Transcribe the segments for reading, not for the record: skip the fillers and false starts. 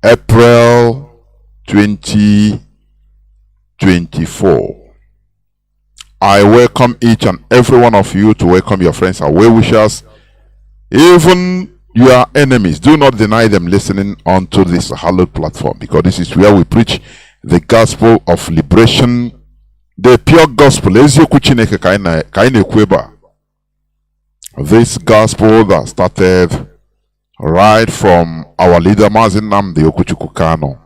April 2024. I welcome each and every one of you to welcome your friends and well-wishers, even your enemies. Do not deny them listening onto this hallowed platform, because this is where we preach the gospel of liberation, the pure gospel. This gospel that started right from our leader Mazi Nnamdi Kanu,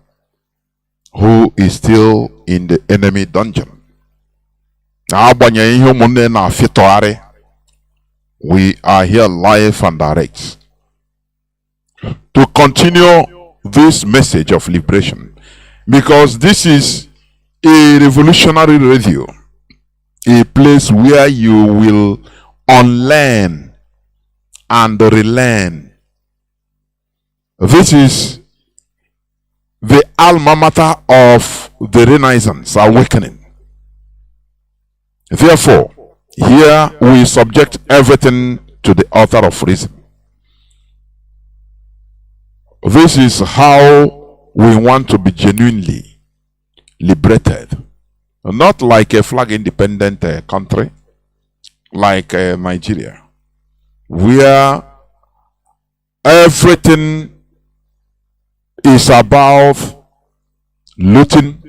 who is still in the enemy dungeon. We are here live and direct to continue this message of liberation, because this is a revolutionary radio, a place where you will unlearn and relearn. This is the alma mater of the Renaissance awakening. Therefore, here we subject everything to the author of reason. This is how we want to be genuinely liberated. Not like a flag independent country like Nigeria, where everything is about looting.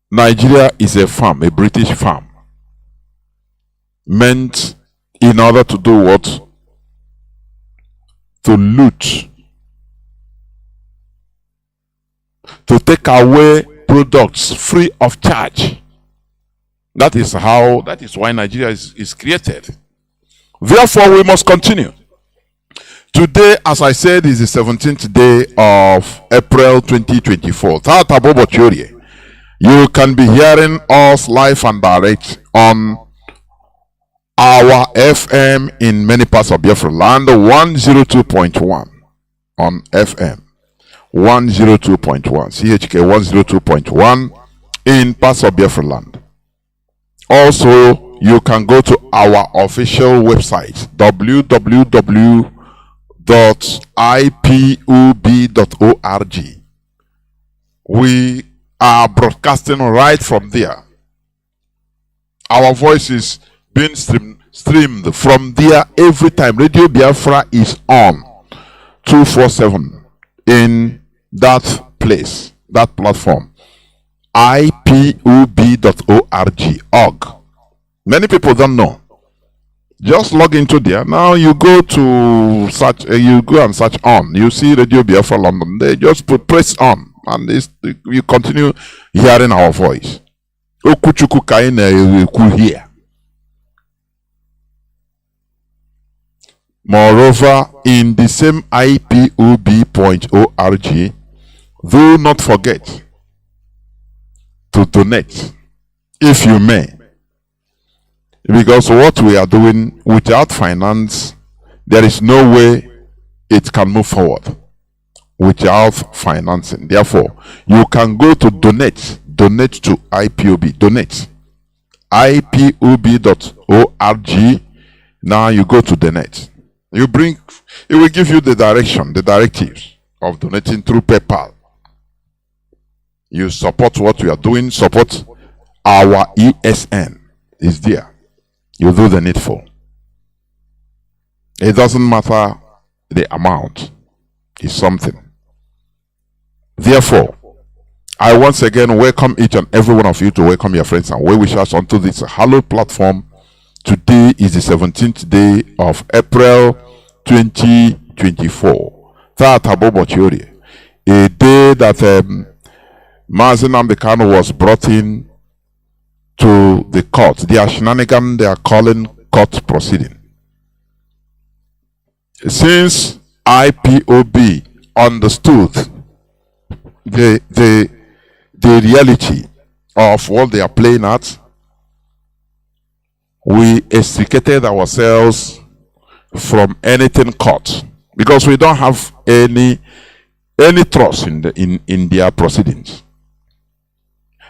Nigeria is a farm, a British farm, meant in order to do what? To loot, to take away products free of charge. That is why Nigeria is created. Therefore, we must continue. Today, as I said, is the 17th day of April 2024. You can be hearing us live and direct on our FM in many parts of Biafra land, 102.1 on FM, 102.1, CHK 102.1 in parts of Biafra land. Also, you can go to our official website, www.ipub.org. We are broadcasting right from there. Our voice is being streamed from there every time. Radio Biafra is on 247 in that place, that platform, ipub.org. Many people don't know. Just log into there. Now you go to search, you go and search on. You see Radio Biafra London. They just press on, and you continue hearing our voice. Okuchuku here. Moreover, in the same ipub.org, do not forget to donate, if you may. Because what we are doing, without finance, there is no way it can move forward without financing. Therefore, you can go to donate to IPOB, donate, ipub.org. Now you go to donate. It will give you the direction, the directives of donating through PayPal. You support what we are doing, support our ESN is there. You do the needful. It doesn't matter the amount, it's something. Therefore, I once again welcome each and every one of you to welcome your friends and well-wishers onto this hallowed platform. Today is the 17th day of April 2024. A day that Mazi Nnamdi was brought in to the court. Their shenanigan they are calling court proceeding. Since IPOB understood the reality of what they are playing at, we extricated ourselves from anything court, because we don't have any trust in their proceedings.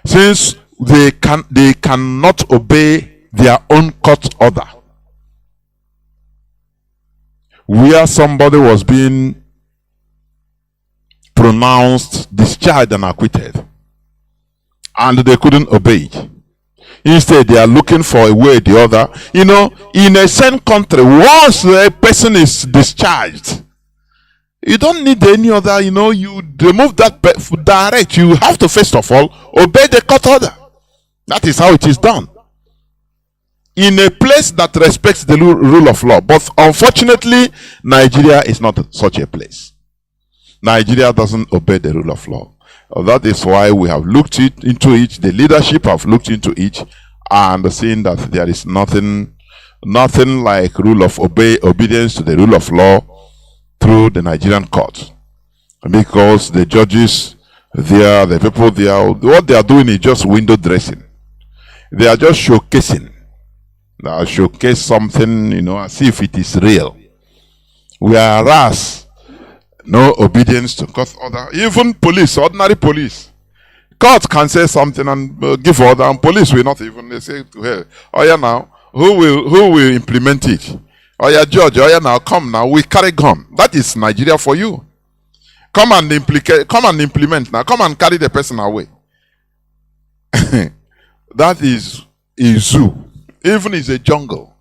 Since they cannot obey their own court order, where somebody was being pronounced discharged and acquitted, and they couldn't obey it. Instead, they are looking for a way or the other. You know, in a same country, once a person is discharged, you don't need any other, you know, you remove that direct. You have to first of all obey the court order. That is how it is done. In a place that respects the rule of law. But unfortunately, Nigeria is not such a place. Nigeria doesn't obey the rule of law. That is why we have looked into it. The leadership have looked into it and seen that there is nothing like rule of obedience to the rule of law through the Nigerian court. Because the judges there, the people there, what they are doing is just window dressing. They are just showcasing. They are showcase something, you know, as if it is real. Whereas no obedience to court order. Even police, ordinary police. Court can say something and give order, and police will not even. They say to her, "Oh yeah, now who will implement it? Oh yeah, judge. Oh yeah, now come now. We carry gun. That is Nigeria for you. Come and implement now. Come and carry the person away." That is a zoo. Even is a jungle.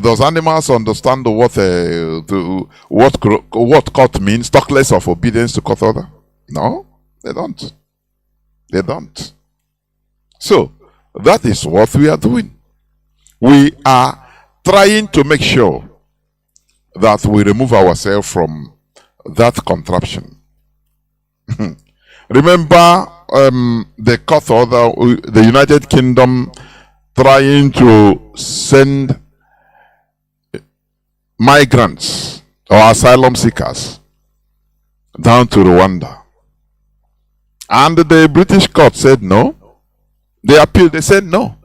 Does animals understand what court means? Talk less of obedience to court order? No, they don't. They don't. So that is what we are doing. We are trying to make sure that we remove ourselves from that contraption. Remember the court order, the United Kingdom trying to send migrants or asylum seekers down to Rwanda. And the British court said no. They appealed, they said no.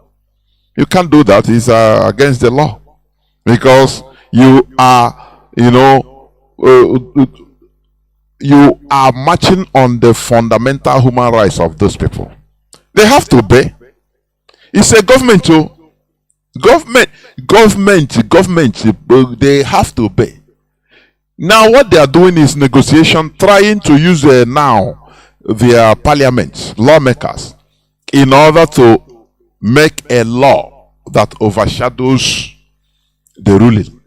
You can't do that, it's against the law. Because you are, you know, you are marching on the fundamental human rights of those people. They have to obey. It's a government too. Government, they have to obey. Now what they are doing is negotiation, trying to use now their parliament, lawmakers, in order to make a law that overshadows the ruling.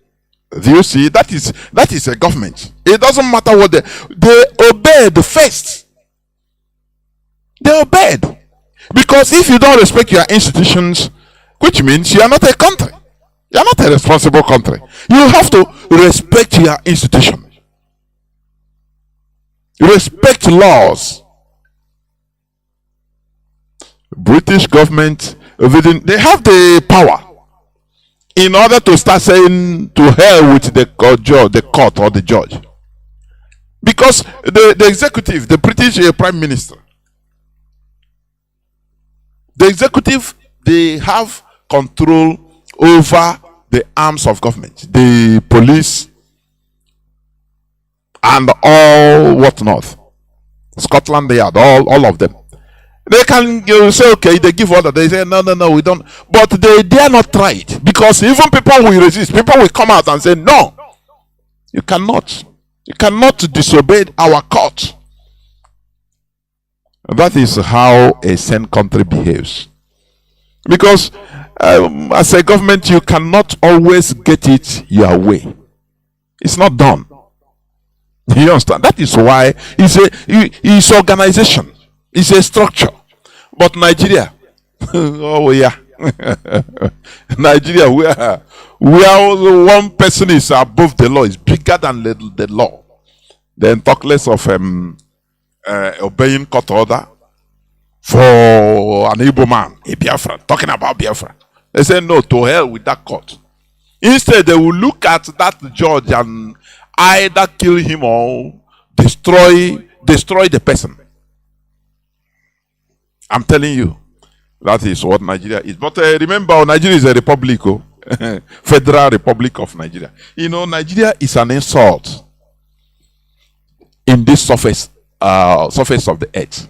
Do you see? That is a government. It doesn't matter what they obeyed first. They obeyed. Because if you don't respect your institutions, which means you are not a country. You are not a responsible country. You have to respect your institution. Respect laws. British government, they have the power in order to start saying to hell with the court or the judge. Because the executive, the British Prime Minister, the executive, they have control over the arms of government, the police, and all whatnot. Scotland Yard, all of them. They can say, okay, they give order. They say, no, we don't. But they dare not try it. Because even people will resist. People will come out and say, no, you cannot. You cannot disobey our court. That is how a sane country behaves. Because as a government, you cannot always get it your way. It's not done. You understand? That is why it's organization. It's a structure. But Nigeria, oh yeah, Nigeria, where one person is above the law, is bigger than the law. Then talk less of obeying court order for an Igbo man, a Biafra, talking about Biafra. They say no, to hell with that court. Instead, they will look at that judge and either kill him or destroy the person. I'm telling you, that is what Nigeria is. But remember, Nigeria is a republic, Federal Republic of Nigeria. You know, Nigeria is an insult in this surface of the earth.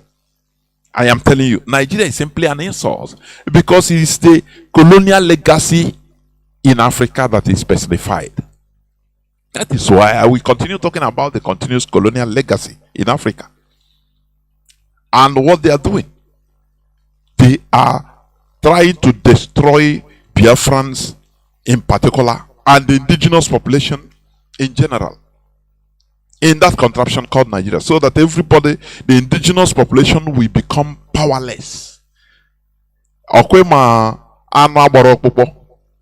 I am telling you, Nigeria is simply an insult because it is the colonial legacy in Africa that is personified. That is why I will continue talking about the continuous colonial legacy in Africa and what they are doing. They are trying to destroy Biafrans in particular and the indigenous population in general in that contraption called Nigeria, so that everybody, the indigenous population, will become powerless.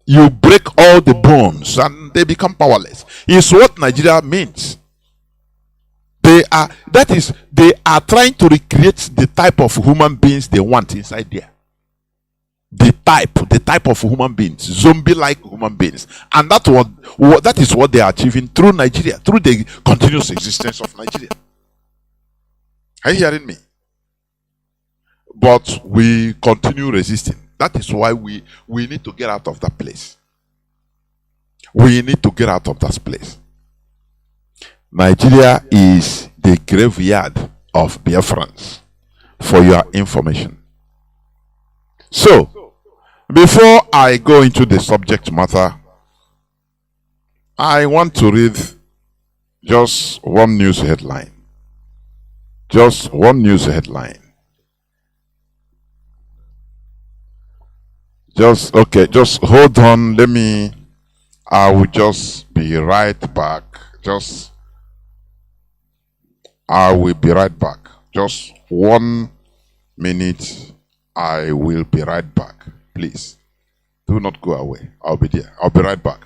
You break all the bones and they become powerless. Is what Nigeria means. They are trying to recreate the type of human beings they want inside there. The type of human beings, zombie-like human beings, and that is what they are achieving through Nigeria, through the continuous existence of Nigeria. Are you hearing me? But we continue resisting. That is why we need to get out of that place. We need to get out of that place. Nigeria is the graveyard of Biafrans, for your information. So, before I go into the subject matter, I want to read just one news headline. Just one news headline. Just hold on. I will just be right back. I will be right back. Just 1 minute. I will be right back. Please, do not go away. I'll be there. I'll be right back.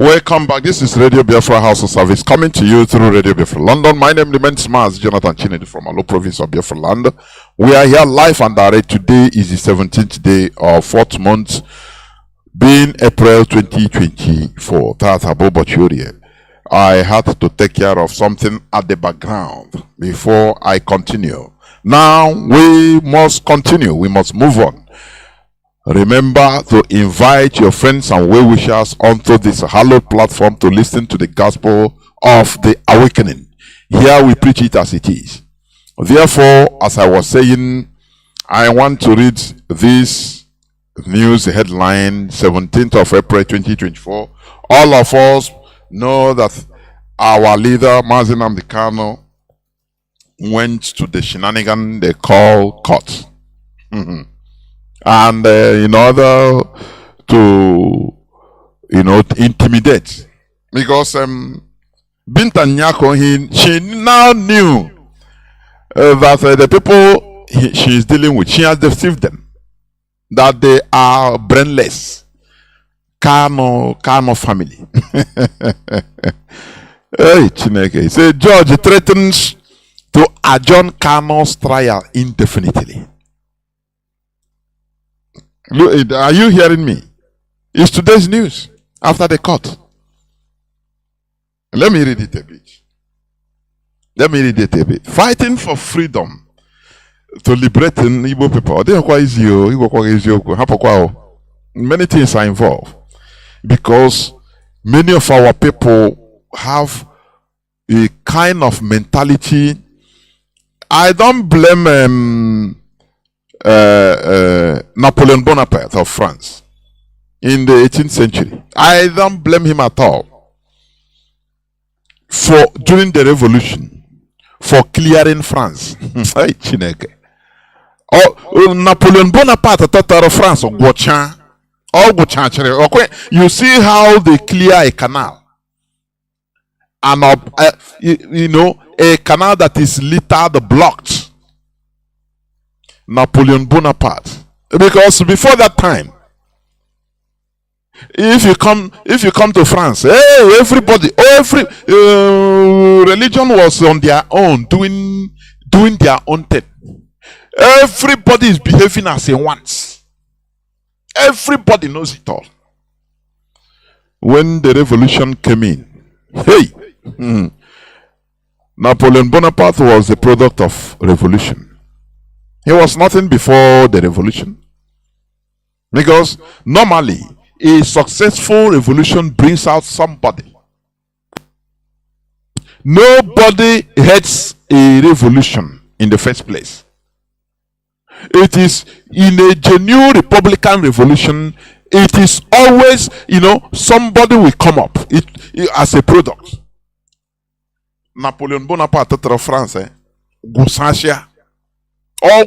Welcome back. This is Radio Biafra House of Service coming to you through Radio Biafra London. My name remains Mazi Jonathan Chinedu from Alo province of Biafra land. We are here live and direct. Today is the 17th day of 4th month, being April 2024. That's I had to take care of something at the background before I continue. Now we must continue. We must move on. Remember to invite your friends and well-wishers onto this hallowed platform to listen to the gospel of the awakening. Here we preach it as it is. Therefore, as I was saying, I want to read this news headline, 17th of April 2024. All of us know that our leader, Mazi Kanu, went to the shenanigan they call court. And in order to, intimidate, because Binta Nyako, she now knew that the people she is dealing with, she has deceived them, that they are brainless. Kanu family. Hey, Chineke. Say, Judge threatens to adjourn Kanu's trial indefinitely. Are you hearing me? It's today's news after the court. Let me read it a bit. Fighting for freedom to liberate Igbo people. Many things are involved because many of our people have a kind of mentality. I don't blame Napoleon Bonaparte of France in the 18th century. I don't blame him at all for during the revolution for clearing France. Napoleon Bonaparte thought of France. You see how they clear a canal, and a canal that is littered, blocked. Napoleon Bonaparte, because before that time, if you come to France, hey, everybody, every religion was on their own, doing their own thing. Everybody is behaving as he wants. Everybody knows it all. When the revolution came in, hey, Napoleon Bonaparte was the product of revolution. He was nothing before the revolution. Because normally, a successful revolution brings out somebody. Nobody hates a revolution in the first place. It is in a genuine Republican revolution, it is always, somebody will come up as a product. Napoleon Bonaparte of France, Goussanchia. All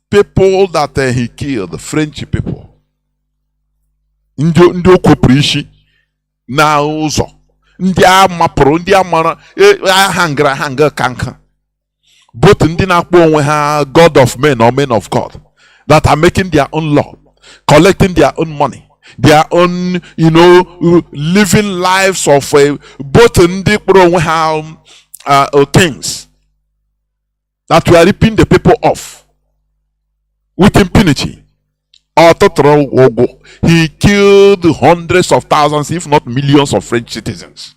people that he killed, French people. Ndo koprishi na uzo. Ndia mapro, ndia mara hanga kanka. Both ndina we have God of men or men of God that are making their own law, collecting their own money, their own, living lives of both ndipro we have kings that we are ripping the people off with impunity. He killed hundreds of thousands, if not millions, of French citizens.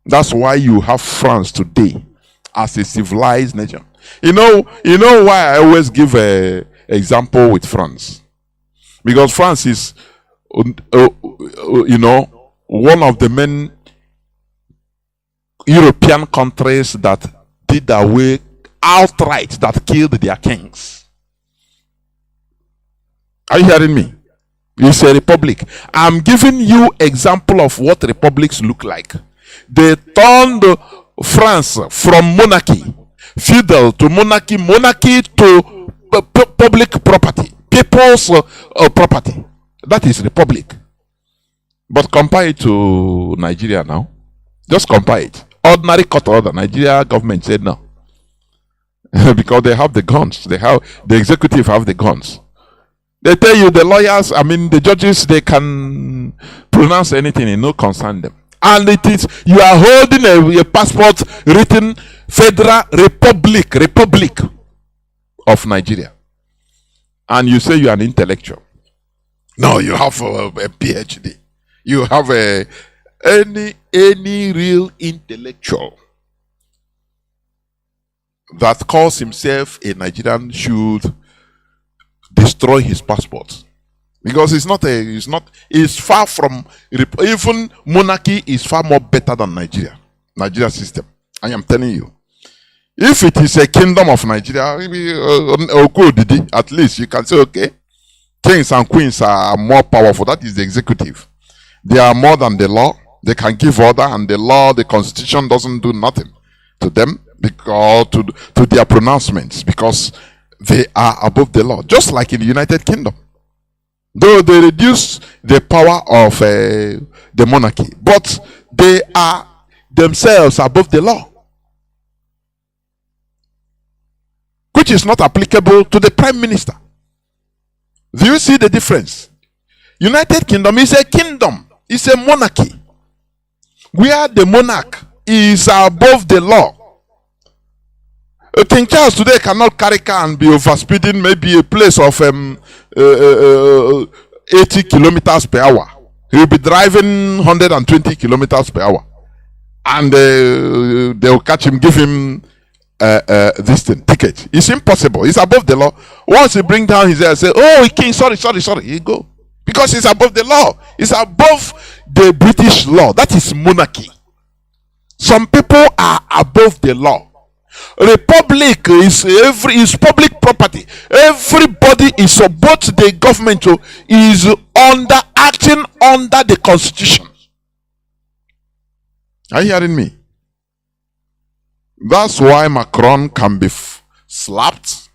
That's why you have France today as a civilized nation. You know why I always give an example with France? Because France is, one of the main European countries that did away outright, that killed their kings. Are you hearing me? It's a republic. I'm giving you example of what republics look like. They turned France from monarchy, feudal to monarchy, monarchy to public property, people's property. That is republic. But compare it to Nigeria now. Just compare it. Ordinary court order. Nigeria government said no. Because they have the guns. The executive have the guns. They tell you the lawyers, the judges, they can pronounce anything, it no concern them. And it is, you are holding a passport written Federal Republic of Nigeria. And you say you are an intellectual. No, you have a PhD. You have any real intellectual that calls himself a Nigerian should destroy his passport, because it's far from, even monarchy is far more better than Nigeria system. I am telling you, if it is a kingdom of Nigeria, at least you can say, okay, kings and queens are more powerful. That is the executive. They are more than the law. They can give order, and the law, the constitution doesn't do nothing to them, because to their pronouncements, because they are above the law, just like in the United Kingdom. Though they reduce the power of the monarchy, but they are themselves above the law, which is not applicable to the prime minister. Do you see the difference? United Kingdom is a kingdom, it's a monarchy, where the monarch is above the law. King Charles today cannot carry car and be overspeeding maybe a place of 80 kilometers per hour. He will be driving 120 kilometers per hour. And they will catch him, give him this thing, ticket. It's impossible. It's above the law. Once he bring down his head, say, oh, king, sorry. He go. Because it's above the law. It's above the British law. That is monarchy. Some people are above the law. Republic is public property. Everybody is both the government is acting under the constitution. Are you hearing me? That's why Macron can be slapped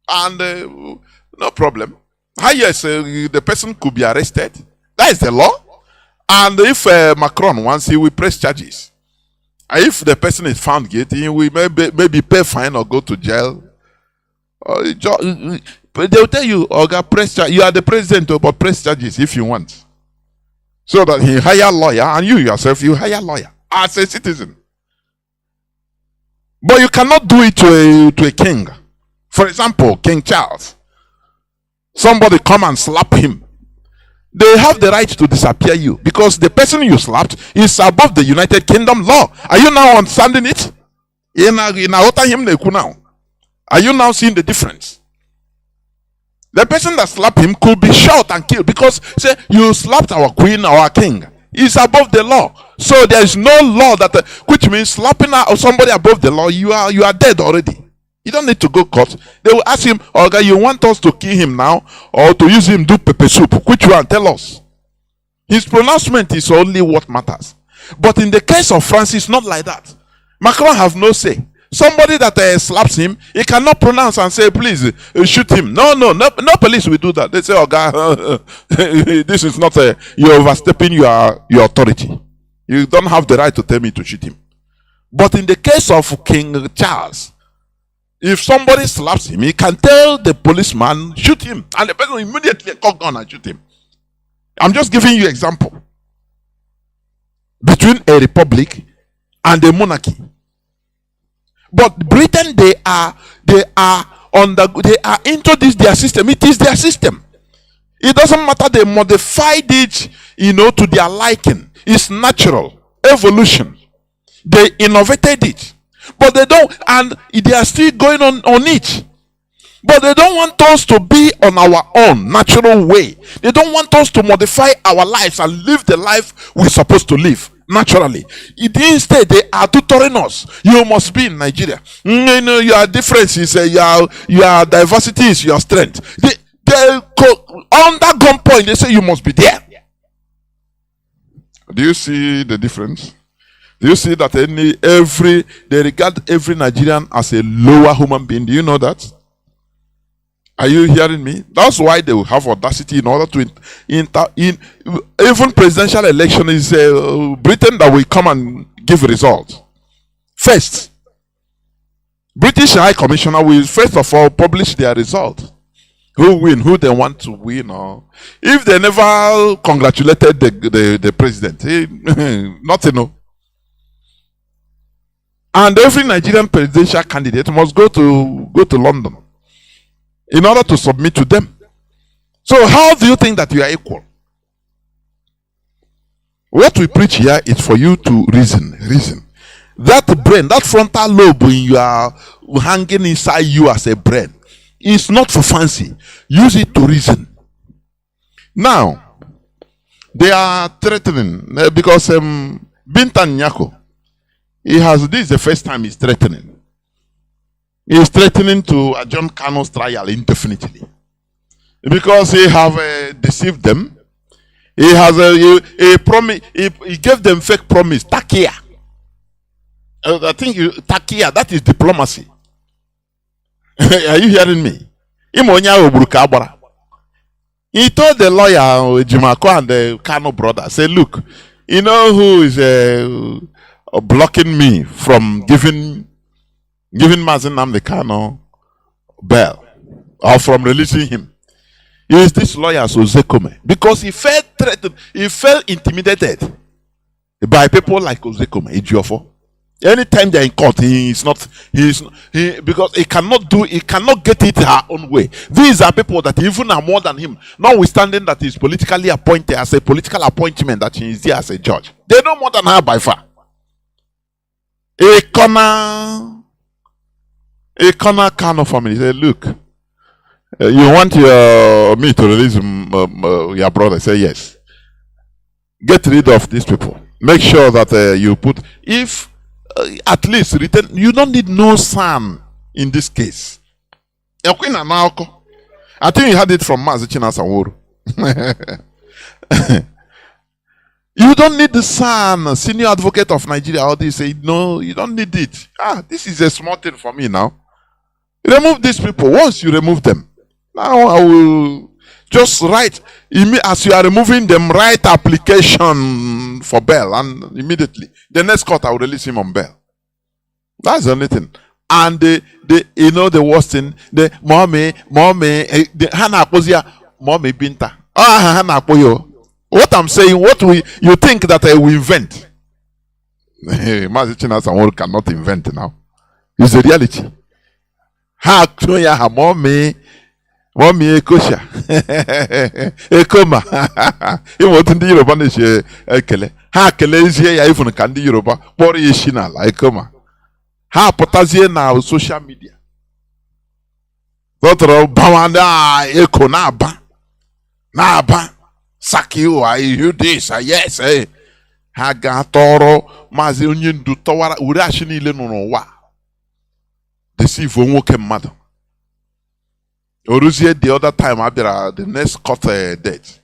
and no problem. Yes, the person could be arrested. That is the law. And if Macron wants, he will press charges. If the person is found guilty, he will maybe pay fine or go to jail. They will tell you, press charge. You are the president, but press charges if you want. So that he hire a lawyer, and you yourself, you hire a lawyer as a citizen. But you cannot do it to a king. For example, King Charles. Somebody come and slap him. They have the right to disappear you, because the person you slapped is above the United Kingdom law. Are you now understanding it? Are you now seeing the difference? The person that slapped him could be shot and killed, because say you slapped our queen, our king. Is above the law. So there is no law that which means slapping somebody above the law, you are dead already. You don't need to go court. They will ask him, okay, you want us to kill him now or to use him do pepper soup? Which one? Tell us. His pronouncement is only what matters. But in the case of France, it's not like that. Macron have no say. Somebody that slaps him, he cannot pronounce and say, please shoot him. No police will do that. They say, okay, this is not you're overstepping your authority. You don't have the right to tell me to shoot him. But in the case of King Charles, if somebody slaps him, he can tell the policeman, shoot him. And the person immediately cock gun and shoot him. I'm just giving you an example. Between a republic and a monarchy. But Britain, they are into this their system. It is their system. It doesn't matter. They modified it, to their liking. It's natural evolution. They innovated it, but they don't, and they are still going on it. But they don't want us to be on our own natural way. They don't want us to modify our lives and live the life we're supposed to live naturally. Instead, they are tutoring us. You must be in Nigeria. Your difference is your diversity is your strength. Under gunpoint, they say you must be there. Do you see the difference? Do you see that they regard every Nigerian as a lower human being? Do you know that? Are you hearing me? That's why they will have audacity in order to even presidential election is Britain that will come and give results. First, British High Commissioner will first of all publish their result. who win, who they want to win, or if they never congratulated the president, nothing. No. And every Nigerian presidential candidate must go to London in order to submit to them. So how do you think that you are equal? What we preach here is for you to reason. That brain, that frontal lobe when you are hanging inside you as a brain, is not for fancy. Use it to reason. Now, they are threatening because Bintan Nyako, this is the first time he's threatening. He's threatening to adjourn Kanu's trial indefinitely because he have deceived them. He has a promise. He gave them fake promise. Takia. I think Takia. That is diplomacy. Are you hearing me? He told the lawyer Jimako and the Kanu brother, say, look, you know who is blocking me from giving Mazi Nnamdi Kanu bail or from releasing him? Is this lawyer Ozekome? Because he felt threatened, he felt intimidated by people like Ozekome, Ejiofor. Anytime they're in court, because he cannot get it her own way. These are people that even are more than him, notwithstanding that he's politically appointed as a political appointment, that he is there as a judge. They know more than her by far. A corner kind of family. Say, look, you want me to release your brother? Say yes. Get rid of these people. Make sure that you put, if at least return. You don't need no son in this case. I think you had it from Mazi Jonathan Chinedu. You don't need the son, senior advocate of Nigeria. All they say, no, you don't need it. This is a small thing for me now. Remove these people. Once you remove them, now I will just write, as you are removing them, write application for bail, and immediately the next court I will release him on bail. That's the only thing. And you know the worst thing, the mommy, the Hana Pozia, mommy Binta. Hana Poyo. What I'm saying, you think that I will invent? Mazi Jonathan cannot invent now. It's a reality. Ha Kloya ha mommy ekosha ekoma. Imo ndi Yoruba na she ekele. Ha kele ezie ya ifun ka ndi Yoruba kpọrọ ya isi n'ala ekoma. Ha pụtazie na social media. Dọtọrọ bawanda eko na-aba. Saki you this, yes, ha ga-atọrọ Mazi onye ndu tọwara uri ashi niile nọ n'ụwa. Deceive nwoke mmadụ. Oruzie the other time abịara the next court date.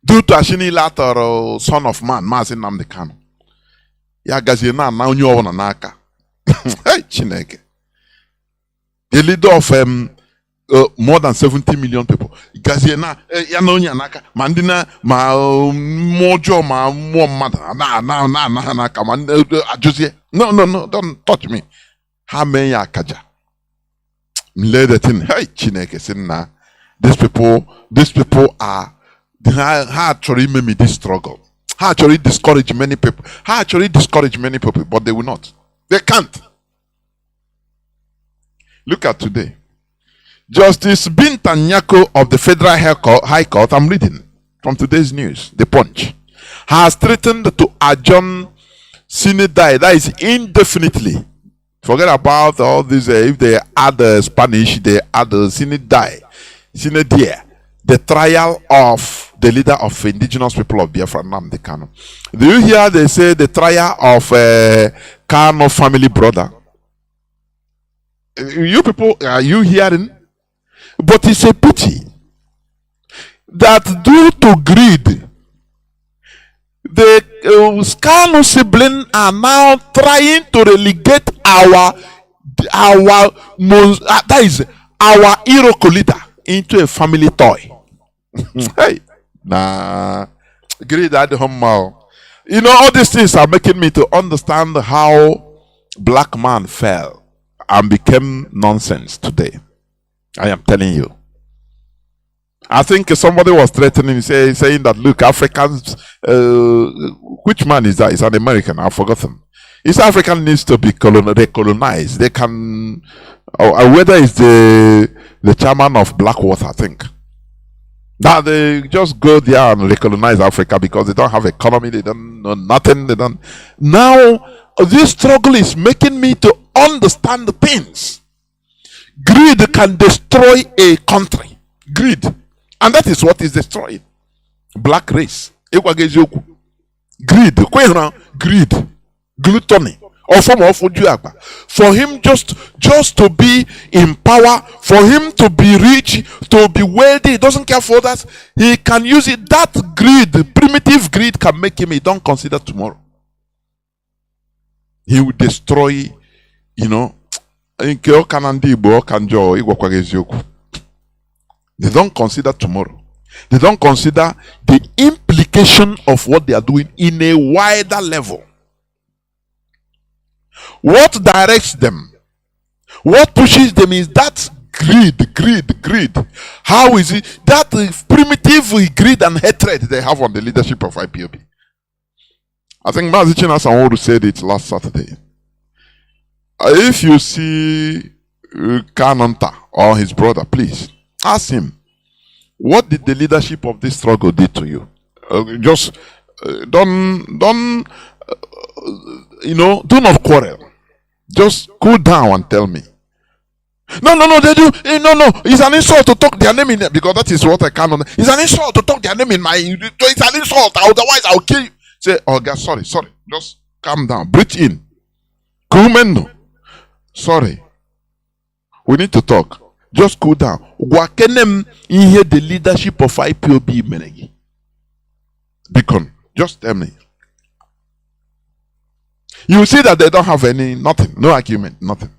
Due to ashi niile atọrọ son of man Mazi Nnamdi Kanu. Ya gazie na onye ọbụla n'aka. Hey, Chineke. The leader of more than 70 million people. Gazie na ya na onye anaka ma ndị na ma mojo ma mmụọ mmadụ na anaka ma ajuzie. No, don't touch me. Ha mee ya akaja. Lay the thing. Hey, Chineke sin na these people are ha actually made me this struggle. Ha actually discourage many people. But they will not. They can't. Look at today. Justice Bintan Nyako of the Federal High Court, I'm reading from today's news, The Punch, has threatened to adjourn Senate die. That is indefinitely. Forget about all these, if they add Spanish, they add Senate die. Senate die. The trial of the leader of indigenous people of Biafra, Nnamdi Kanu. Do you hear they say the trial of Kanu family brother? You people, are you hearing? But it's a pity that due to greed, the Kanu siblings are now trying to relegate our Iroko leader into a family toy. Hey, nah, greed at home. You know, all these things are making me to understand how black man fell and became nonsense today. I am telling you. I think somebody was threatening, saying that, look, Africans, which man is that? He's an American, I've forgotten. East Africa needs to be recolonized. They can, whether it's the chairman of Blackwater, I think. That they just go there and recolonize Africa because they don't have economy, they don't know nothing, they don't. Now, this struggle is making me to understand the things. Greed can destroy a country. Greed. And that is what is destroyed. Black race. Greed. Greed. Gluttony. Or form of for him just to be in power, for him to be rich, to be wealthy, he doesn't care for others. He can use it. That greed, primitive greed, can make him, he don't consider tomorrow. He will destroy, you know. They don't consider tomorrow. They don't consider the implication of what they are doing in a wider level. What directs them, what pushes them is that greed. How is it that primitive greed and hatred they have on the leadership of IPOB? I think Mazi Jonathan Chinedu said it last Saturday. If you see Kanu or his brother, please ask him, what did the leadership of this struggle do to you? Don't do not quarrel. Just cool down and tell me. No, they do. No. It's an insult to talk their name in it, because that is what I can. It's an insult to talk their name in my. It's an insult. Otherwise, I'll kill you. Say, oh God, sorry. Just calm down. Breathe in. Kumendo. Sorry. We need to talk. Just cool down. Wakenem inhe the leadership of IPOB menegi. Beacon. Just tell me. You see that they don't have nothing, no argument, nothing.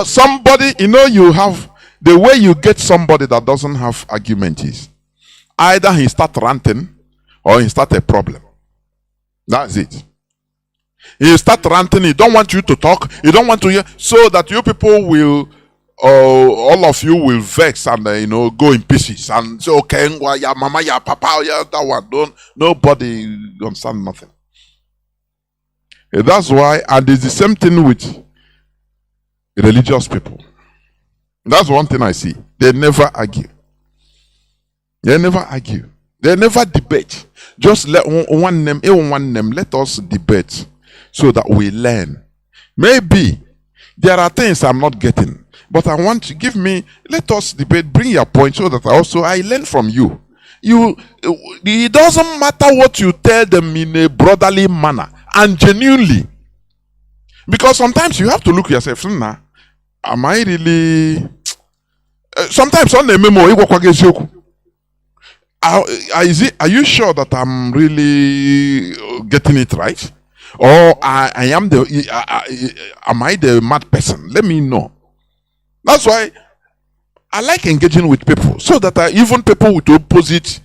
Somebody, you have the way you get somebody that doesn't have argument is either he start ranting or he start a problem. That's it. He start ranting, he don't want you to talk, he don't want to hear, so that you people will, all of you will vex and go in pieces and say, okay, ya mama, ya papa, ya that one. Nobody understand nothing. That's why, and it's the same thing with religious people. That's one thing I see. They never argue. They never debate. Just let one name, let us debate so that we learn. Maybe there are things I'm not getting, but I want to let us debate, bring your point so that I learn from you. It doesn't matter what you tell them in a brotherly manner. And genuinely, because sometimes you have to look yourself. Am I really? Sometimes on the memo, are you sure that I'm really getting it right, or am I the mad person? Let me know. That's why I like engaging with people, so that even people with opposite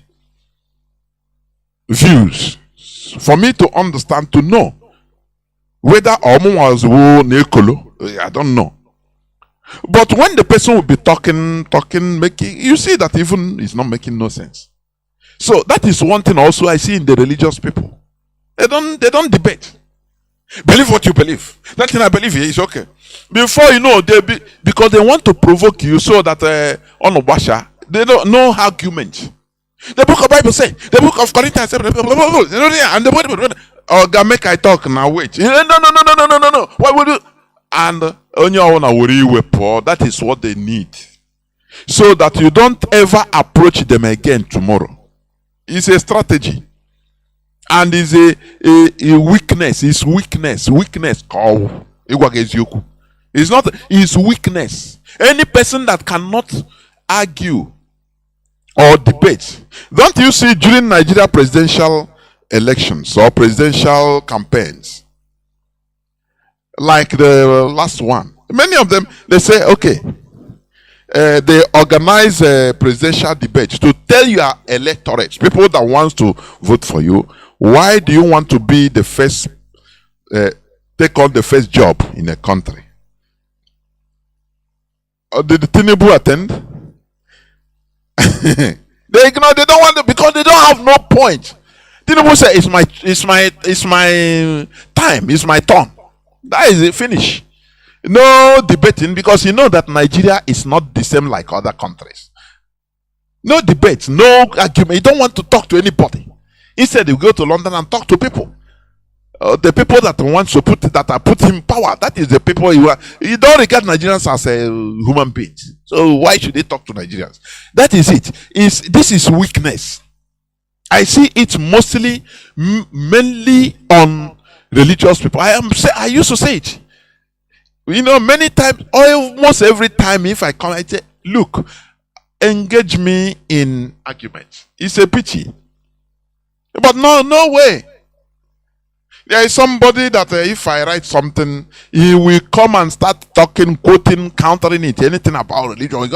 views. For me to understand, to know whether Omo was Nekolo, I don't know. But when the person will be talking, making, you see that even it's not making no sense. So that is one thing also I see in the religious people. They don't debate. Believe what you believe. That thing I believe here is okay. Before because they want to provoke you, so that on Obasha, they don't know argument. The book of Bible say, the book of Corinthians say, and the word, oh God, make I talk now, wait. No. What would you? And that is what they need. So that you don't ever approach them again tomorrow. It's a strategy. And it's a weakness. It's weakness. It's not, it's weakness. Any person that cannot argue or debate. Don't you see during Nigeria presidential elections or presidential campaigns, like the last one, many of them, they say, okay, they organize a presidential debate to tell your electorate, people that want to vote for you, why do you want to be the first, take on the first job in a country? Did Tinubu attend? They ignore. They don't want to because they don't have no point. Tinubu say it's my time. It's my turn. That is it. Finish. No debating because you know that Nigeria is not the same like other countries. No debate, no argument. You don't want to talk to anybody. Instead, you go to London and talk to people. The people that want to that are put in power. That is the people you are. You don't regard Nigerians as a human beings. So why should they talk to Nigerians? That is it. This is weakness. I see it mostly, mainly on religious people. I used to say it. You know, many times, almost every time, if I come, I say, look, engage me in arguments. It's a pity. But no way. There is somebody that if I write something, he will come and start talking, quoting, countering it, anything about religion.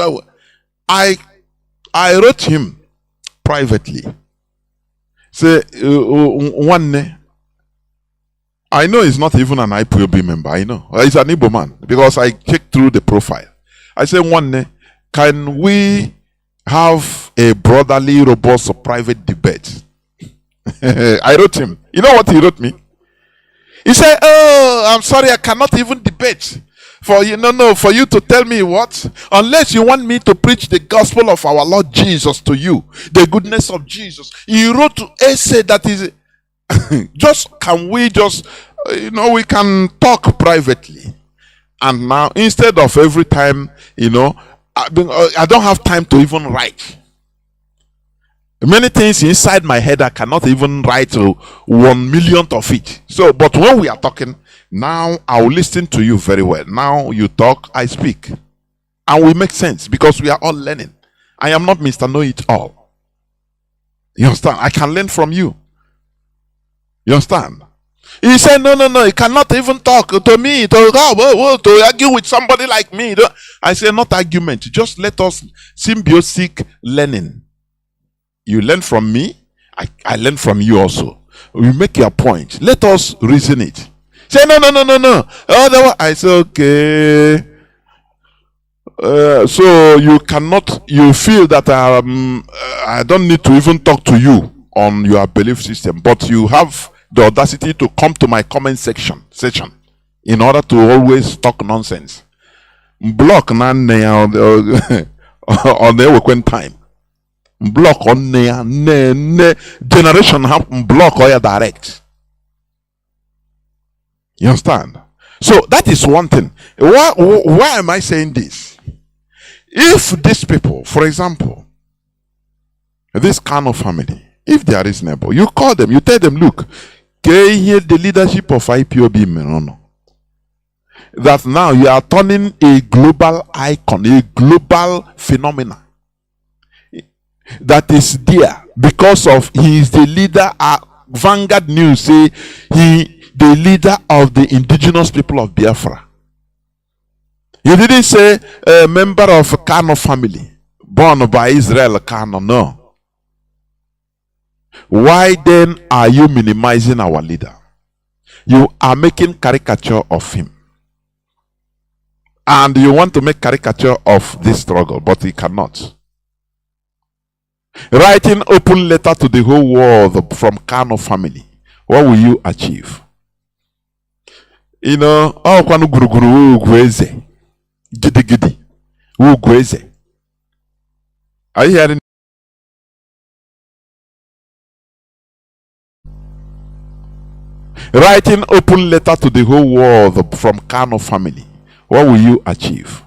I wrote him privately. Say, one. I know he's not even an IPOB member. I know. He's an Igbo man because I checked through the profile. I said, one, can we have a brotherly, robust, private debate? I wrote him. You know what he wrote me? He said, oh, I'm sorry, I cannot even debate. For you to tell me what? Unless you want me to preach the gospel of our Lord Jesus to you, the goodness of Jesus. He wrote an essay that is we can talk privately. And now, instead of every time, I don't have time to even write. Many things inside my head, I cannot even write 1 millionth of it. So, but when we are talking, now I'll listen to you very well. Now you talk, I speak. And we make sense because we are all learning. I am not Mr. Know-it-all. You understand? I can learn from you. You understand? He said, no, you cannot even talk to me, to argue with somebody like me. I say, not argument. Just let us symbiotic learning. You learn from me, I learn from you also. We make your point. Let us reason it. Say, no. Otherwise, I say, okay. So you feel that I don't need to even talk to you on your belief system, but you have the audacity to come to my comment section in order to always talk nonsense. Block on the time. Block on generation have block or direct. You understand? So that is one thing. Why am I saying this? If these people, for example, this Kanu family, if they are reasonable, you call them, you tell them, look, the leadership of IPOB Merono, that now you are turning a global icon, a global phenomenon that is there because of he is the leader. Vanguard News say the leader of the indigenous people of Biafra. He didn't say a member of Kanu family born by Israel Kanu. No. Why then are you minimizing our leader? You are making caricature of him. And you want to make caricature of this struggle, but you cannot. Writing open letter to the whole world from Kanu family. What will you achieve? Kwanu guruguru ugweze. Gidi. Ugweze. Are you hearing? Writing open letter to the whole world from Kanu family. What will you achieve?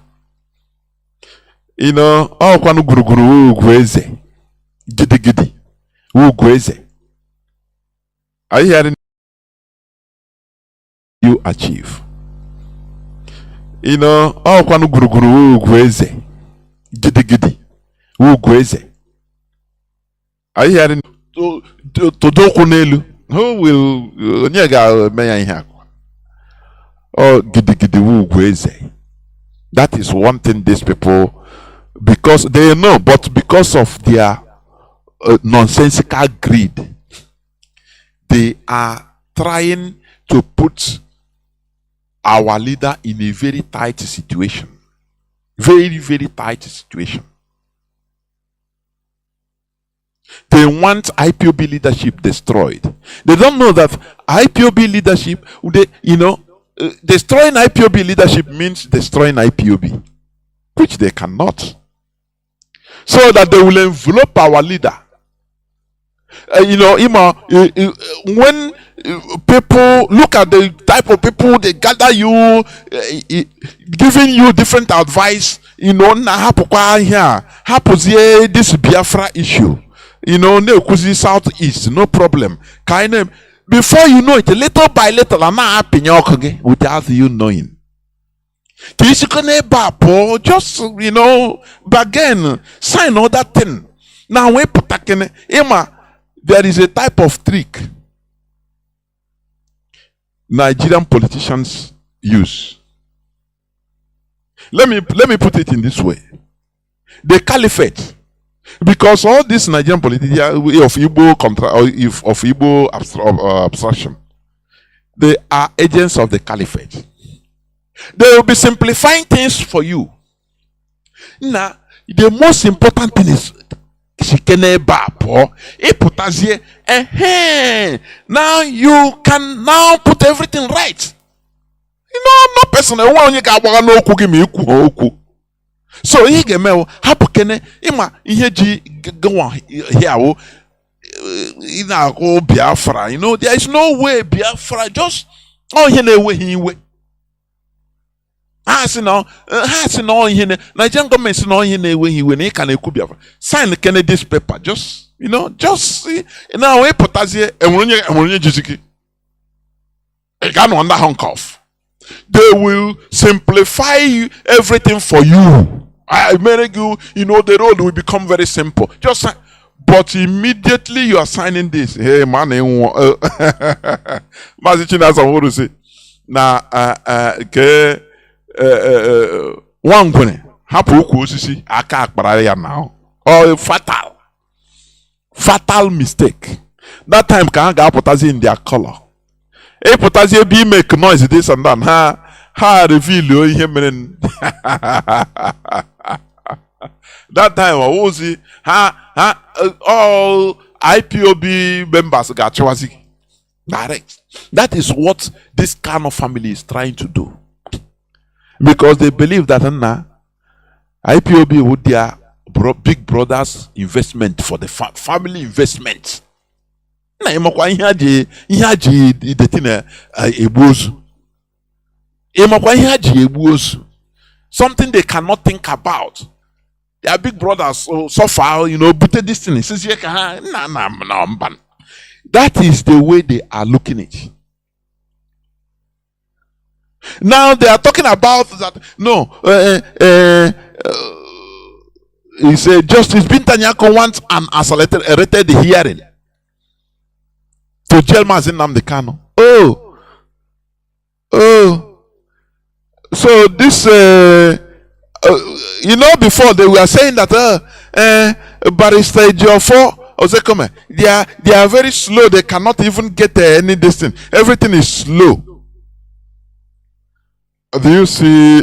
Kwanu guruguru ugweze. Gidi. Ugweze. Are you hearing? You achieve. Kwanu guruguru ugweze. Gidi. Ugweze. Are you hearing? To dokunelu. Who will gidi ugweze. That is one thing these people, because they know, but because of their nonsensical greed, they are trying to put our leader in a very tight situation. Very, very tight situation. They want IPOB leadership destroyed. They don't know that IPOB leadership, destroying IPOB leadership means destroying IPOB, which they cannot. So that they will envelop our leader. When people look at the type of people they gather you, giving you different advice, this Biafra issue, Southeast, no problem. Before you know it, little by little, I'm not happy without you knowing. Just bargain, sign all that thing. Now we put there is a type of trick Nigerian politicians use. Let me put it in this way: the caliphate, because all these Nigerian politicians of Igbo abstraction, they are agents of the caliphate. They will be simplifying things for you. Now, the most important thing is now you can now put everything right. No person so he gemel hapukene ima ihe ji go here Biafra. There is no way Biafra just way. Nigerian government is not in a way when he can sign Kennedy's paper. Just we potassium and under handcuff. They will simplify everything for you. I make you, the road will become very simple. Just but immediately you are signing this. Hey man, Mazi Jonathan say na one hapu ukwu osisi aka akpara ya now. Oh, fatal mistake. That time can ga potassium in their color. Potassium be make noise this and that. Ha reveal ihe mere. That time was all IPOB members got choice direct. That is what this kind of family is trying to do. Because they believe that IPOB would their big brothers investment for the family investment. Something they cannot think about. Their big brothers so far, but this thing. That is the way they are looking at it. Now they are talking about that. No, he said Justice Bintanyako wants an accelerated hearing to jail Mazi Nnamdi Kanu. So this, before they were saying that Barrister Ejiofor Ozekome, they are very slow. They cannot even get any distance. Everything is slow. Do you see?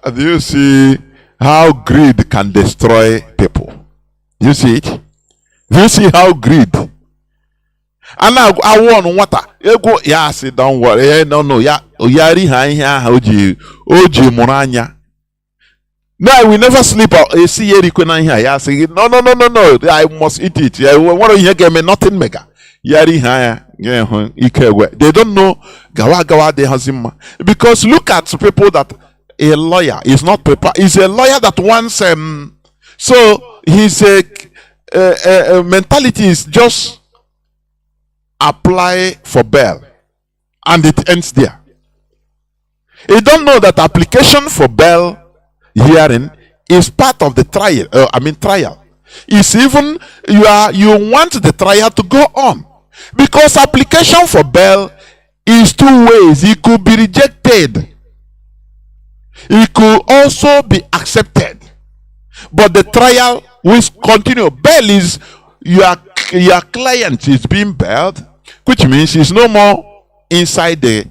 Do you see how greed can destroy people? You see it? Do you see how greed? And now I want water. You go, yeah, say don't worry. No, yeah, oyari hanya oji muranya. No, we never sleep. You see here here. Yeah, say no. I must eat it. Yeah, what do you get me? Nothing mega. Yari haya. Yeah, they don't know gawa de hazima. Because look at people that a lawyer is not paper. Is a lawyer that wants so his mentality is just apply for bail and it ends there. You don't know that application for bail hearing is part of the trial. Trial. It's even you want the trial to go on. Because application for bail is two ways. It could be rejected. It could also be accepted. But the trial will continue. Bail is your client is being bailed, which means he's no more inside the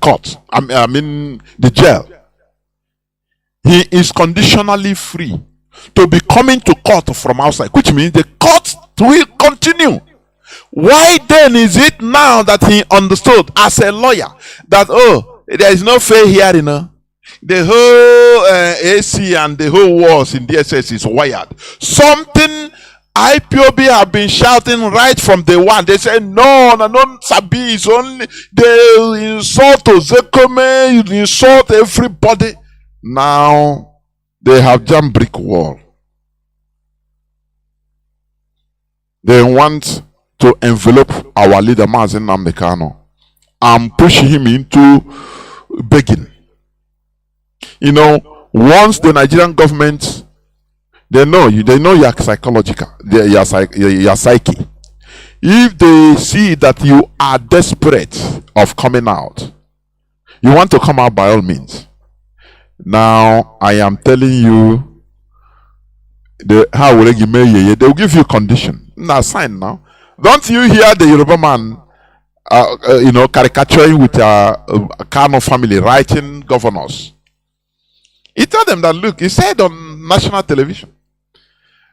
court. The jail. He is conditionally free to be coming to court from outside, which means the court will continue. Why then is it now that he understood as a lawyer that, oh, there is no fair hearing? The whole AC and the whole walls in DSS is wired. Something IPOB have been shouting right from day one. They say, no, Sabi is only, they insult Ozekome, insult everybody. Now, they have jammed brick wall. They want to envelope our leader, Mazi Nnamdi Kanu, and push him into begging. You know, once the Nigerian government, they know your psychological, your psyche. If they see that you are desperate of coming out, you want to come out by all means. Now, I am telling you, they will give you condition. Now, sign now. Don't you hear the Yoruba man, caricaturing with a Kanu family, writing governors? He told them that, look, he said on national television,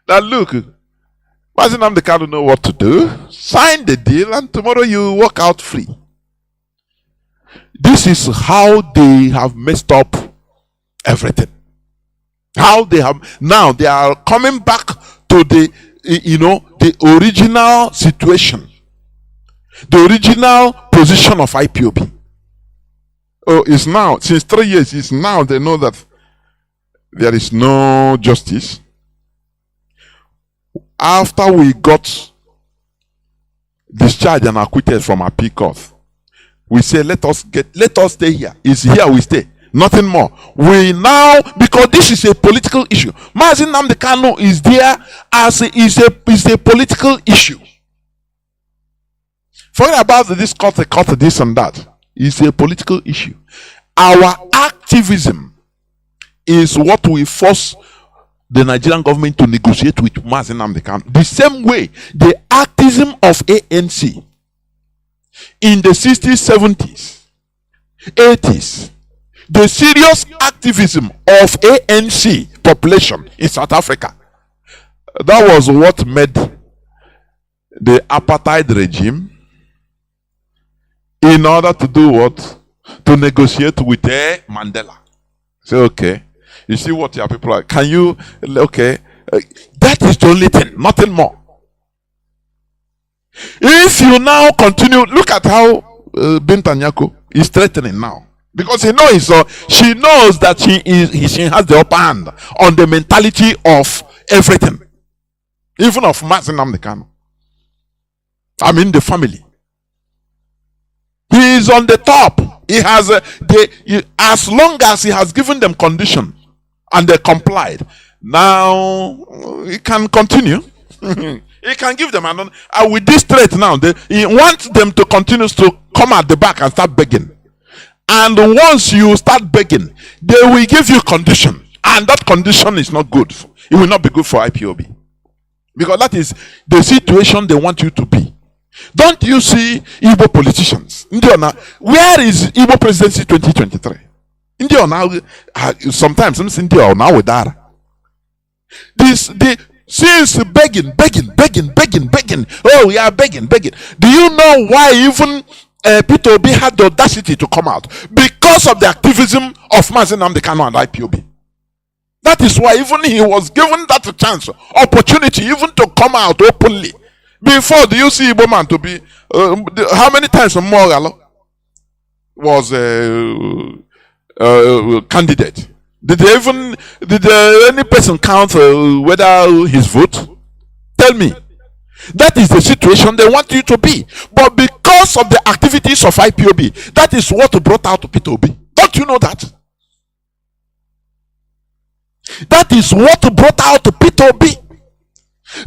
that look, Mazi Nnamdi Kanu know what to do, sign the deal, and tomorrow you walk out free. This is how they have messed up everything. How they have, now they are coming back to the, the original situation, the original position of IPOB. Oh, it's now, since 3 years, it's now they know that there is no justice. After we got discharged and acquitted from our appeal court, we say, let us stay here. It's here we stay. Nothing more. We now, because this is a political issue. Mazi Nnamdi Kanu is there as is a political issue. Forget about this court, this and that. It's a political issue. Our activism is what we force the Nigerian government to negotiate with Mazi Nnamdi Kanu. The same way the activism of ANC in the 60s, 70s, 80s, the serious activism of ANC population in South Africa, that was what made the apartheid regime in order to do what? To negotiate with Mandela. Say, okay, you see what your people are. Can you, okay, that is the only thing, nothing more. If you now continue, look at how Bintanyako is threatening now. Because he knows, she knows that she has the upper hand on the mentality of everything. Even of Mazi Nnamdi Kanu. I mean the family. He is on the top. He has as long as he has given them condition and they complied, now he can continue. He can give them and with this threat now, he wants them to continue to come at the back and start begging. And once you start begging, they will give you condition, and that condition is not good. It will not be good for IPOB, because that is the situation they want you to be. Don't you see Igbo politicians? Where is Igbo presidency 2023? Sometimes now with that. Since begging. Oh, we are begging. Do you know why even Peter Obi had the audacity to come out? Because of the activism of Mazi Nnamdi Kanu and IPOB. That is why even he was given that chance, opportunity, even to come out openly. Before, do you see Igbo man to be how many times more was candidate? Did any person count whether his vote? Tell me. That is the situation they want you to be. But because of the activities of IPOB, that is what brought out Peter Obi. Don't you know that? That is what brought out Peter Obi.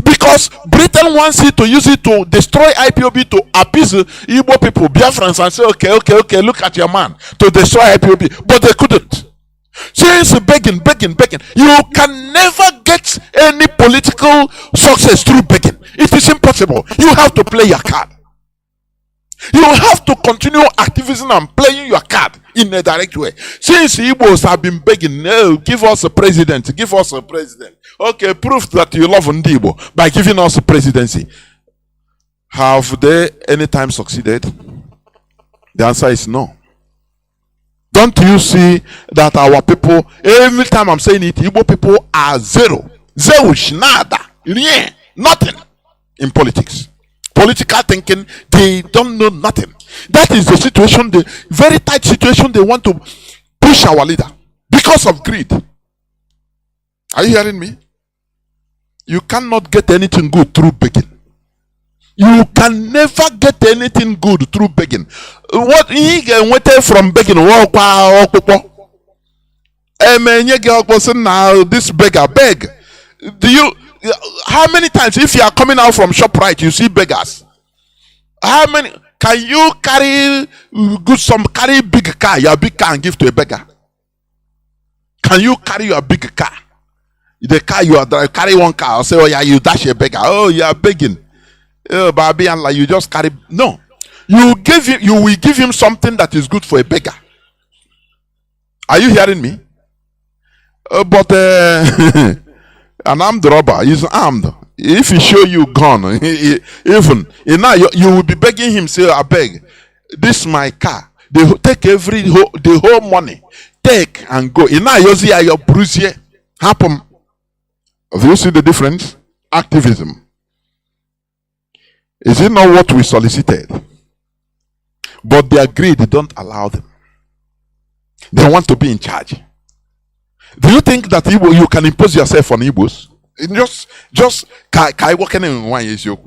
Because Britain wants it to use it to destroy IPOB, to appease Igbo people, Biafrans, and say, okay, look at your man, to destroy IPOB. But they couldn't. Since begging, you can never get any political success through begging. It is impossible. You have to play your card. You have to continue activism and playing your card in a direct way. Since Igbos have been begging, no, give us a president, give us a president. Okay, prove that you love Ndibo by giving us a presidency. Have they anytime succeeded? The answer is no. Don't you see that our people, every time I'm saying it, Igbo people are zero. Zero, nada, nothing in politics. Political thinking, they don't know nothing. That is the situation, the very tight situation they want to push our leader because of greed. Are you hearing me? You cannot get anything good through begging. You can never get anything good through begging. What he get from begging? Now this beggar beg. Do you? How many times, if you are coming out from ShopRite, you see beggars? How many? Can you carry carry big car, your big car, and give to a beggar? Can you carry your big car? The car you are driving, carry one car, or say, oh yeah, you dash a beggar. Oh, you are begging. Oh, baby, and like you just carry. No, you will give him something that is good for a beggar. Are you hearing me? But an armed robber is armed. If he show you gun, even now you will be begging him. Say, I beg, this my car. They take the whole money, take and go. Now you see your bruise happen. Do you see the difference? Activism. Is it not what we solicited? But their greed don't allow them. They want to be in charge. Do you think that you can impose yourself on Igbos? Just kai working in one is you.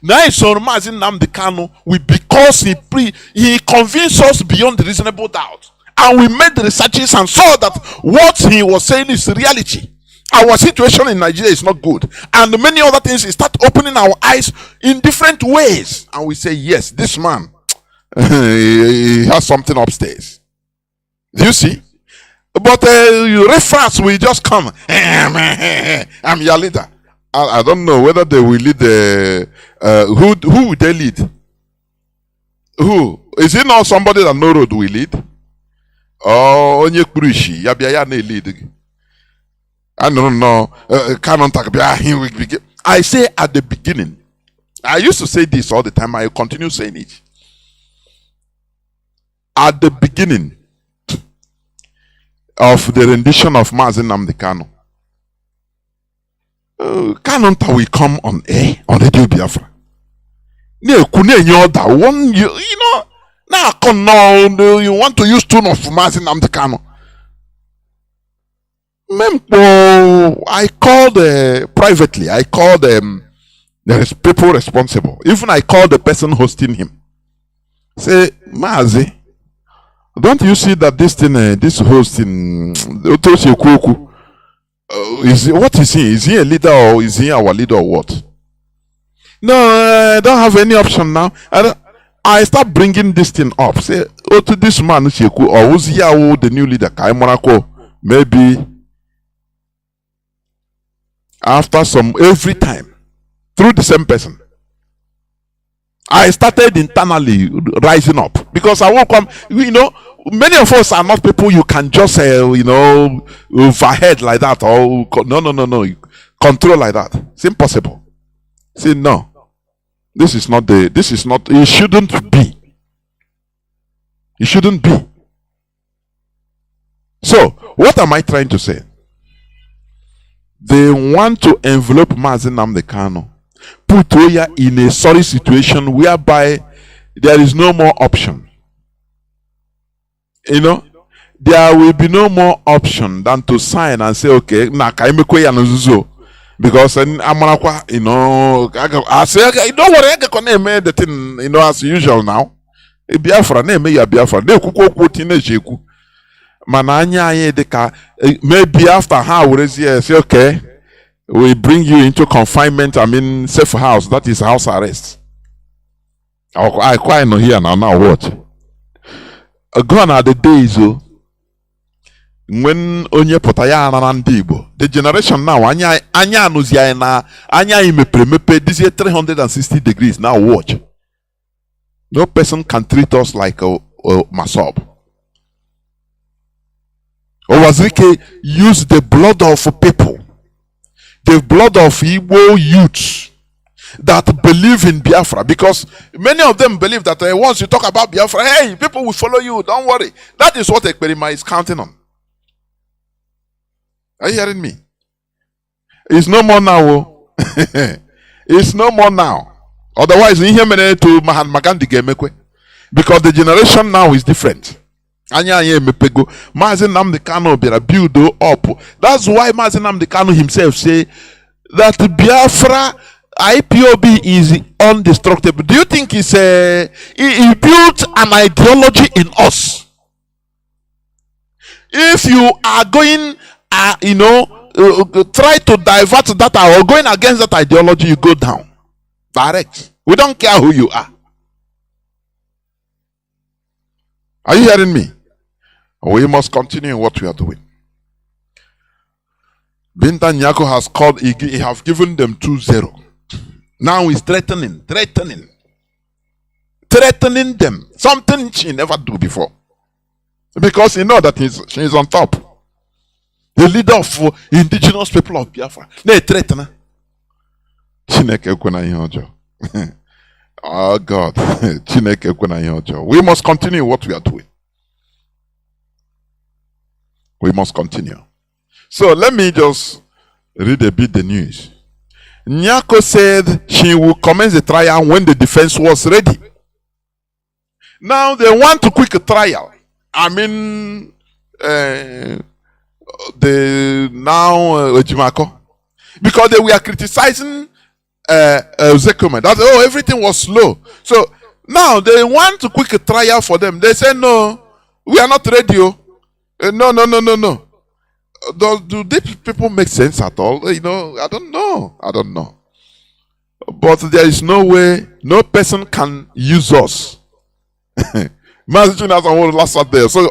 Now it's on Mazi Nnamdi Kanu because he convinced us beyond reasonable doubt. And we made the researches and saw that what he was saying is reality. Our situation in Nigeria is not good. And many other things start opening our eyes in different ways. And we say, yes, this man, he has something upstairs. Do you see? But reference will just come. I'm your leader. I don't know whether they will lead who will they lead? Who? Is it not somebody that no road will lead? Oh, onye kurishi yabiya ne lead. I don't know. I say at the beginning. I used to say this all the time. I continue saying it. At the beginning of the rendition of Mazi Nnamdi Kanu, Kanu will come on air on Radio Biafra. You know, now you want to use tune of Mazi Nnamdi Kanu. I called privately. I called there is people responsible. Even I called the person hosting him. Say, Mazi, don't you see that this thing, this hosting, what is he? Is he a leader or is he our leader or what? No, I don't have any option now. I start bringing this thing up. Say, oh, to this man, or who's here, the new leader, maybe. After every time, through the same person, I started internally rising up because I won't come. You know, many of us are not people you can just overhead like that or no, control like that. It's impossible. Say no. This is not. It shouldn't be. It shouldn't be. So, what am I trying to say? They want to envelope Mazi Nnamdi Kanu, put Oya in a sorry situation whereby there is no more option. You know, there will be no more option than to sign and say, okay, because you know, I say, okay, don't worry, I can name the thing, you know, as usual now. Biafra, name ya Biafra. Maybe after how we say, okay, we bring you into confinement, safe house, that is house arrest. I quite know here now what? Gone are the days when onye potaya Nnamdi Igbo. The generation now, anya anuzia na anya imepe this year 360 degrees now watch. No person can treat us like a Masob. Owazirike used the blood of people, the blood of Igbo youths that believe in Biafra, because many of them believe that once you talk about Biafra, hey, people will follow you, don't worry. That is what Ekperima is counting on. Are you hearing me? It's no more now. It's no more now. Otherwise, in here to Mahatma Gandhi gemekwe, because the generation now is different. Mazi Nnamdi Kanu build up. That's why Mazi Nnamdi Kanu himself say that Biafra IPOB is indestructible. Do you think he built an ideology in us? If you are going, try to divert that or going against that ideology, you go down. Direct. We don't care who you are. Are you hearing me? We must continue what we are doing. Binta Nyako has called, he have given them 2-0. Now he's threatening them. Something she never do before. Because he know that she's on top. The leader of indigenous people of Biafra. They threaten. Oh God. We must continue what we are doing. We must continue. So let me just read a bit the news. Nyako said she will commence the trial when the defense was ready. Now they want to quick a trial. I mean, Ejimako, because they were criticizing Zekome. That everything was slow. So now they want to quick a trial for them. They say no, we are not ready. No. Do these people make sense at all? I don't know. But there is no way, no person can use us. Mazi Jonathan last Saturday, so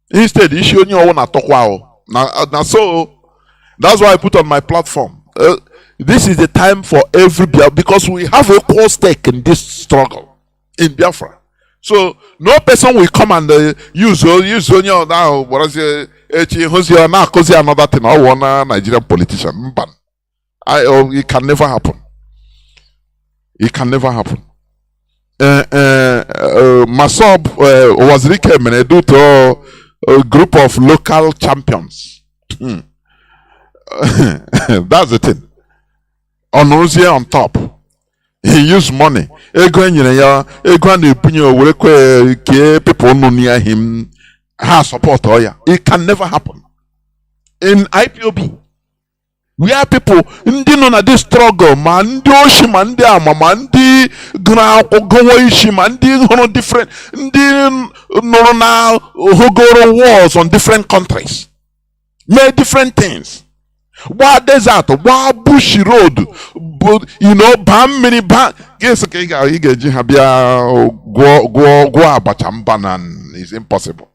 instead, so that's why I put on my platform. This is the time for every Biafra, because we have a core stake in this struggle in Biafra. So no person will come and use now. What is another thing? I want a Nigerian politician. It can never happen. It can never happen. Masob was recommended to a group of local champions. That's the thing. On top. He used money. People near him has support. It can never happen. In IPOB, we are people in this struggle, man. Different wars on different countries. Made different things. What desert, what bushy road, bam many bam. Yes, okay, you get go abachambanan is impossible.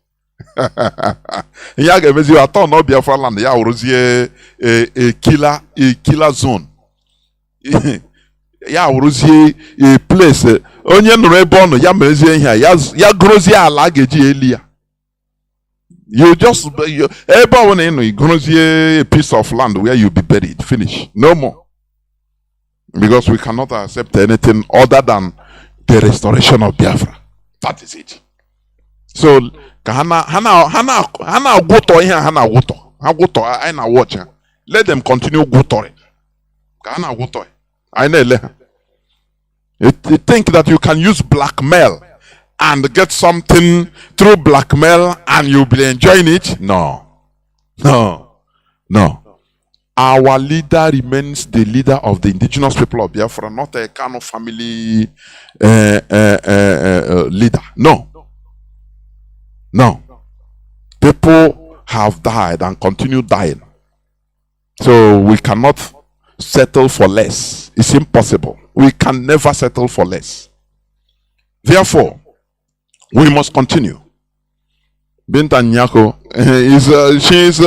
Ya get you at all no Biafra land. Ya uruzie a killer zone. Ya uruzie a place. Onye nure bono ya mezie here. Ya grozie ala geji elia. You just everyone a piece of land where you be buried. Finish. No more. Because we cannot accept anything other than the restoration of Biafra. That is it. So Hana goto here, Hana goto. I na watch. Let them continue gotoring. Hana goto. I know. You think that you can use blackmail and get something through blackmail and you'll be enjoying it? No. Our leader remains the leader of the indigenous people of Biafra, not a Kanu family leader. No. People have died and continue dying. So we cannot settle for less. It's impossible. We can never settle for less. Therefore, we must continue. Binta Nyako she's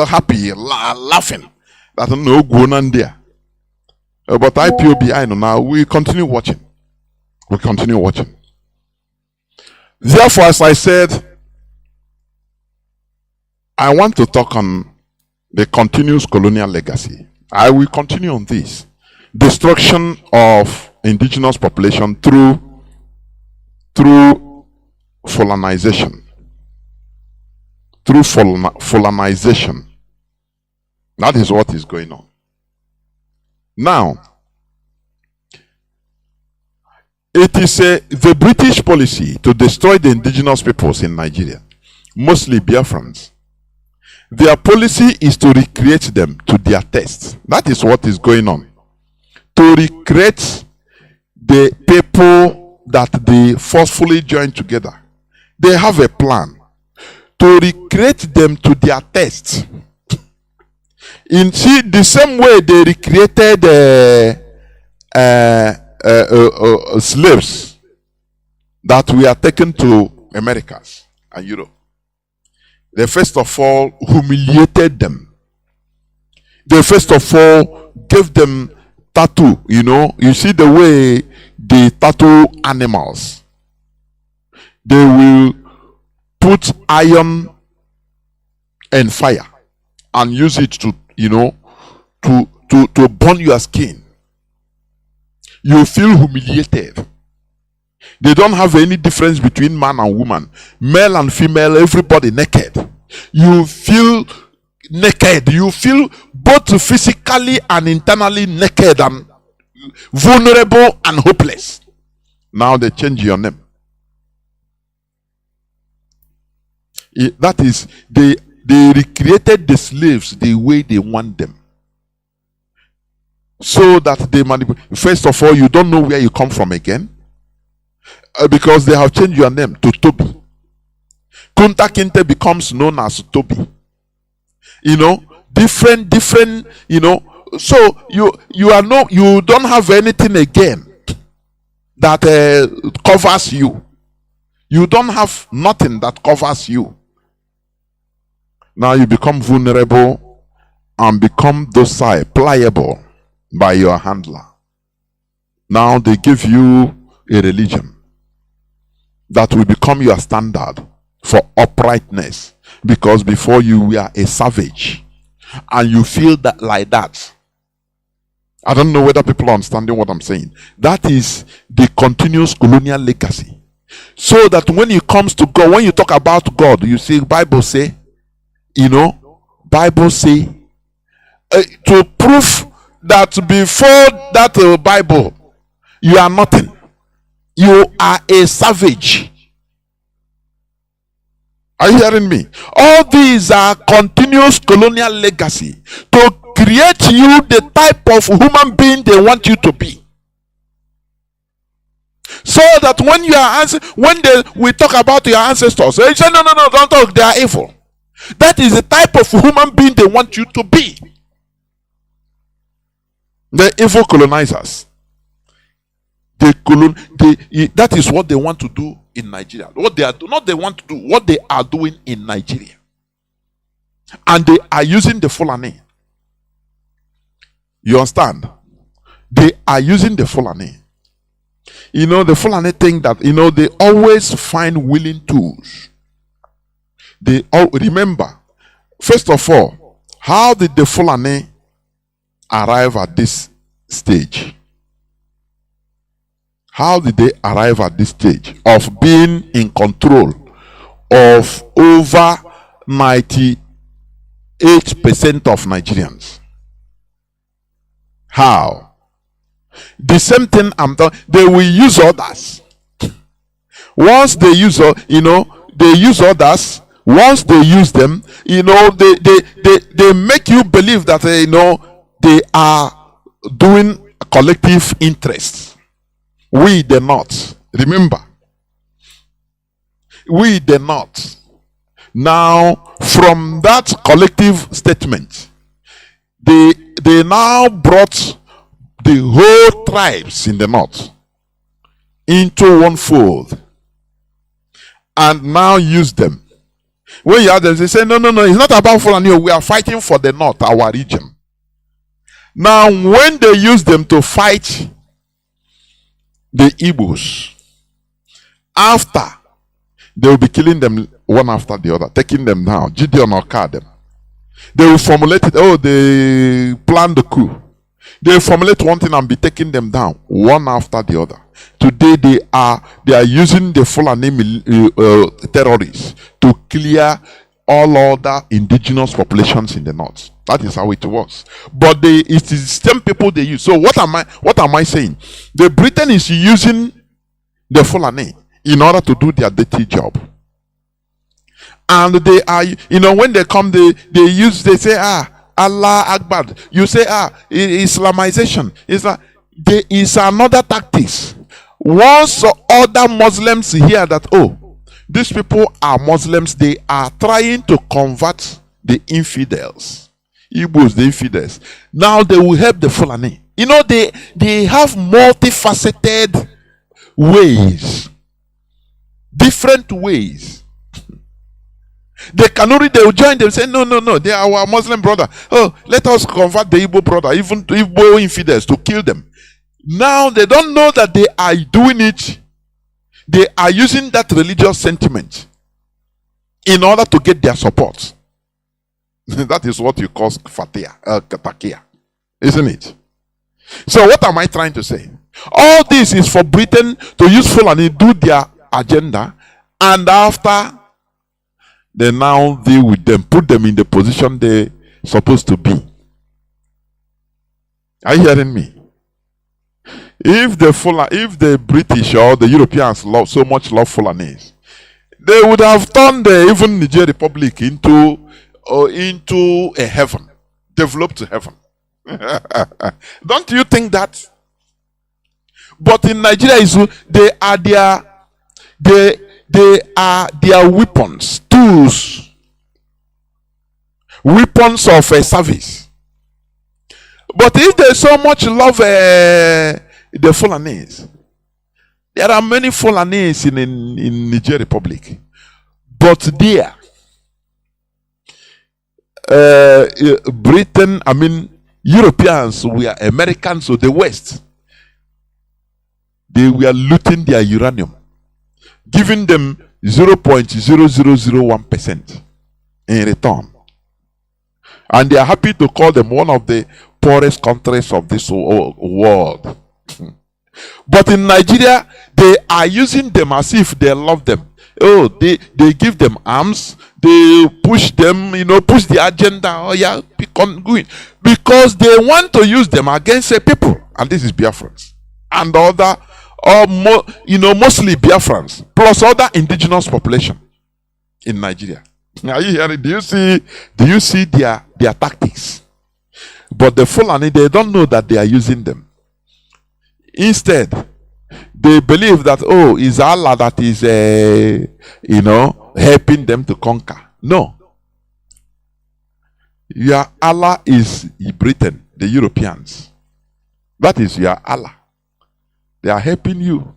happy, laughing that no Gunan there. But IPOB, I know now, we continue watching. We continue watching. Therefore, as I said, I want to talk on the continuous colonial legacy. I will continue on this. Destruction of indigenous population through colonization. Through colonization. That is what is going on. Now, it is the British policy to destroy the indigenous peoples in Nigeria, mostly Biafrans. Their policy is to recreate them to their taste. That is what is going on. To recreate the people that they forcefully join together. They have a plan to recreate them to their taste. In the same way they recreated slaves that were taken to Americas and Europe. They first of all humiliated them. They first of all gave them tattoo. You see the way they tattoo animals. They will put iron and fire and use it to burn your skin. You feel humiliated. They don't have any difference between man and woman, male and female, everybody naked. You feel naked. You feel both physically and internally naked and vulnerable and hopeless. Now they change your name. That is, they recreated the slaves the way they want them. So that they manipulate. First of all, you don't know where you come from again. Because they have changed your name to Toby. Kunta Kinte becomes known as Toby. Different, so you don't have anything again that covers you. You don't have nothing that covers you. Now you become vulnerable and become docile, pliable by your handler. Now they give you a religion that will become your standard for uprightness, because before you were a savage and you feel that like that. I don't know whether people are understanding what I'm saying. That is the continuous colonial legacy. So that when it comes to God, when you talk about God, you see Bible say, Bible say to prove that before that Bible you are nothing. You are a savage. Are you hearing me? All these are continuous colonial legacy to create you the type of human being they want you to be. So that when you are we talk about your ancestors, they say no, don't talk, they are evil. That is the type of human being they want you to be. The evil colonizers. That is what they want to do in Nigeria. What they are doing in Nigeria. And they are using the Fulani. You understand? They are using the Fulani. The Fulani think that, they always find willing tools. Remember, first of all, how did the Fulani arrive at this stage? How did they arrive at this stage of being in control of over 98% of Nigerians? How? The same thing they will use others. Once they use, they use others. Once they use them, they make you believe that they are doing collective interests. We did not. Remember, we did not. Now, from that collective statement, they now brought the whole tribes in the north into one fold and now use them. When you have them, they say, no, it's not about Fulani. We are fighting for the north, our region. Now, when they use them to fight the Igbos, after they will be killing them one after the other, taking them down. Gideon or them. They will formulate it. Oh, they plan the coup. They will formulate one thing and be taking them down one after the other. Today they are using the Fulani terrorists to clear all other indigenous populations in the north. That is how it works. But it is the same people they use. So what am I saying? The Britain is using the Fulani in order to do their dirty job. And they are, when they come, they say, Allah Akbar. You say, Islamization. There is another tactics. Once other Muslims hear that, oh, these people are Muslims, they are trying to convert the infidels. Igbos, the infidels. Now they will help the Fulani. They have multifaceted ways. Different ways. The Kanuri, they will join them, say, no, they are our Muslim brother. Oh, let us convert the Igbo brother, even to Igbo infidels, to kill them. Now they don't know that they are doing it. They are using that religious sentiment in order to get their support. That is what you call katakia, isn't it? So what am I trying to say? All this is for Britain to use Fulani, do their agenda, and after they now deal with them, put them in the position they're supposed to be. Are you hearing me? If the British or the Europeans so much love Fulanese, they would have turned even Niger Republic into a heaven, developed heaven. Don't you think that? But in Nigeria, they are their weapons, tools, weapons of service. But if they so much love the Fulanese, there are many Fulanese in Niger Republic, but there, Britain, Europeans, we are Americans, so the West, they were looting their uranium, giving them 0.0001% in return. And they are happy to call them one of the poorest countries of this world. But in Nigeria, they are using them as if they love them. Oh, they give them arms, they push them, push the agenda. Oh yeah, become going. Because they want to use them against a people. And this is Biafrans. And other, mostly Biafrans, plus other indigenous population in Nigeria. Are you hearing? Do you see their tactics? But the Fulani, they don't know that they are using them. Instead, they believe that, oh, it's Allah that is, helping them to conquer. No. Your Allah is Britain, the Europeans. That is your Allah. They are helping you.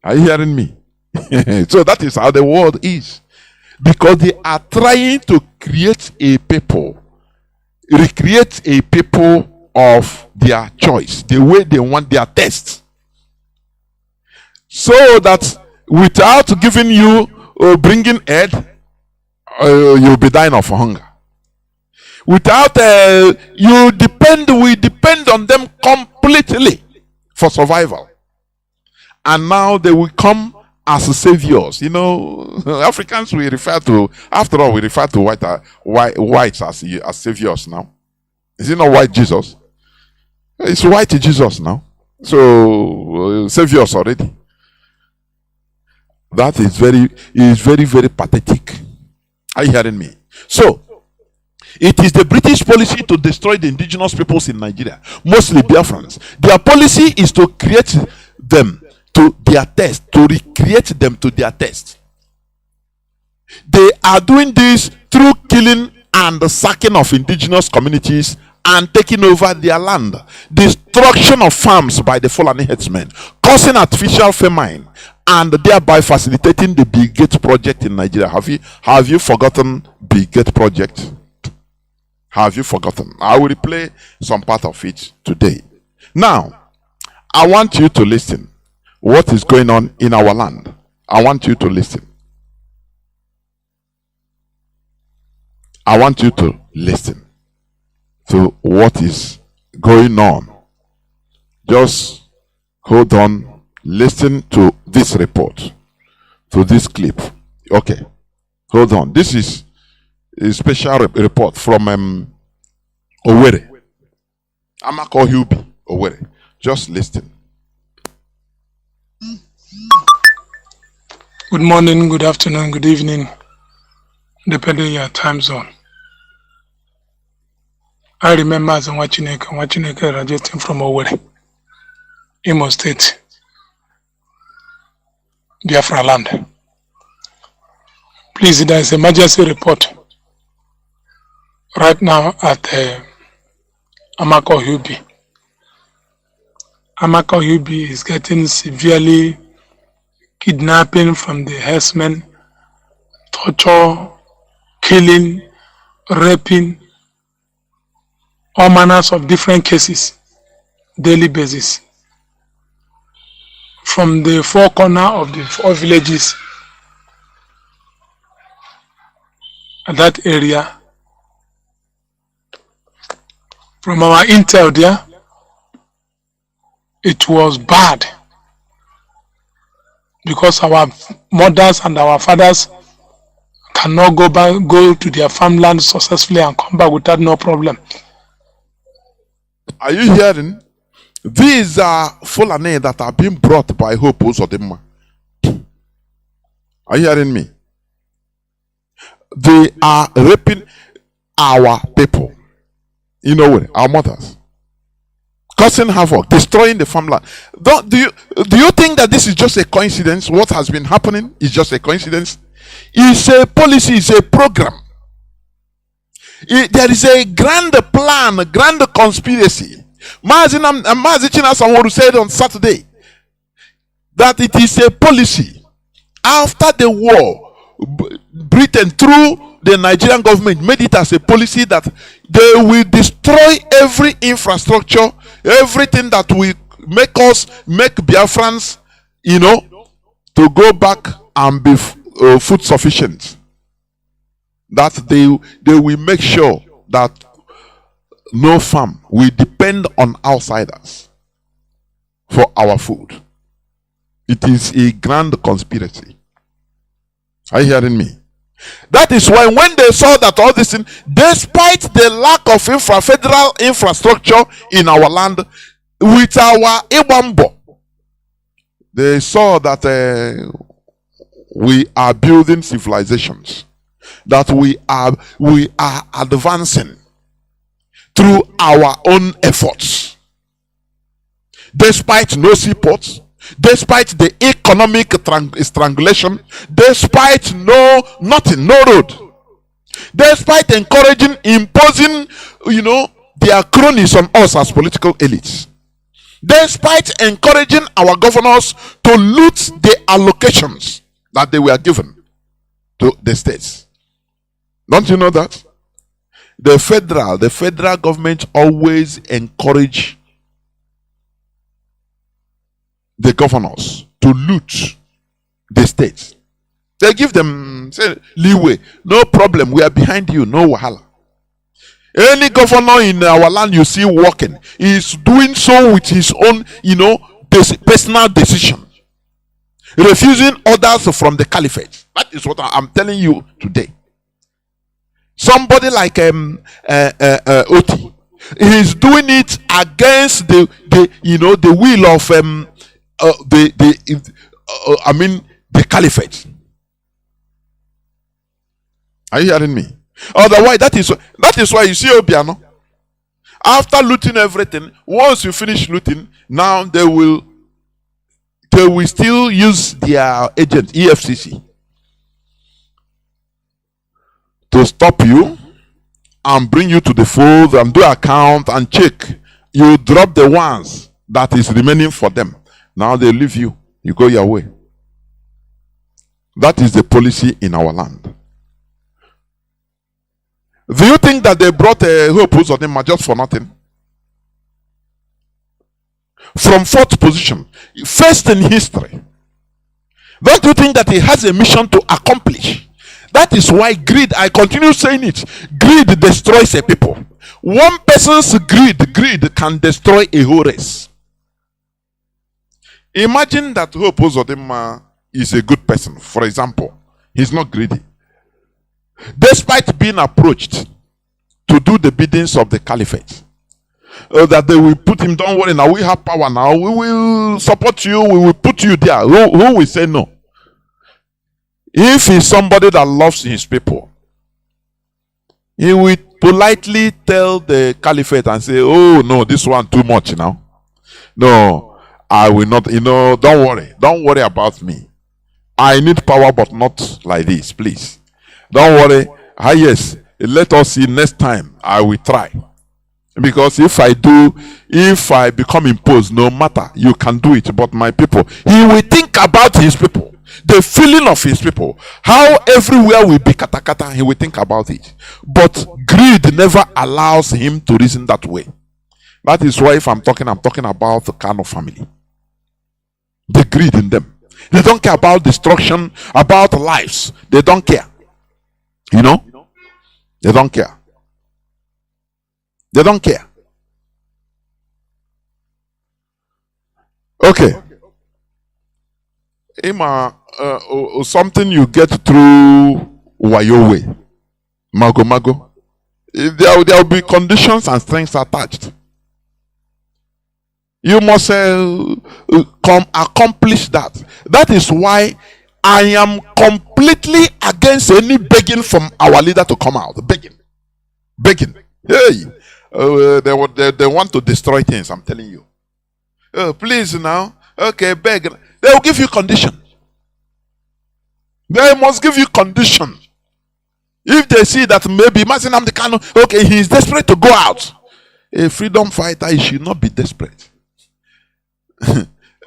Are you hearing me? So that is how the world is. Because they are trying to create a people, recreate a people of their choice, the way they want their taste. So that without giving you or bringing aid, you'll be dying of hunger. Without, we depend on them completely for survival. And now they will come as saviors. Africans, after all, we refer to whites as saviors now. Is it not white Jesus? It's white Jesus now. So, saviors already. That is very, very pathetic. Are you hearing me? So, it is the British policy to destroy the indigenous peoples in Nigeria, mostly Biafrans. Their policy is to create them to their taste, to recreate them to their taste. They are doing this through killing and the sacking of indigenous communities and taking over their land, destruction of farms by the Fulani headsmen, causing artificial famine, and thereby facilitating the Bill Gates project in Nigeria. Have you forgotten Bill Gates project? Have you forgotten? I will replay some part of it today. Now, I want you to listen. What is going on in our land? I want you to listen. I want you to listen to what is going on. Just hold on. Listen to this report, to this clip. Okay. Hold on. This is a special report from Owerri. Amako Hubi, Owerri. Just listen. Good morning, good afternoon, good evening, depending on your time zone. I remember as Chineke radiating from Owerri, Imo State, Biafra land. Please, there is an emergency report right now at Amako Hubi. Amako Hubi is getting severely kidnapping from the herdsmen, torture, killing, raping, all manners of different cases, daily basis. From the four corners of the four villages at that area, from our intel there, it was bad because our mothers and our fathers cannot go to their farmland successfully and come back without no problem. Are you hearing? These are Fulani that are being brought by Hope Uzodinma. Are you hearing me? They are raping our people. You know what? Our mothers. Causing havoc, destroying the farmland. Do you think that this is just a coincidence? What has been happening is just a coincidence? It's a policy, it's a program. There is a grand plan, a grand conspiracy. Mazi Jonathan said on Saturday that it is a policy. After the war, Britain, through the Nigerian government, made it as a policy that they will destroy every infrastructure, everything that will make Biafrans, to go back and be food sufficient. That they will make sure that no farm will depend on outsiders for our food. It is a grand conspiracy. Are you hearing me? That is why when they saw that all this thing, despite the lack of federal infrastructure in our land, with our Ibambo, they saw that we are building civilizations, that we are advancing through our own efforts, despite no seaports, despite the economic strangulation, despite nothing, no road, despite imposing, their cronies on us as political elites, despite encouraging our governors to loot the allocations that they were given to the states. Don't you know that? The federal government always encourage the governors to loot the states. They give them leeway. No problem. We are behind you. No wahala. Any governor in our land you see working is doing so with his own, personal decision, refusing orders from the caliphate. That is what I'm telling you today. Somebody like Oti, he is doing it against the will of the caliphate. Are you hearing me? Otherwise, that is why you see Obiano. After looting everything, once you finish looting, now they will still use their agent EFCC to stop you and bring you to the fold and do account and check. You drop the ones that is remaining for them. Now they leave you. You go your way. That is the policy in our land. Do you think that they brought a Hope Uzodinma just for nothing? From fourth position, first in history. Don't you think that he has a mission to accomplish? That is why greed, I continue saying it, greed destroys a people. One person's greed can destroy a whole race. Imagine that Hope Uzodinma is a good person, for example. He's not greedy. Despite being approached to do the biddings of the caliphate, that they will put him, don't worry, now we have power now, we will support you, we will put you there. Who will say no? If he's somebody that loves his people, he will politely tell the caliphate and say, oh no, this one too much now. No, I will not, don't worry about me. I need power, but not like this, please. Don't worry. Yes, let us see next time. I will try. Because if I become imposed, no matter, you can do it. But my people, he will think about his people, the feeling of his people, how everywhere will be katakata, he will think about it. But greed never allows him to reason that way. That is why if I'm talking about the Kanu family. The greed in them. They don't care about destruction, about lives. They don't care. They don't care. They don't care. Okay. Something you get through Wayo way. Mago. There will be conditions and strengths attached. You must accomplish that. That is why I am completely against any begging from our leader to come out. Begging. Hey, they want to destroy things. I'm telling you. Please now. Okay, beg. They will give you conditions. They must give you conditions. If they see that maybe Mazi Nnamdi Kanu, okay, he is desperate to go out. A freedom fighter, he should not be desperate.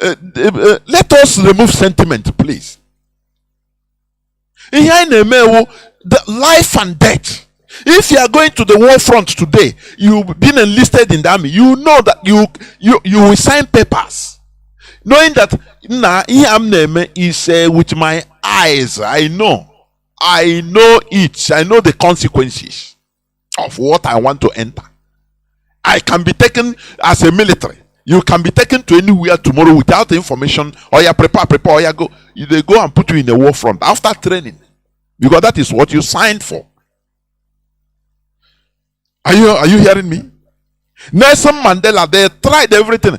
Let us remove sentiment, please. The life and death. If you are going to the war front today, you've been enlisted in the army, you know that you will sign papers, knowing that is with my eyes. I know it. I know the consequences of what I want to enter. I can be taken as a military. You can be taken to anywhere tomorrow without information. Or you prepare, or you go. They go and put you in the war front after training, because that is what you signed for. Are you hearing me? Nelson Mandela, they tried everything.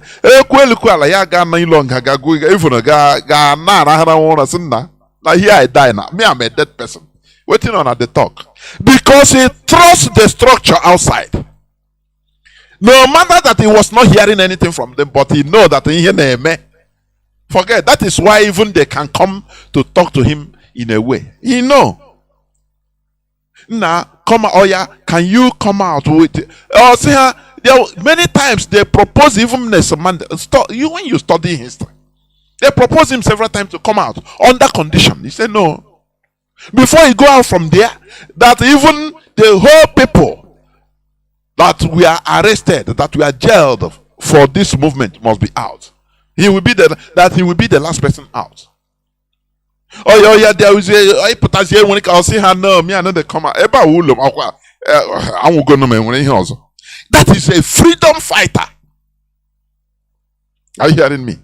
Now here I die now. Me, I'm a dead person. Waiting on at the talk. Because he trusts the structure outside. No matter that he was not hearing anything from them, but he know that in here, forget. That is why even they can come to talk to him in a way. He know. Now, come out, can you come out with it? Many times they propose even Nelson Mandela. When you study history, they propose him several times to come out under condition. He said no. Before he go out from there, that even the whole people that we are arrested, that we are jailed for this movement must be out. He will be the last person out. There is a potassium when I see her. No, me, I know they come out. That is a freedom fighter. Are you hearing me?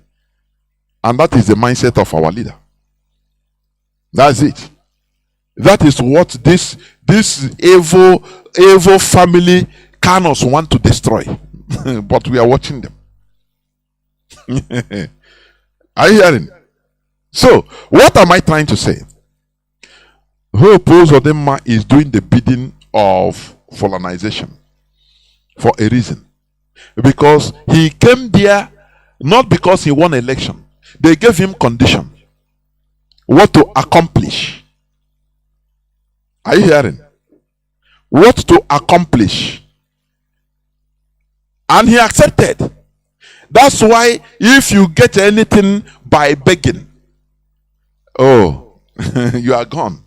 And that is the mindset of our leader. That's it. That is what this evil family Kanus want to destroy. But we are watching them. Are you hearing? So, what am I trying to say? Hope Uzodinma is doing the bidding of colonization for a reason. Because he came there not because he won election. They gave him condition. What to accomplish. Are you hearing? What to accomplish. And he accepted. That's why if you get anything by begging, oh, you are gone.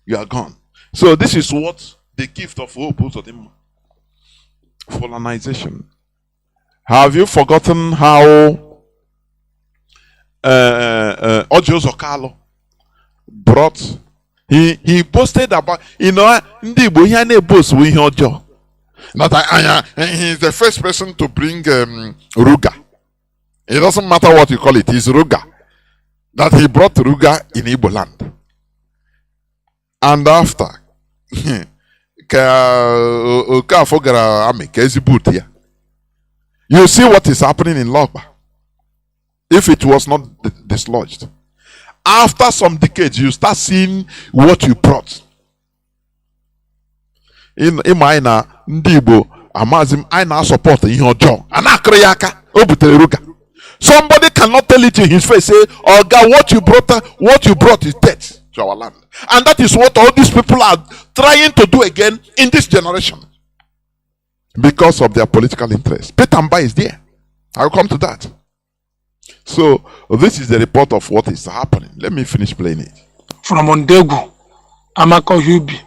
You are gone. So this is what the gift of hope, colonization. Have you forgotten how Ojo Zokalo brought? He boasted about, Ndi Igbo ihe na-eboast with ihe ọjọọ. That he's the first person to bring Ruga. It doesn't matter what you call it, it's Ruga. That he brought Ruga in Igbo land. And after, you see what is happening in Logba. If it was not dislodged. After some decades, you start seeing what you brought. In Maina, Ndibo, Amazim, I now support your job. Anakriyaka, Obuteruga. Somebody cannot tell it in his face, say, oh God, what you brought is death to our land. And that is what all these people are trying to do again in this generation. Because of their political interest. Petamba is there. I'll come to that. So, this is the report of what is happening. Let me finish playing it. From Ondegu, Amako Hubi,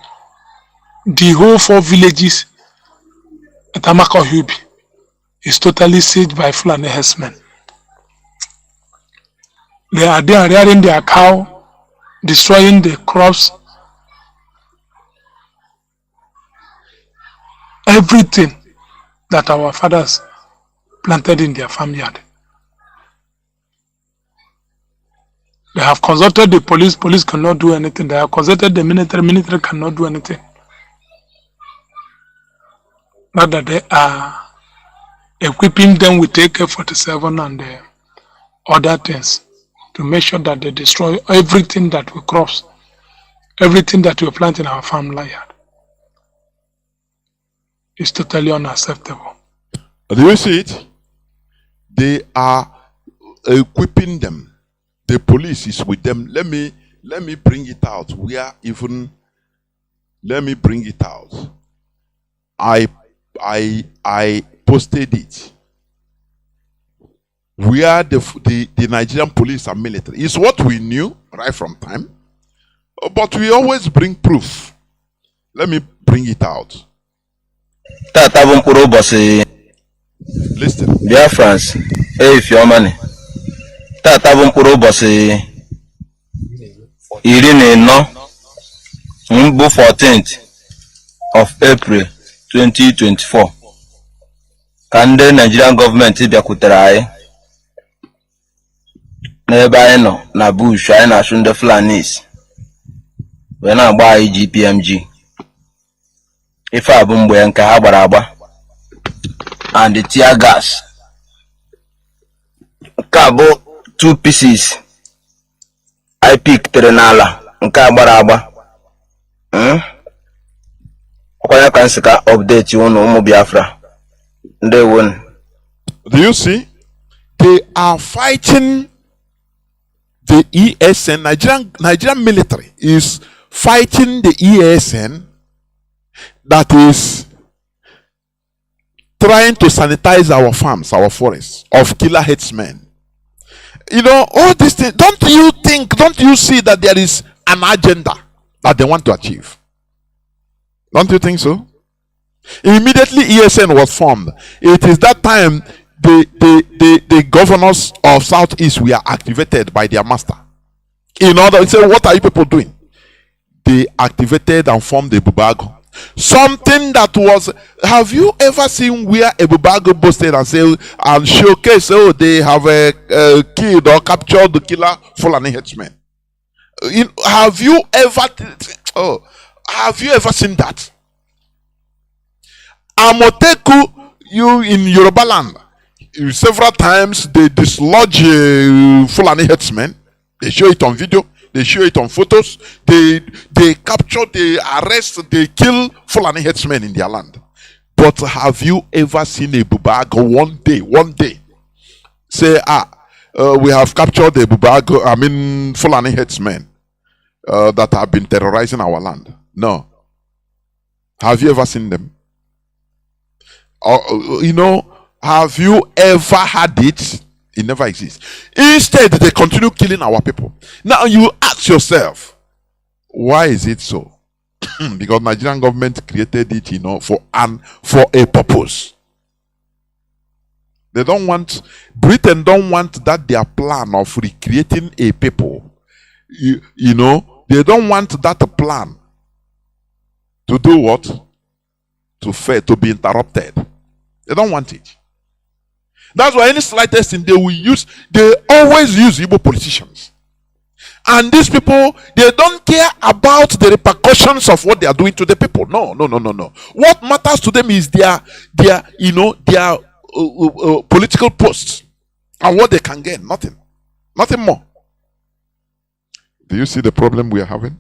the whole 4 villages at Amako Hubi is totally sieged by Fulani herdsmen. They are there rearing their cow, destroying the crops, everything that our fathers planted in their farmyard. They have consulted the police cannot do anything. They have consulted the military cannot do anything. Not that they are equipping them with AK-47 and other things to make sure that they destroy everything that we cross, everything that we plant in our farmland. It's totally unacceptable. Do you see it? They are equipping them. The police is with them. Let me bring it out. Let me bring it out. I posted it. Where the Nigerian police and military is what we knew right from time, but we always bring proof. Let me bring it out. Listen. Biafrans, if your money. Tata bumpuro bossy Irene 14th of April 2024. Can the Nigerian government be a nearby no na bush I na shun the Fulanis when I buy GPMG. If I boom and Kahabaraba and the tear gas Cabo 2 pieces. I picked Renala and Kabaraba. I can update you on Biafra. They won. Do you see? They are fighting the ESN. Nigerian military is fighting the ESN that is trying to sanitize our farms, our forests of killer headsmen. All these things, don't you see that there is an agenda that they want to achieve? Don't you think so? Immediately ESN was formed. It is that time the governors of Southeast were activated by their master. In order to say, what are you people doing? They activated and formed the Bubago. Something that was, have you ever seen where a Bubago boasted and say and showcase, they have killed or captured the killer Fulani headsmen? Have you ever seen that? Amoteku, you in Yoruba land, several times they dislodge Fulani headsmen. They show it on video. They show it on photos. They capture, they arrest, they kill Fulani headsmen in their land. But have you ever seen a Bubago one day say, we have captured a Bubago, Fulani headsmen that have been terrorizing our land? No. Have you ever seen them? Have you ever had it? It never exists. Instead, they continue killing our people. Now you ask yourself, why is it so? because Nigerian government created it, for a purpose. They don't want, Britain don't want that their plan of recreating a people. They don't want that plan to do what? To fail, to be interrupted. They don't want it. That's why any slightest thing they always use Igbo politicians. And these people, they don't care about the repercussions of what they are doing to the people. No. What matters to them is their political posts and what they can gain. Nothing more. Do you see the problem we are having?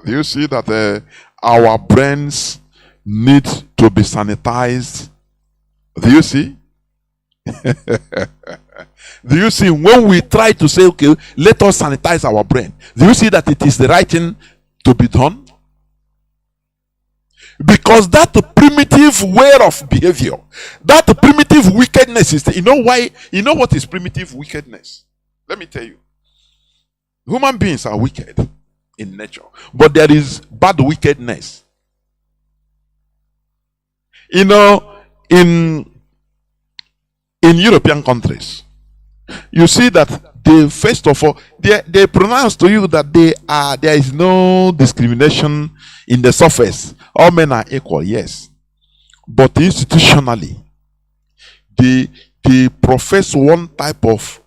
Do you see that our brains need to be sanitized? Do you see? Do you see when we try to say, okay, let us sanitize our brain? Do you see that it is the right thing to be done? Because that primitive way of behavior, that primitive wickedness is, why? You know what is primitive wickedness? Let me tell you. Human beings are wicked in nature, but there is bad wickedness. In European countries, you see that they first of all they pronounce to you that there is no discrimination in the surface. All men are equal, yes, but institutionally, they profess one type of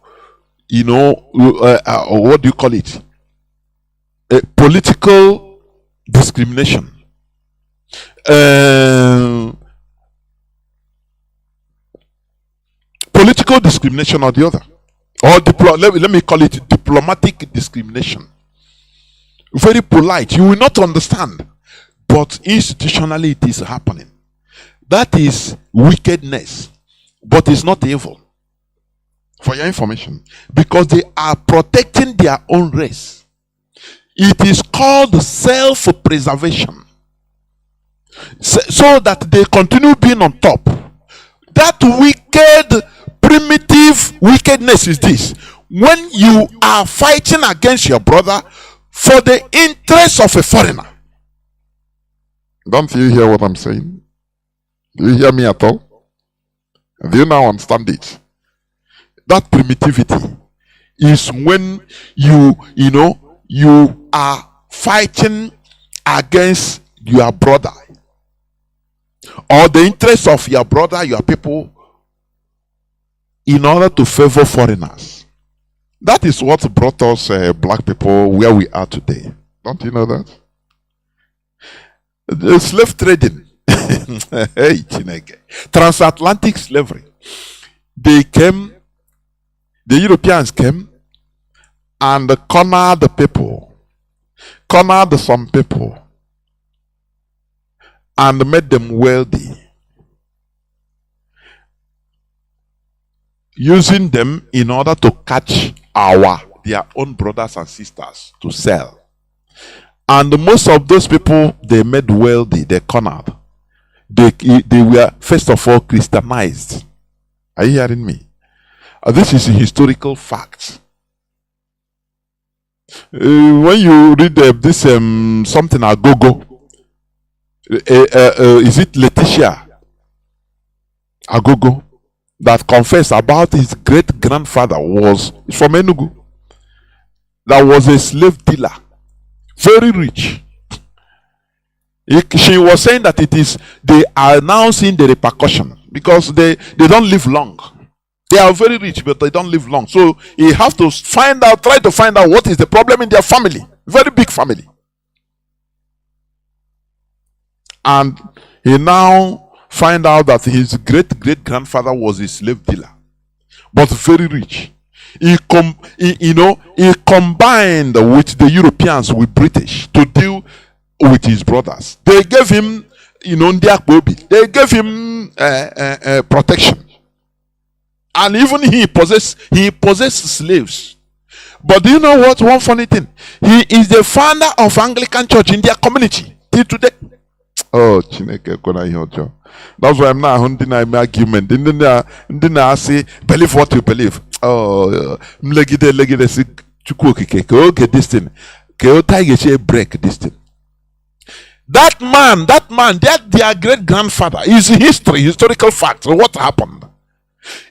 what do you call it? Political discrimination. Political discrimination or the other. Or let me call it diplomatic discrimination. Very polite. You will not understand. But institutionally it is happening. That is wickedness. But it's not evil. For your information. Because they are protecting their own race. It is called self-preservation. So that they continue being on top. That wicked, primitive wickedness is this. When you are fighting against your brother for the interest of a foreigner. Don't you hear what I'm saying? Do you hear me at all? Do you now understand it? That primitivity is when you are fighting against your brother or the interests of your brother, your people, in order to favor foreigners. That is what brought us black people where we are today. Don't you know that? The slave trading, transatlantic slavery. The Europeans came and cornered the people, cornered some people, and made them wealthy, using them in order to catch their own brothers and sisters to sell. And most of those people they made wealthy, they cornered. They were first of all Christianized. Are you hearing me? This is a historical fact. When you read this something Agogo, is it Letitia Agogo that confessed about his great grandfather was from Enugu, that was a slave dealer, very rich. She was saying that they are now seeing the repercussion because they don't live long. They are very rich, but they don't live long. So you have to try to find out what is the problem in their family. Very big family. And he now find out that his great-great-grandfather was a slave dealer, but very rich. He combined with the Europeans, with British, to deal with his brothers. They gave him, they gave him protection. And even he possessed slaves. But do you know what? One funny thing. He is the founder of Anglican Church in their community till today. Oh, Chineke kona ihe ọjọọ. That's why I'm not holding an argument. Ndị na-asị believe what you believe. Oh, mlegide si Chukwu okike ka oge this thing ka o ta ga-eche break this thing. That man, their great grandfather is historical fact. So what happened?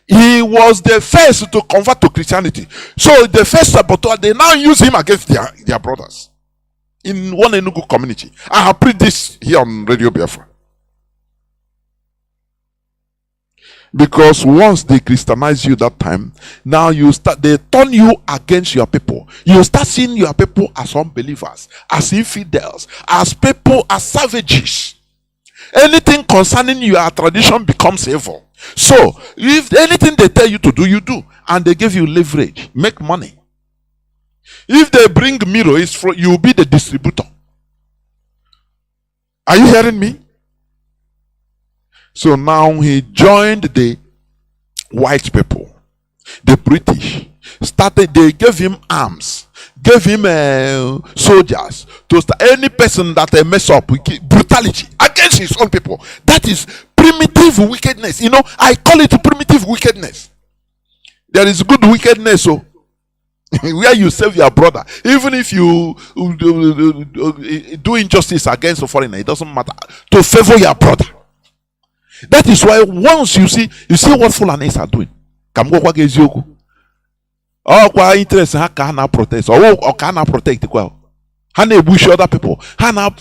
He was the first to convert to Christianity. So the first saboteur, they now use him against their brothers in one Enugu community. I have preached this here on Radio Biafra. Because once they Christianize you that time, now they turn you against your people. You start seeing your people as unbelievers, as infidels, as people, as savages. Anything concerning your tradition becomes evil. So, if anything they tell you to do, you do. And they give you leverage, make money. If they bring mirror, you will be the distributor. Are you hearing me? So now he joined the white people, the British. They gave him arms, gave him soldiers to start. Any person that they mess up with brutality against his own people. That is primitive wickedness. You know, I call it primitive wickedness. There is good wickedness, so where you save your brother, even if you do injustice against a foreigner, it doesn't matter. To favor your brother. That is why once you see what Fulanis are doing. Oh, kwa interest ha can protest or can protect kwa. Hana bush other people. Hana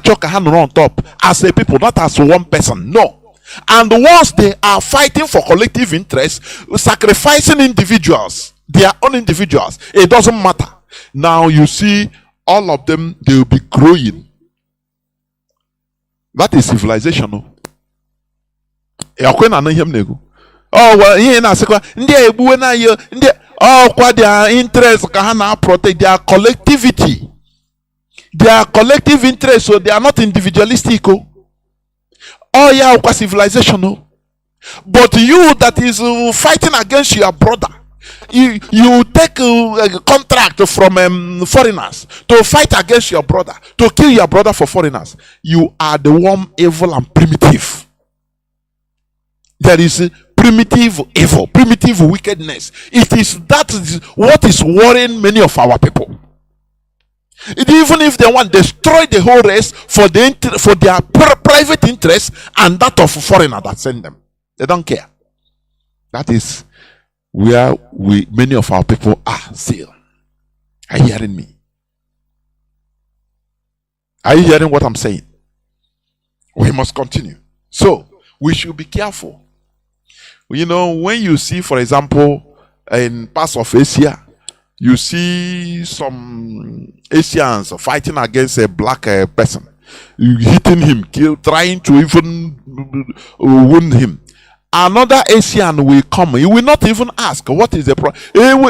choke hand on top as a people, not as one person. No. And once they are fighting for collective interest, sacrificing individuals, their own individuals, it doesn't matter. Now you see all of them, they will be growing. That is civilization. No? Oh well, their interest can protect their collectivity, their collective interest, so they are not individualistic. Oh yeah, civilization. But you that is fighting against your brother, you take a contract from foreigners to fight against your brother, to kill your brother for foreigners. You are the one evil and primitive. There is primitive evil, primitive wickedness. It is what is worrying many of our people. Even if they want to destroy the whole race for their private interest and that of foreigner that send them, they don't care. That is where many of our people are still. Are you hearing me? Are you hearing what I'm saying? We must continue. So we should be careful. You know, when you see, for example, in parts of Asia, you see some Asians fighting against a black person, hitting him, trying to even wound him. Another Asian will come. He will not even ask, what is the problem?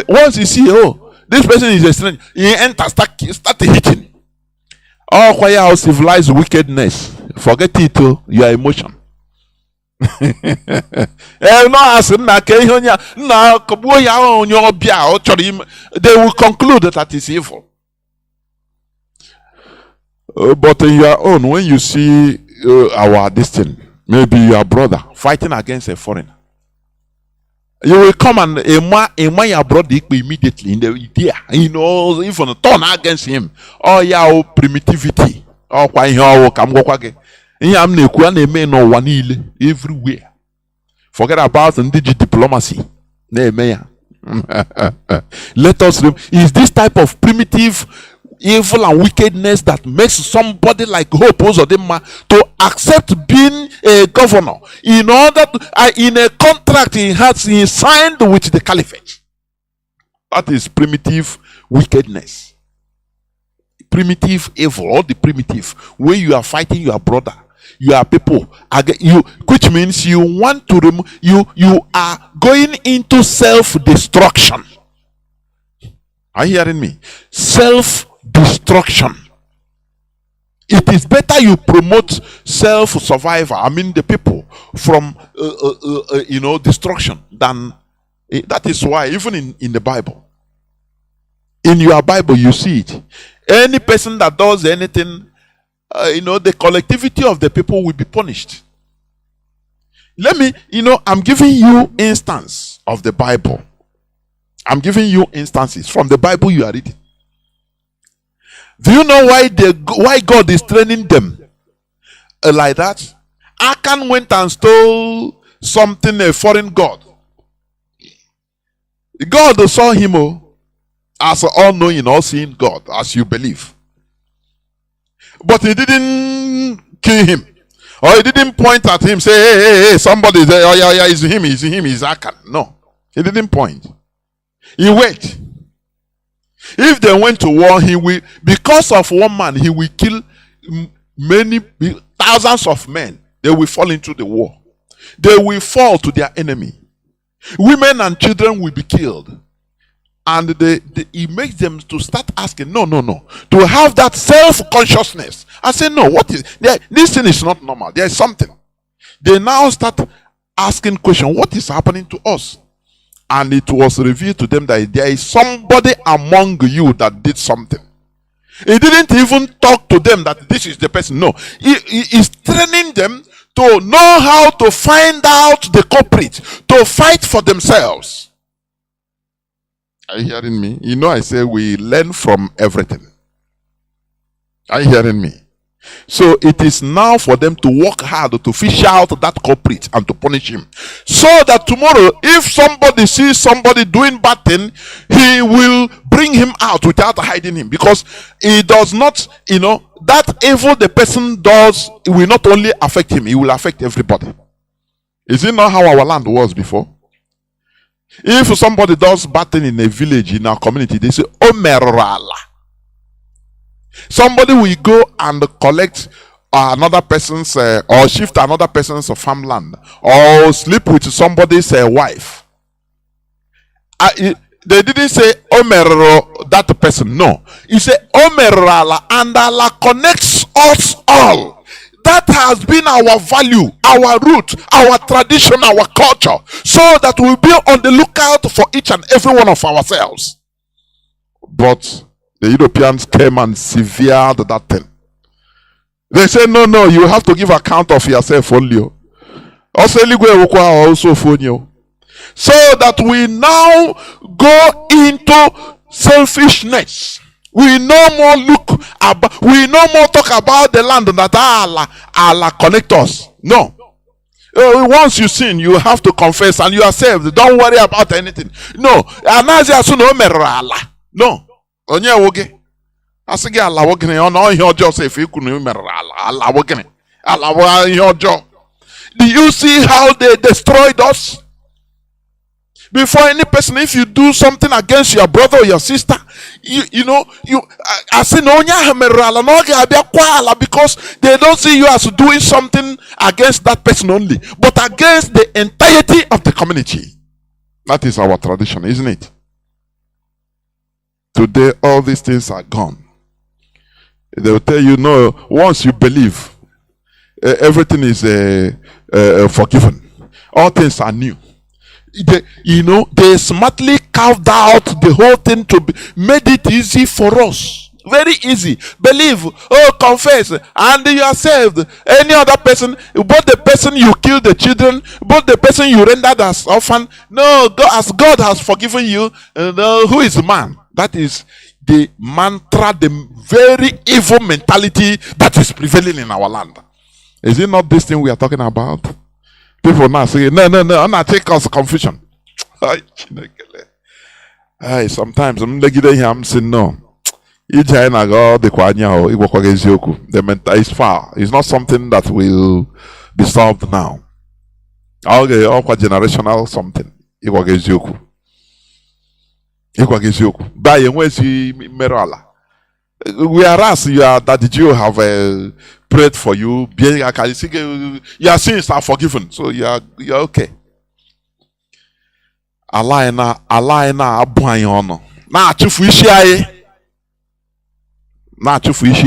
Once you see, oh, this person is a stranger, he enters, start hitting. Oh, why civilized wickedness. Forget it, your emotion. They will conclude that is evil. But in your own, when you see our destiny, maybe your brother fighting against a foreigner, you will come and your brother immediately in the idea, you know, even turn against him. Oh yeah, oh, primitivity. Oh, everywhere. Forget about indigenous diplomacy. Let us is this type of primitive evil and wickedness that makes somebody like Hope Uzodimma to accept being a governor in order to, in a contract he signed with the caliphate. That is primitive wickedness, primitive evil, or the primitive where you are fighting your brother, your people, which means you want to remove, you are going into self-destruction. Are you hearing me? Self-destruction. It is better you promote self-survival, I mean the people, from destruction than that is why even in the Bible, in your Bible you see it. Any person that does anything, the collectivity of the people will be punished. Let me, I'm giving you instance of the Bible. I'm giving you instances from the Bible you are reading. Do you know why God is training them like that. Akan went and stole something, a foreign god. God saw him as an all-knowing, all-seeing God, as you believe. But he didn't kill him. Or he didn't point at him, say, hey, somebody there, oh yeah, it's him, he's Akan. No. He didn't point. He wait. If they went to war, he will, because of one man, he will kill many thousands of men. They will fall into the war. They will fall to their enemy. Women and children will be killed. And he makes them to start asking, no. To have that self-consciousness. I say, no, what is this thing is not normal. There is something. They now start asking questions, what is happening to us? And it was revealed to them that there is somebody among you that did something. He didn't even talk to them that this is the person. No. He is training them to know how to find out the culprit, to fight for themselves. Are you hearing me? You know, I say we learn from everything. Are you hearing me? So it is now for them to work hard to fish out that culprit and to punish him. So that tomorrow, if somebody sees somebody doing bad thing, he will bring him out without hiding him. Because he does not, that evil the person does, it will not only affect him, it will affect everybody. Is it not how our land was before? If somebody does bad thing in a village, in our community, they say, Omerala. Somebody will go and collect another person's or shift another person's farmland or sleep with somebody's wife. They didn't say Omero that person. No, he said Omerala, and Allah connects us all. That has been our value, our root, our tradition, our culture, so that we'll be on the lookout for each and every one of ourselves. But the Europeans came and severed that thing. They said, no, you have to give account of yourself only. So that we now go into selfishness. We no more talk about the land that Allah connect us. No. Once you sin, you have to confess and you are saved. Don't worry about anything. No. No. Onye woge asigi ala wogene ono ihe ojo se fe kunu mere ala wogene ala wa ihe ojo. Do you see how they destroyed us? Before any person, if you do something against your brother or your sister, because they don't see you as doing something against that person only, but against the entirety of the community. That is our tradition, isn't it? Today, all these things are gone. They will tell you, no, once you believe, everything is forgiven. All things are new. They smartly carved out the whole thing to made it easy for us. Very easy. Believe, confess, and you are saved. Any other person, both the person you killed the children, both the person you rendered as orphan, no, as God has forgiven you, who is man? That is the mantra, the very evil mentality that is prevailing in our land. Is it not this thing we are talking about? People now say, no, I'm not taking us confusion. Sometimes I'm saying no. The mental is far. It's not something that will be solved now. Okay, generational something. Whereas that the Jew have prayed for you, your sins are forgiven, so you're okay. Allah na abuan ono na achufu ishi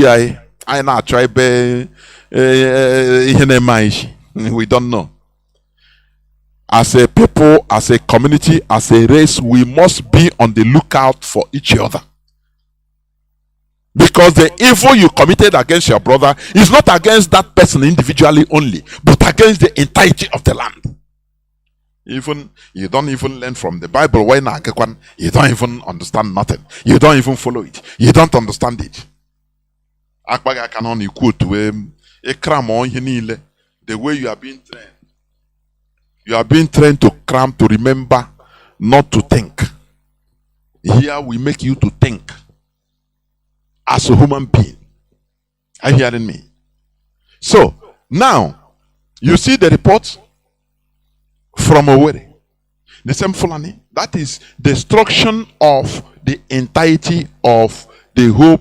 aye I na try be ihe na emaishi. We don't know. As a people, as a community, as a race, we must be on the lookout for each other. Because the evil you committed against your brother is not against that person individually only, but against the entirety of the land. Even you don't even learn from the Bible. When you don't even understand nothing. You don't even follow it. You don't understand it. Akbaga can only quote to The way you are being trained. You are being trained to cram, to remember, not to think. Here we make you to think as a human being. Are you hearing me? So, now, you see the report from Owerri. The same Fulani. That is destruction of the entirety of the whole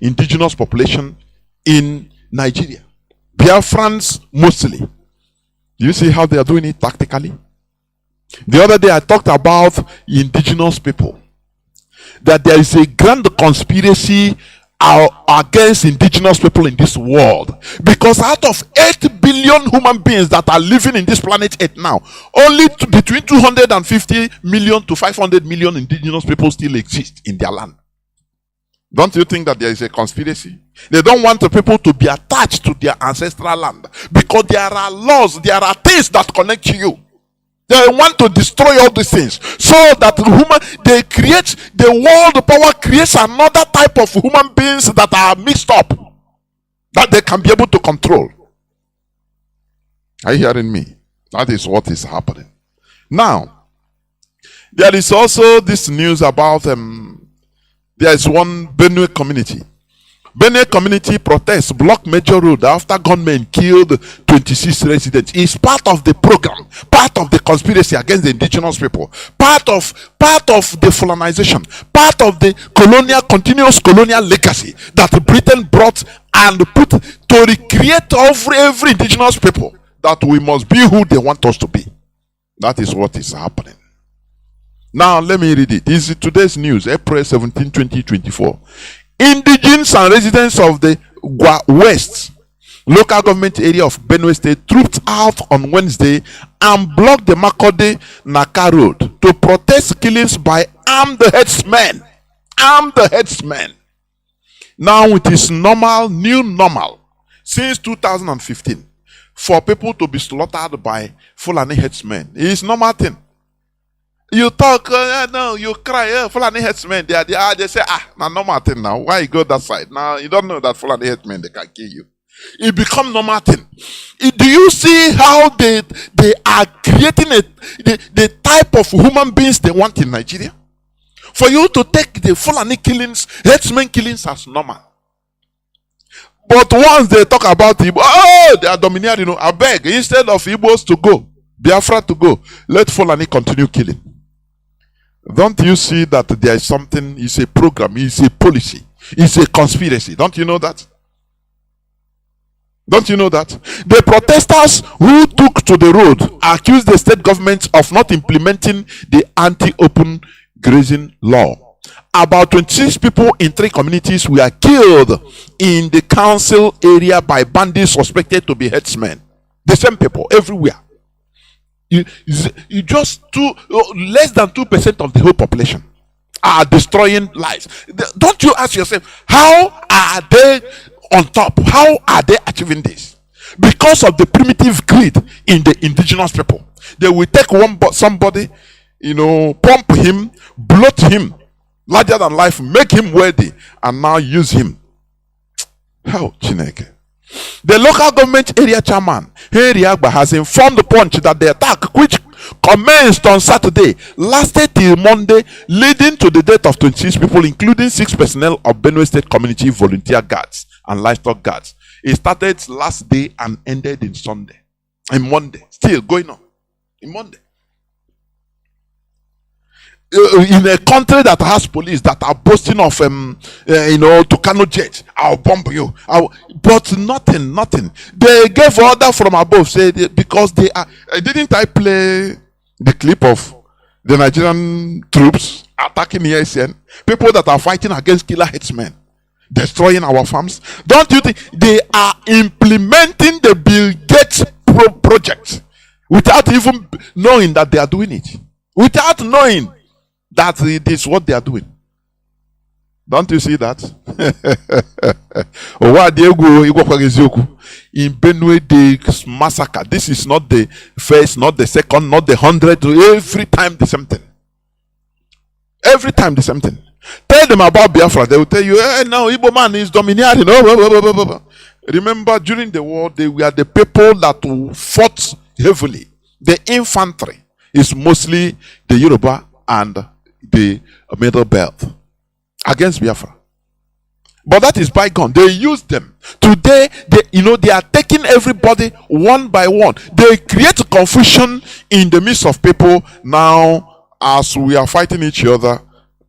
indigenous population in Nigeria. Biafrans mostly. You see how they are doing it tactically? The other day I talked about indigenous people. That there is a grand conspiracy against indigenous people in this world. Because out of 8 billion human beings that are living in this planet Earth now, only between 250 million to 500 million indigenous people still exist in their land. Don't you think that there is a conspiracy? They don't want the people to be attached to their ancestral land because there are laws, there are things that connect you. They want to destroy all these things so that the world power creates another type of human beings that are mixed up that they can be able to control. Are you hearing me? That is what is happening. Now, there is also this news about there is one Benue community. Benue community protests block major road after gunmen killed 26 residents. It's part of the program, part of the conspiracy against the indigenous people, part of the Fulanization, part of the continuous colonial legacy that Britain brought and put to recreate every indigenous people that we must be who they want us to be. That is what is happening. Now let me read it. This is today's news, April 17, 2024. Indigenes and residents of the Gwa West local government area of Benue State trooped out on Wednesday and blocked the Makode Naka Road to protest killings by armed headsmen. Armed headsmen. Now it is new normal since 2015 for people to be slaughtered by Fulani headsmen. It is normal thing. You talk, no, you cry, Fulani headsmen, they say, now normal thing now. Why you go that side? Now you don't know that Fulani headsmen, they can kill you. It become normal thing. Do you see how they are creating the type of human beings they want in Nigeria? For you to take the Fulani killings, headsmen killings as normal. But once they talk about Igbo, they are domineering, I beg, instead of Igbos to go, Biafra to go, let Fulani continue killing. Don't you see that there is something, it's a program, it's a policy, it's a conspiracy. Don't you know that? Don't you know that? The protesters who took to the road accused the state government of not implementing the anti-open grazing law. About 26 people in 3 communities were killed in the council area by bandits suspected to be headsmen. The same people everywhere. You just less than 2% of the whole population are destroying lives. Don't you ask yourself, how are they on top? How are they achieving this? Because of the primitive greed in the indigenous people. They will take somebody, pump him, bloat him larger than life, make him worthy, and now use him. How, Chineke? The local government area chairman, Henry Agba, has informed the Punch that the attack, which commenced on Saturday, lasted till Monday, leading to the death of 26 people, including 6 personnel of Benue State Community Volunteer Guards and Livestock Guards. It started last day and ended in Monday. Still going on. In Monday. In a country that has police that are boasting of to Kanu jet, I'll bomb you. But nothing. They gave order from above, because they are. Didn't I play the clip of the Nigerian troops attacking the ASN? People that are fighting against killer headsmen, destroying our farms. Don't you think they are implementing the Bill Gates project without even knowing that they are doing it? Without knowing that it is what they are doing. Don't you see that? In Benue, the massacre. This is not the first, not the second, not the 100th. Every time the same thing. Every time the same thing. Tell them about Biafra. They will tell you, no, Igbo man is domineering. Remember, during the war, they were the people that fought heavily. The infantry is mostly the Yoruba and the Middle Belt against Biafra. But that is bygone. They use them. Today, they are taking everybody one by one. They create confusion in the midst of people. Now, as we are fighting each other,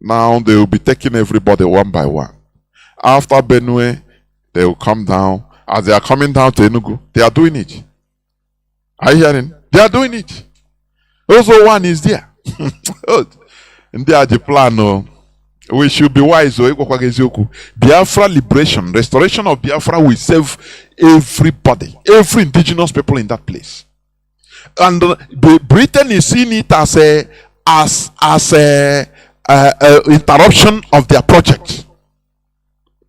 now they will be taking everybody one by one. After Benue, they will come down. As they are coming down to Enugu, they are doing it. Are you hearing? They are doing it. Also, one is there. And they are the plan. We should be wise. Biafra liberation, restoration of Biafra will save everybody, every indigenous people in that place. And Britain is seeing it as a interruption of their project.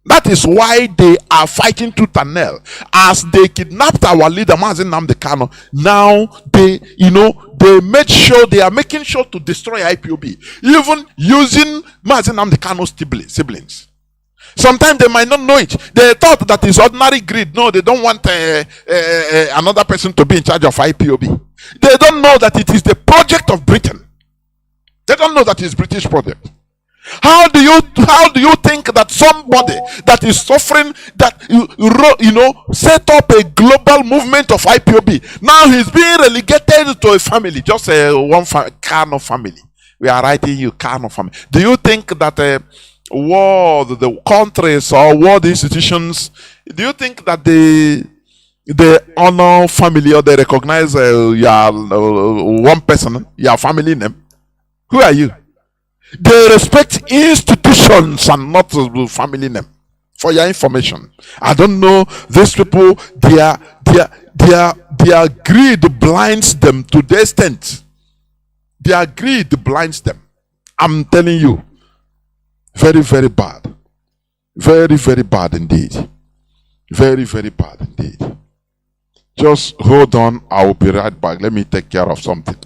That is why they are fighting tooth and nail. As they kidnapped our leader, Mazi Kanu, now they made sure, they are making sure to destroy IPOB, even using Mazi Kanu's siblings. Sometimes they might not know it. They thought that is ordinary greed. No, they don't want another person to be in charge of IPOB. They don't know that it is the project of Britain. They don't know that it's British project. How do you think that somebody that is suffering, that set up a global movement of IPOB, now he's being relegated to a family, just one Kanu family? We are writing you Kanu family. Do you think that the countries or world institutions, do you think that they honor family, or they recognize one person, your family name? Who are you? They respect institutions and not family name. For your information, I don't know, these people, their greed blinds them to the extent. Their greed blinds them. I'm telling you, very, very bad. Very, very bad indeed. Very, very bad indeed. Just hold on, I will be right back. Let me take care of something.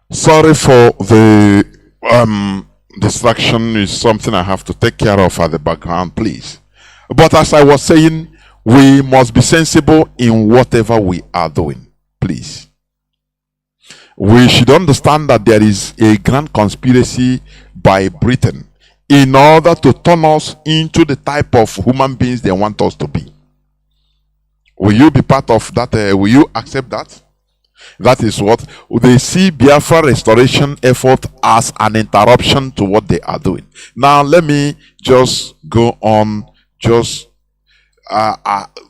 Sorry for the distraction. Is something I have to take care of at the background, please. But as I was saying, we must be sensible in whatever we are doing, please. We should understand that there is a grand conspiracy by Britain in order to turn us into the type of human beings they want us to be. Will you be part of that? Will you accept that? That is what they see Biafra restoration effort as an interruption to what they are doing. Now, let me just go on.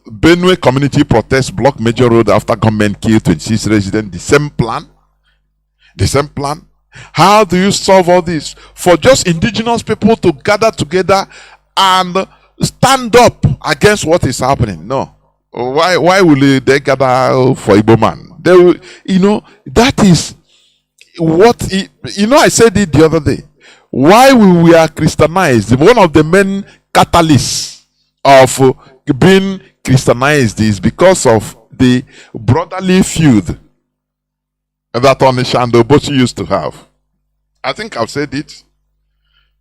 Benue community protest block major road after government killed 26 residents. The same plan. The same plan. How do you solve all this? For just indigenous people to gather together and stand up against what is happening? No. Why will they gather for Igbo man? They will, that is what, I said it the other day. Why we are Christianized, one of the main catalysts of being Christianized is because of the brotherly feud that Onisha and Obochi used to have. I think I've said it.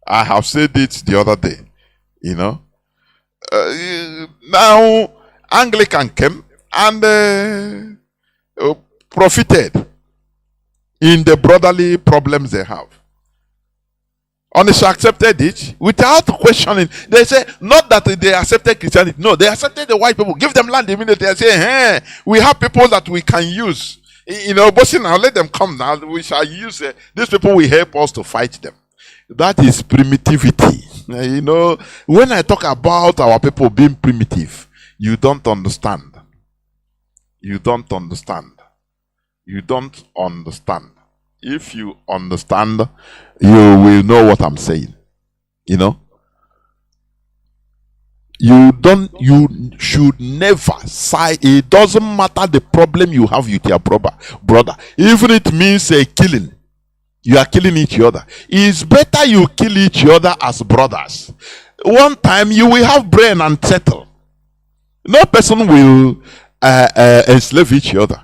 I have said it the other day. Now Anglican came and profited in the brotherly problems they have. Onisha accepted it without questioning. They say not that they accepted Christianity. No, they accepted the white people. Give them land immediately. They say, hey, we have people that we can use. But now let them come now. We shall use these people will help us to fight them. That is primitivity. When I talk about our people being primitive, you don't understand. You don't understand. You don't understand. If you understand, you will know what I'm saying. You should never side. It doesn't matter the problem you have with your brother. Even it means a killing. You are killing each other. It's better you kill each other as brothers. One time you will have brain and settle. No person will enslave each other.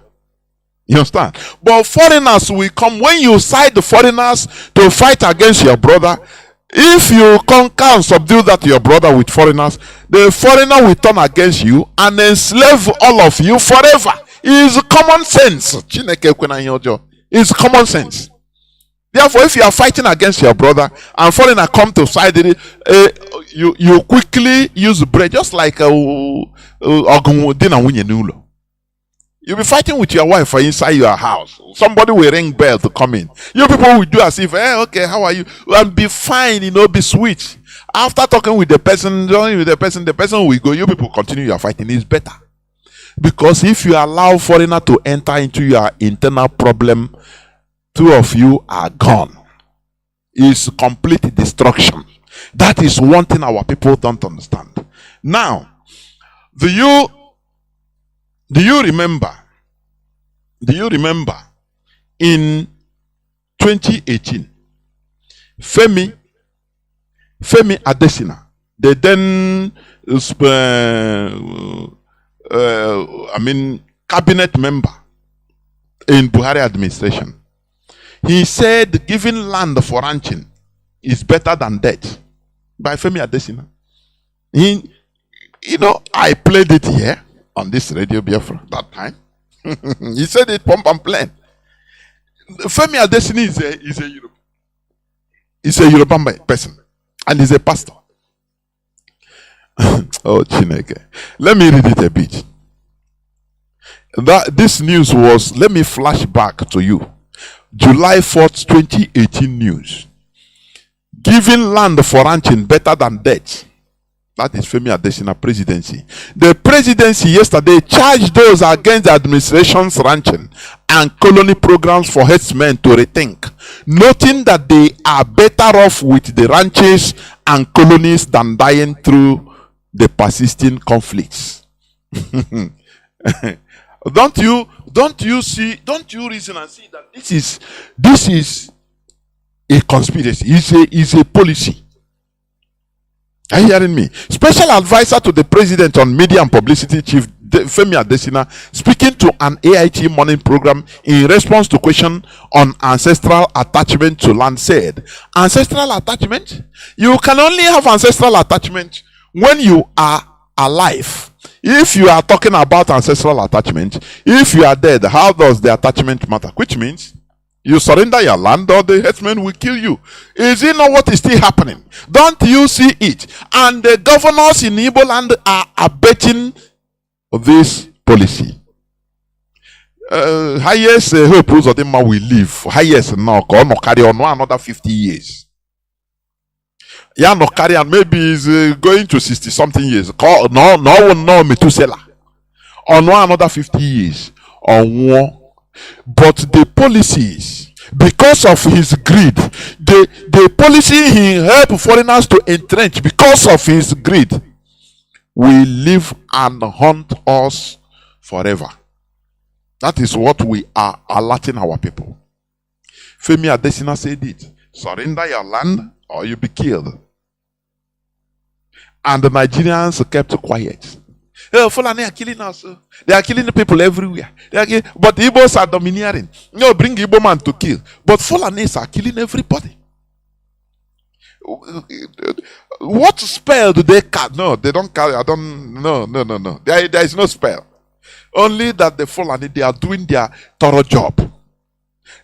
You understand? But foreigners will come. When you side the foreigners to fight against your brother, if you conquer and subdue that your brother with foreigners, the foreigner will turn against you and enslave all of you forever. It's common sense. It's common sense. Therefore, if you are fighting against your brother and foreigner come to side it, you quickly use bread, just like you'll be fighting with your wife inside your house. Somebody will ring bell to come in. You people will do as if, okay, how are you? And be fine, be sweet. After talking with the person will go. You people continue your fighting. It's better. Because if you allow foreigner to enter into your internal problem, two of you are gone. It's complete destruction. That is one thing our people don't understand. Now, do you remember in 2018 Femi Adesina, the then cabinet member in Buhari administration, he said giving land for ranching is better than death. By Femi Adesina. I played it here on this radio Biafra that time. He said it pump and plain. Femi Adesina is a Yoruba person and he's a pastor. Oh, Chineke. Let me read it a bit. This news was, let me flash back to you. July 4th, 2018 news. Giving land for ranching better than death. That is Femi Adesina presidency. The presidency yesterday charged those against the administration's ranching and colony programs for herdsmen to rethink, noting that they are better off with the ranches and colonies than dying through the persisting conflicts. Don't you reason and see that this is a conspiracy? It's a policy. Are you hearing me? Special advisor to the president on media and publicity, Chief Femi Adesina, speaking to an AIT morning program in response to question on ancestral attachment to land, said, ancestral attachment? You can only have ancestral attachment when you are alive. If you are talking about ancestral attachment, if you are dead, how does the attachment matter? Which means You surrender your land or the herdsmen will kill you. Is it not what is still happening? Don't you see it? And the governors in Igbo land are abetting this policy. Highest hope Uzodinma will live. Highest now, no carry on another 50 years. Yeah, no carry on. Maybe he's going to 60 something years. No, Metusela. On another 50 years. On one. But the policies, because of his greed, the policy he helped foreigners to entrench because of his greed, will live and haunt us forever. That is what we are alerting our people. Femi Adesina said it. Surrender your land or you'll be killed. And the Nigerians kept quiet. Fulani are killing us. They are killing the people everywhere. But the Igbos are domineering. No, bring Igbo man to kill. But Fulanis are killing everybody. What spell do they cast? No, they don't carry. No. There is no spell. Only that the Fulani, they are doing their thorough job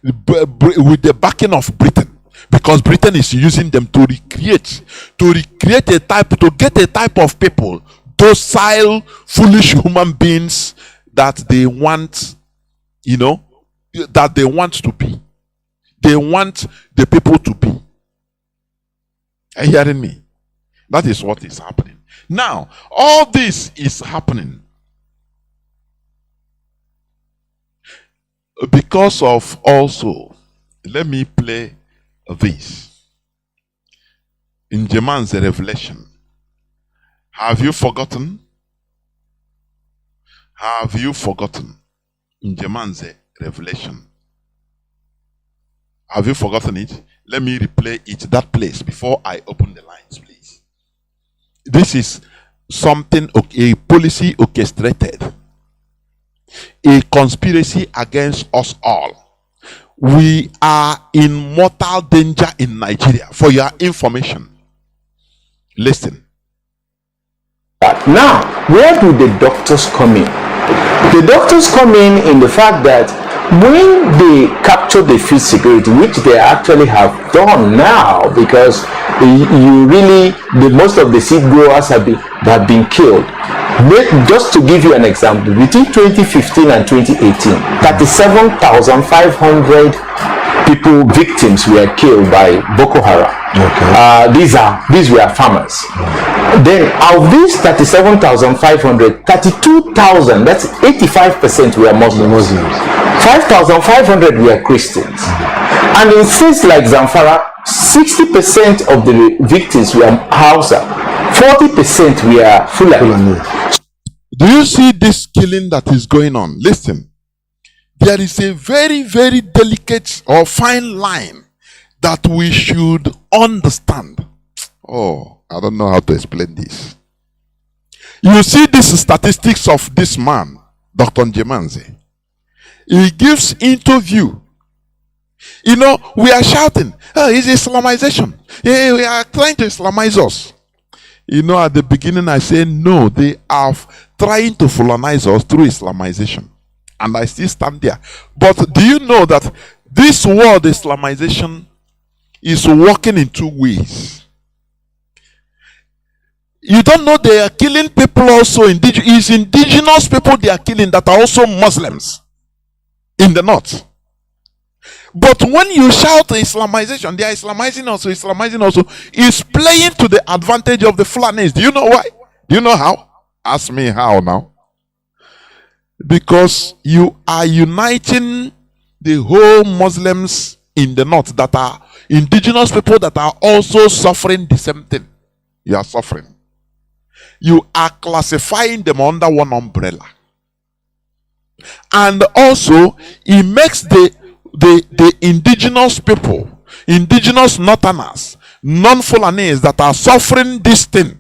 with the backing of Britain. Because Britain is using them to recreate a type, to get a type of people, docile, foolish human beings that they want, that they want to be. They want the people to be. Are you hearing me? That is what is happening. Now, all this is happening because of also, let me play this. In Jeman's revelation, have you forgotten? Have you forgotten? In Jeman's revelation, have you forgotten it? Let me replay it, that place, before I open the lines, please. This is something, a policy orchestrated, a conspiracy against us all. We are in mortal danger in Nigeria. For your information, listen. Now, where do the doctors come in? The doctors come in the fact that when they capture the food security, which they actually have done now, because most of the seed growers have been killed. Just to give you an example, between 2015 and 2018, 37,500 people, victims, were killed by Boko Haram. Okay. These were farmers. Then of these 37,500, 32,000, that's 85%, were Muslims. 5,500 were Christians. And in states like Zamfara, 60% of the victims were Hausa, 40% were Fulani. Do you see this killing that is going on? Listen, there is a very, very delicate or fine line that we should understand. Oh, I don't know how to explain this. You see these statistics of this man, Dr. Njemanze. He gives interview. We are shouting, oh, it's Islamization. Yeah, we are trying to Islamize us. At the beginning I said, no, they are trying to Fulanize us through Islamization. And I still stand there. But do you know that this word Islamization is working in two ways? You don't know they are killing people also. It's indigenous people they are killing that are also Muslims in the north. But when you shout Islamization, they are Islamizing also. It's playing to the advantage of the Fulanis. Do you know why? Do you know how? Ask me how now. Because you are uniting the whole Muslims in the north that are indigenous people that are also suffering the same thing. You are suffering. You are classifying them under one umbrella. And also, it makes the indigenous people, indigenous northerners, non-Fulanis that are suffering this thing,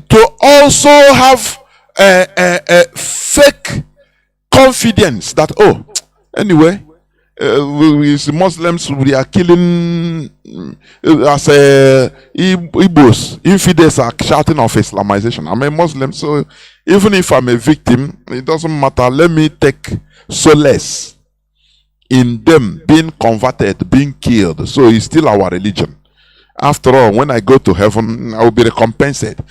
to also have a fake confidence that, anyway, with Muslims, we are killing as Igbos. Infidels are shouting of Islamization. I'm a Muslim, so even if I'm a victim, it doesn't matter. Let me take solace in them being converted, being killed. So it's still our religion. After all, when I go to heaven, I will be recompensated.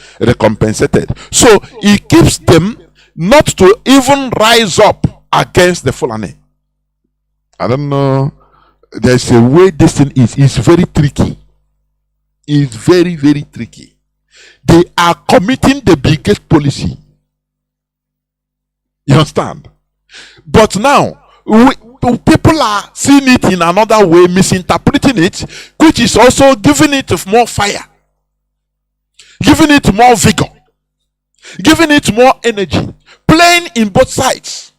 So he keeps them not to even rise up against the Fulani. I don't know. There's a way this thing is. It's very tricky. It's very, very tricky. They are committing the biggest policy. You understand? But now, people are seeing it in another way, misinterpreting it, which is also giving it more fire, giving it more vigor, giving it more energy, playing in both sides.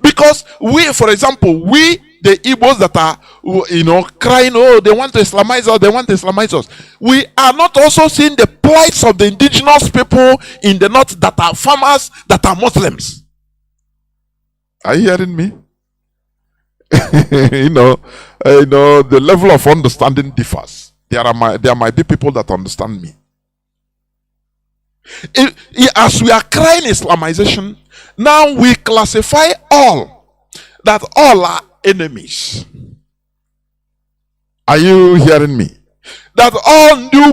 Because we, for example, the Igbos that are, crying, oh, they want to Islamize us, we are not also seeing the plights of the indigenous people in the north that are farmers, that are Muslims. Are you hearing me? The level of understanding differs. There might be people that understand me. As we are crying Islamization, now we classify all are enemies. Are you hearing me? That all new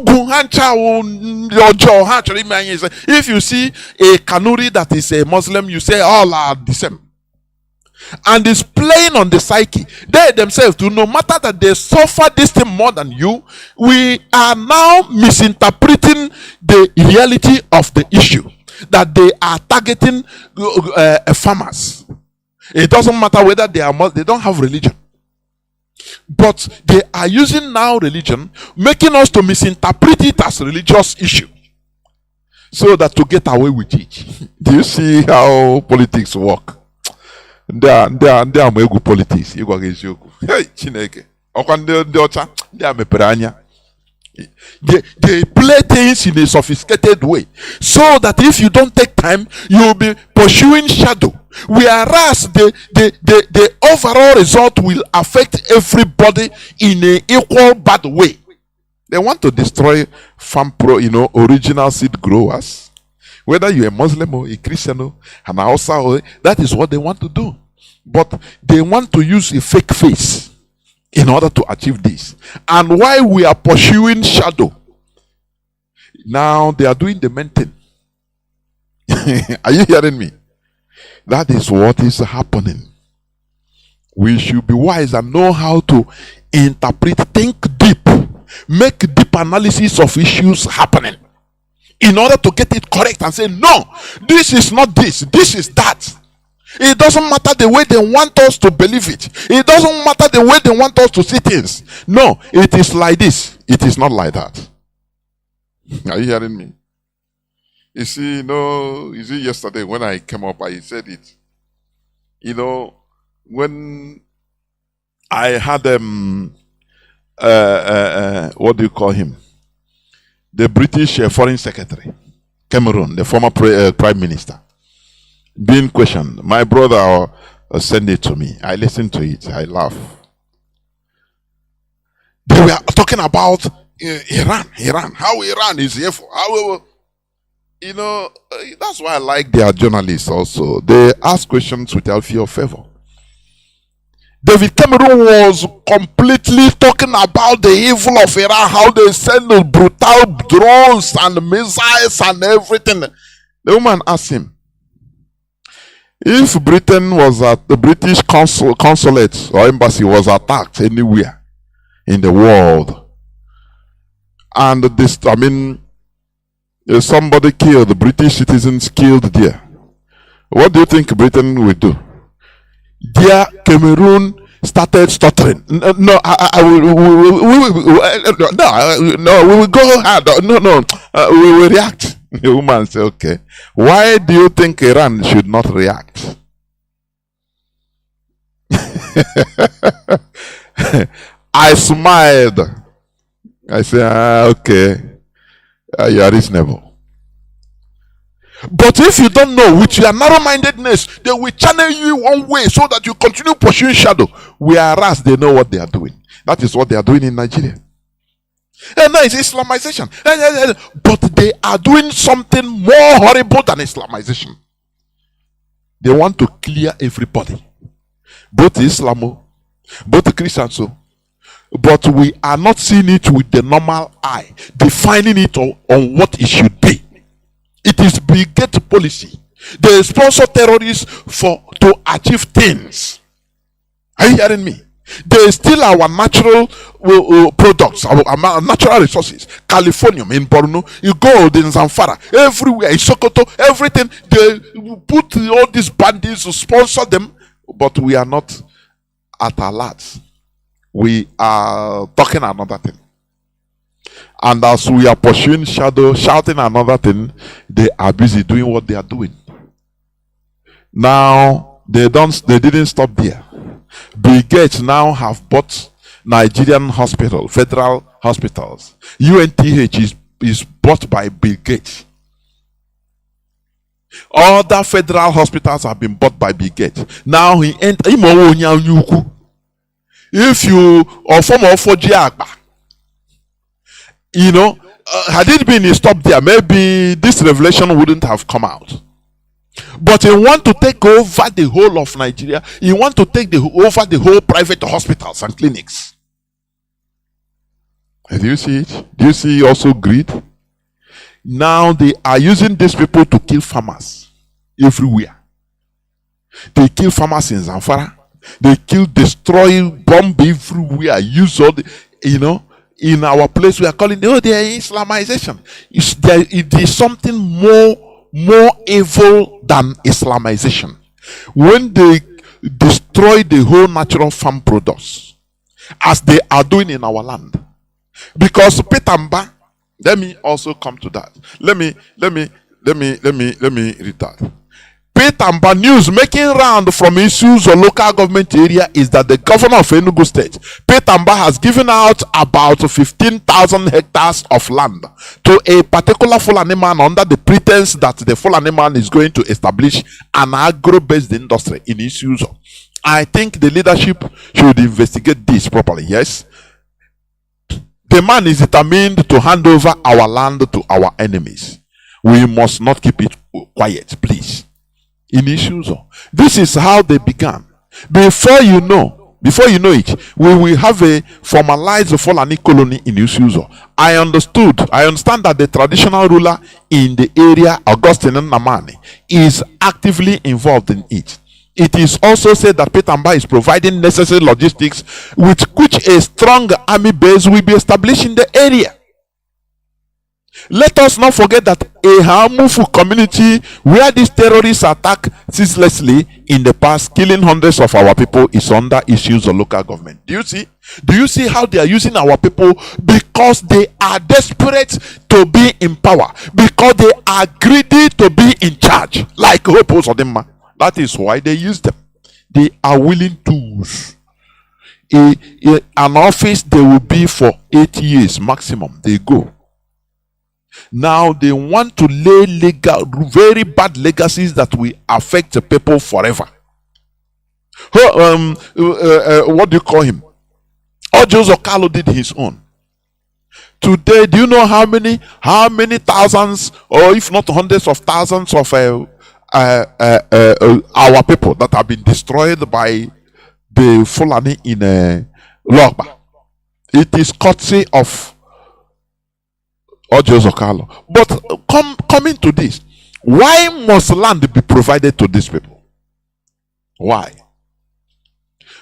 if you see a Kanuri that is a Muslim, you say all are the same. And it's playing on the psyche. They themselves do, no matter that they suffer this thing more than you, we are now misinterpreting the reality of the issue. That they are targeting farmers. It doesn't matter whether they don't have religion. But they are using now religion, making us to misinterpret it as a religious issue. So that to get away with it. Do you see how politics work? They are good politics. Hey, Chineke. They play things in a sophisticated way, so that if you don't take time, you will be pursuing shadow. Whereas the overall result will affect everybody in an equal bad way. They want to destroy original seed growers. Whether you're a Muslim or a Christian or an Hausa, that is what they want to do. But they want to use a fake face in order to achieve this. And while we are pursuing shadow, now they are doing the main thing. Are you hearing me? That is what is happening. We should be wise and know how to interpret, think deep, make deep analysis of issues happening, in order to get it correct and say, no, this is not this is that. It doesn't matter the way they want us to believe it. It doesn't matter the way they want us to see things. No, it is like this. It is not like that. Are you hearing me? You see, yesterday when I came up, I said it. When I had what do you call him? The British Foreign Secretary, Cameroon, the former Prime Minister, being questioned. My brother sent it to me. I listened to it. I laugh. They were talking about Iran. How Iran is here for. How, that's why I like their journalists also. They ask questions without fear of favor. David Cameron was completely talking about the evil of Iran, how they send the brutal drones and missiles and everything. The woman asked him, if Britain was at the British consulate or embassy was attacked anywhere in the world, and somebody killed, the British citizens killed there, what do you think Britain would do? There, Cameroon started stuttering. No, we will go hard. We will react. The woman said, okay, why do you think Iran should not react? I smiled. I said, okay, you are reasonable. But if you don't know, with your narrow-mindedness, they will channel you one way so that you continue pursuing shadow. Whereas they know what they are doing. That is what they are doing in Nigeria. And now it's Islamization. But they are doing something more horrible than Islamization. They want to clear everybody. both Islamo, both Christians. But we are not seeing it with the normal eye, defining it on what it should be. It is brigade policy. They sponsor terrorists to achieve things. Are you hearing me? They steal our natural products, our natural resources. California, in Borno, you gold in Zamfara, everywhere, in Sokoto, everything. They put all these bandits to sponsor them, but we are not at alert. We are talking another thing. And as we are pursuing shadow, shouting another thing, they are busy doing what they are doing. Now they didn't stop there. Bill Gates now have bought Nigerian hospital, federal hospitals. UNTH is bought by Bill Gates. Other federal hospitals have been bought by Bill Gates. Now he enter. If you or form of had it been stopped there, maybe this revelation wouldn't have come out. But he want to take over the whole of Nigeria. He want to take over the whole private hospitals and clinics. Do you see it? Do you see also greed? Now they are using these people to kill farmers everywhere. They kill farmers in Zamfara. They kill, destroy, bomb everywhere. Use all the, in our place we are calling, they are Islamization. It is something more evil than Islamization. When they destroy the whole natural farm products, as they are doing in our land. Because Petamba, let me also come to that. Let me read that. Petamba news making round from issues or local government area is that the governor of Enugu State, Petamba, has given out about 15,000 hectares of land to a particular Fulani man under the pretense that the Fulani man is going to establish an agro-based industry in issues. I think the leadership should investigate this properly. Yes, the man is determined to hand over our land to our enemies. We must not keep it quiet, please. In issues, this is how they began. Before you know it, we will have a formalized Fulani colony in Isuzo. I understand that the traditional ruler in the area, Augustine Nnamdi, is actively involved in it. It is also said that Petamba is providing necessary logistics with which a strong army base will be established in the area. Let us not forget that a Hamufu community where these terrorists attack ceaselessly in the past, killing hundreds of our people, is under issues of local government. Do you see? Do you see how they are using our people? Because they are desperate to be in power. Because they are greedy to be in charge. Like Hopo Sodema. That is why they use them. They are willing tools. An office they will be for 8 years maximum. They go. Now they want to lay very bad legacies that will affect the people forever. What do you call him? Ojo Zokalo did his own. Today, do you know how many thousands, or if not hundreds of thousands of our people that have been destroyed by the Fulani in Logba? It is courtesy of Ojo Zokalo. But coming to this, why must land be provided to these people? Why?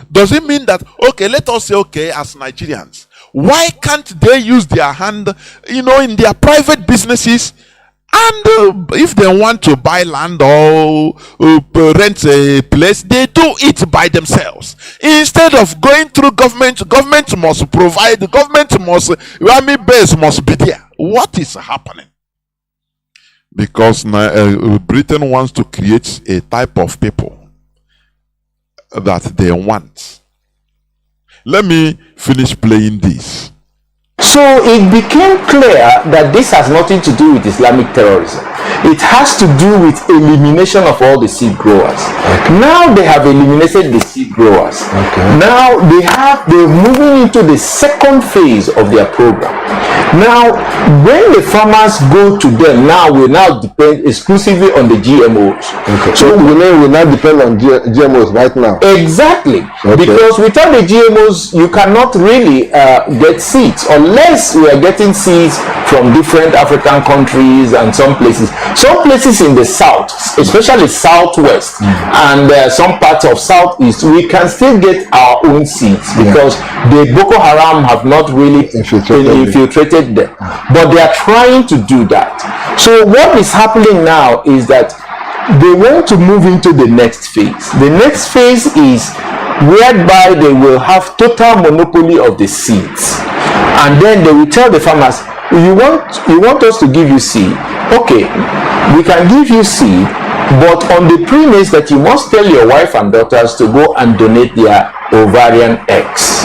Does it mean that, okay, let us say, okay, as Nigerians, why can't they use their hand, in their private businesses, and if they want to buy land or rent a place, they do it by themselves. Instead of going through government must provide, army base must be there. What is happening? Because Britain wants to create a type of people that they want. Let me finish playing this. So it became clear that this has nothing to do with Islamic terrorism. It has to do with elimination of all the seed growers. Okay. Now they have eliminated the seed growers. Okay. Now they're moving into the second phase of their program. Now, when the farmers go to them, now we now depend exclusively on the GMOs. Okay. So we will not depend on GMOs right now. Exactly. Okay. Because without the GMOs, you cannot really get seeds, unless we are getting seeds from different African countries and some places. Some places in the south, especially southwest, and some parts of southeast, we can still get our own seeds because the Boko Haram have not really infiltrated them. But they are trying to do that. So what is happening now is that they want to move into the next phase. The next phase is whereby they will have total monopoly of the seeds, and then they will tell the farmers, you want us to give you seed? Okay, we can give you seed, but on the premise that you must tell your wife and daughters to go and donate their ovarian eggs.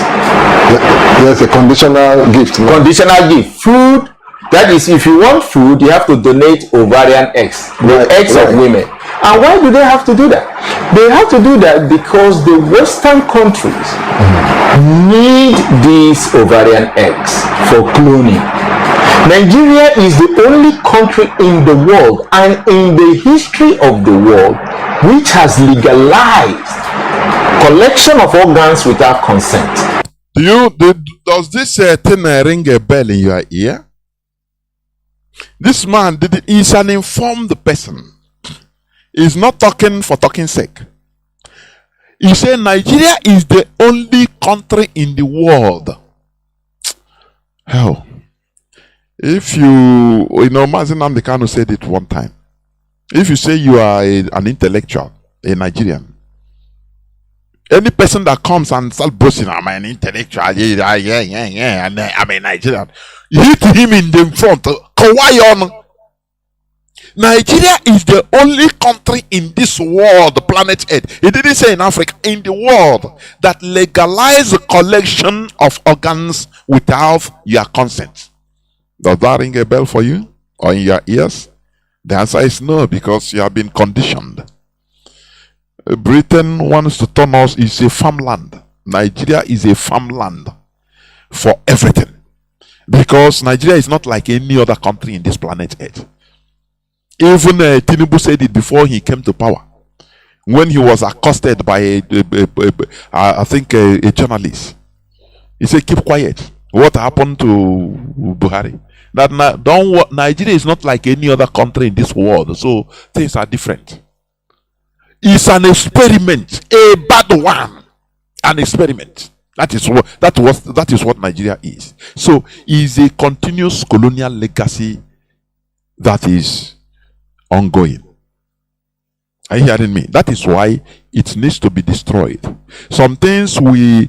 Yes, a conditional gift. No? Conditional gift. Food. That is, if you want food, you have to donate ovarian eggs, the eggs of women. And why do they have to do that? They have to do that because the Western countries need these ovarian eggs for cloning. Nigeria is the only country in the world and in the history of the world which has legalized collection of organs without consent. Does this thing ring a bell in your ear? This man is an informed person. He's not talking for talking sake. He said Nigeria is the only country in the world. Hell, if Mazi Nnamdi Kanu said it one time. If you say you are an intellectual, a Nigerian, any person that comes and starts boasting, I'm an intellectual, and I'm a Nigerian, you hit him in the front. Nigeria is the only country in this world, the planet Earth. He didn't say in Africa, in the world, that legalize the collection of organs without your consent. Does that ring a bell for you or in your ears? The answer is no, because you have been conditioned. Britain wants to turn us is a farmland. Nigeria is a farmland for everything, because Nigeria is not like any other country in this planet Earth. Even Tinubu said it before he came to power, when he was accosted by a journalist. He said, keep quiet. What happened to Buhari? Nigeria is not like any other country in this world, so things are different. It's an experiment, a bad one, an experiment. That is what Nigeria is. So it's a continuous colonial legacy that is ongoing. Are you hearing me? That is why it needs to be destroyed. Some things we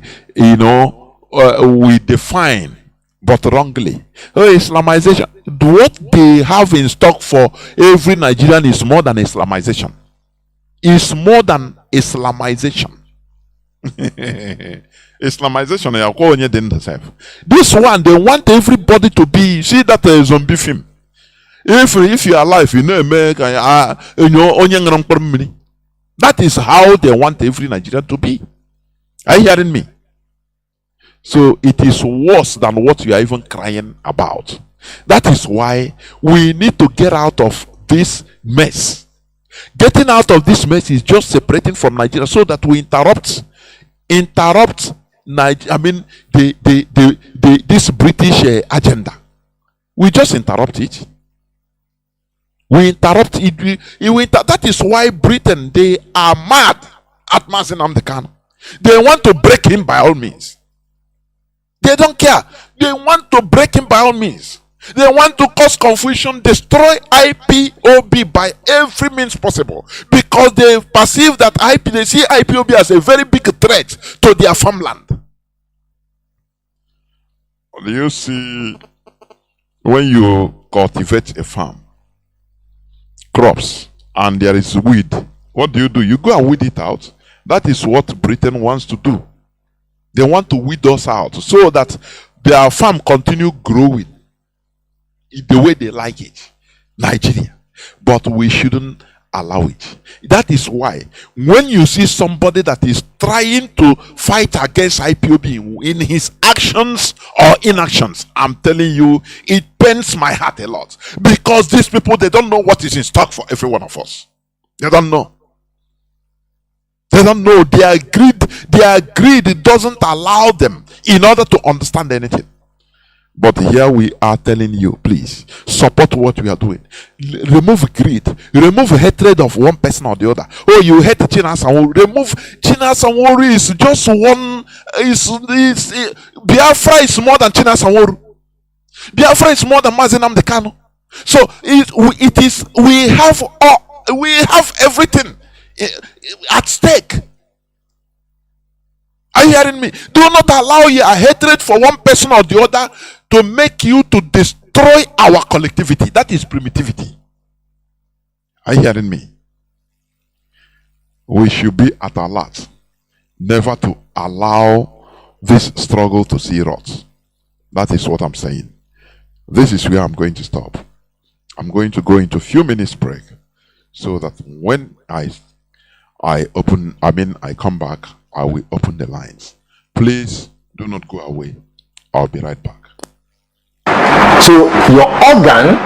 define, but wrongly. Islamization. What they have in stock for every Nigerian is more than Islamization. It's more than Islamization. Islamization. This one, they want everybody to be. See that zombie film. If you are alive, America, that is how they want every Nigerian to be. Are you hearing me? So it is worse than what you are even crying about. That is why we need to get out of this mess. Getting out of this mess is just separating from Nigeria, so that we interrupt this British agenda. We just interrupt it. We interrupt it. That is why Britain, they are mad at Mazi Nnamdi Kanu. They want to break him by all means. They don't care. They want to break him by all means. They want to cause confusion, destroy IPOB by every means possible, because they perceive that they see IPOB as a very big threat to their farmland. Do you see, when you cultivate a farm, crops, and there is weed, what do? You go and weed it out. That is what Britain wants to do. They want to weed us out, so that their farm continue growing the way they like it, Nigeria. But we shouldn't allow it. That is why when you see somebody that is trying to fight against IPOB in his actions or inactions, I'm telling you, it pains my heart a lot, because these people, they don't know what is in stock for every one of us. They don't know. They don't know. Their greed doesn't allow them in order to understand anything. But here we are telling you, please support what we are doing. Remove greed, remove hatred of one person or the other. Oh, you hate China Sanwo. Remove China Sanwo is just one. Biafra is more than China Sanwo. Biafra is more than Mazi Nnamdi Kanu. So we have everything at stake. Are you hearing me? Do not allow your hatred for one person or the other to make you to destroy our collectivity. That is primitivity. Are you hearing me? We should be at alert, never to allow this struggle to see rot. That is what I'm saying. This is where I'm going to stop. I'm going to go into a few minutes break, so that when I come back, I will open the lines. Please do not go away. I'll be right back. So your organ,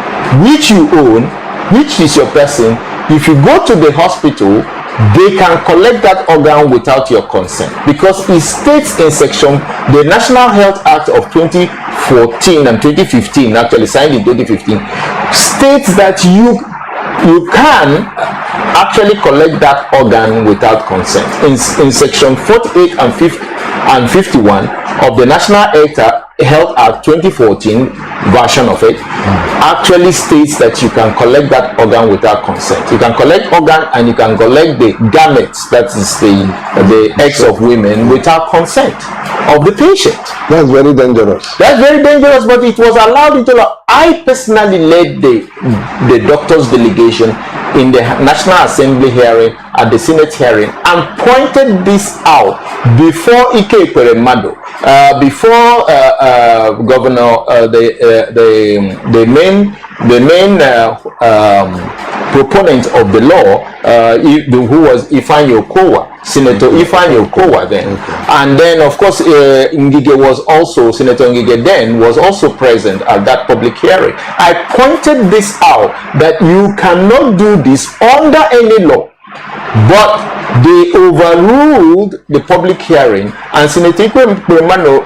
which you own, which is your person, if you go to the hospital, they can collect that organ without your consent, because it states in the National Health Act of 2014 and 2015, actually signed in 2015, states that you can actually collect that organ without consent. In section 48 and 51 of the National Health Act 2014 version of it actually states that you can collect that organ without consent. You can collect organ and you can collect the gametes, that is the eggs of women, without consent of the patient. That's very dangerous. That's very dangerous, but it was allowed into law. I personally led the doctors' delegation in the National Assembly hearing, at the Senate hearing, and pointed this out before Ike Ekweremadu, before Governor, the main proponent of the law, who was Ifeanyi Okowa, Senator Ifeanyi Okowa then. Okay. And then, of course, Ngige was also, Senator Ngige then was also present at that public hearing. I pointed this out, that you cannot do this under any law. But they overruled the public hearing, and Senator Ekweremadu,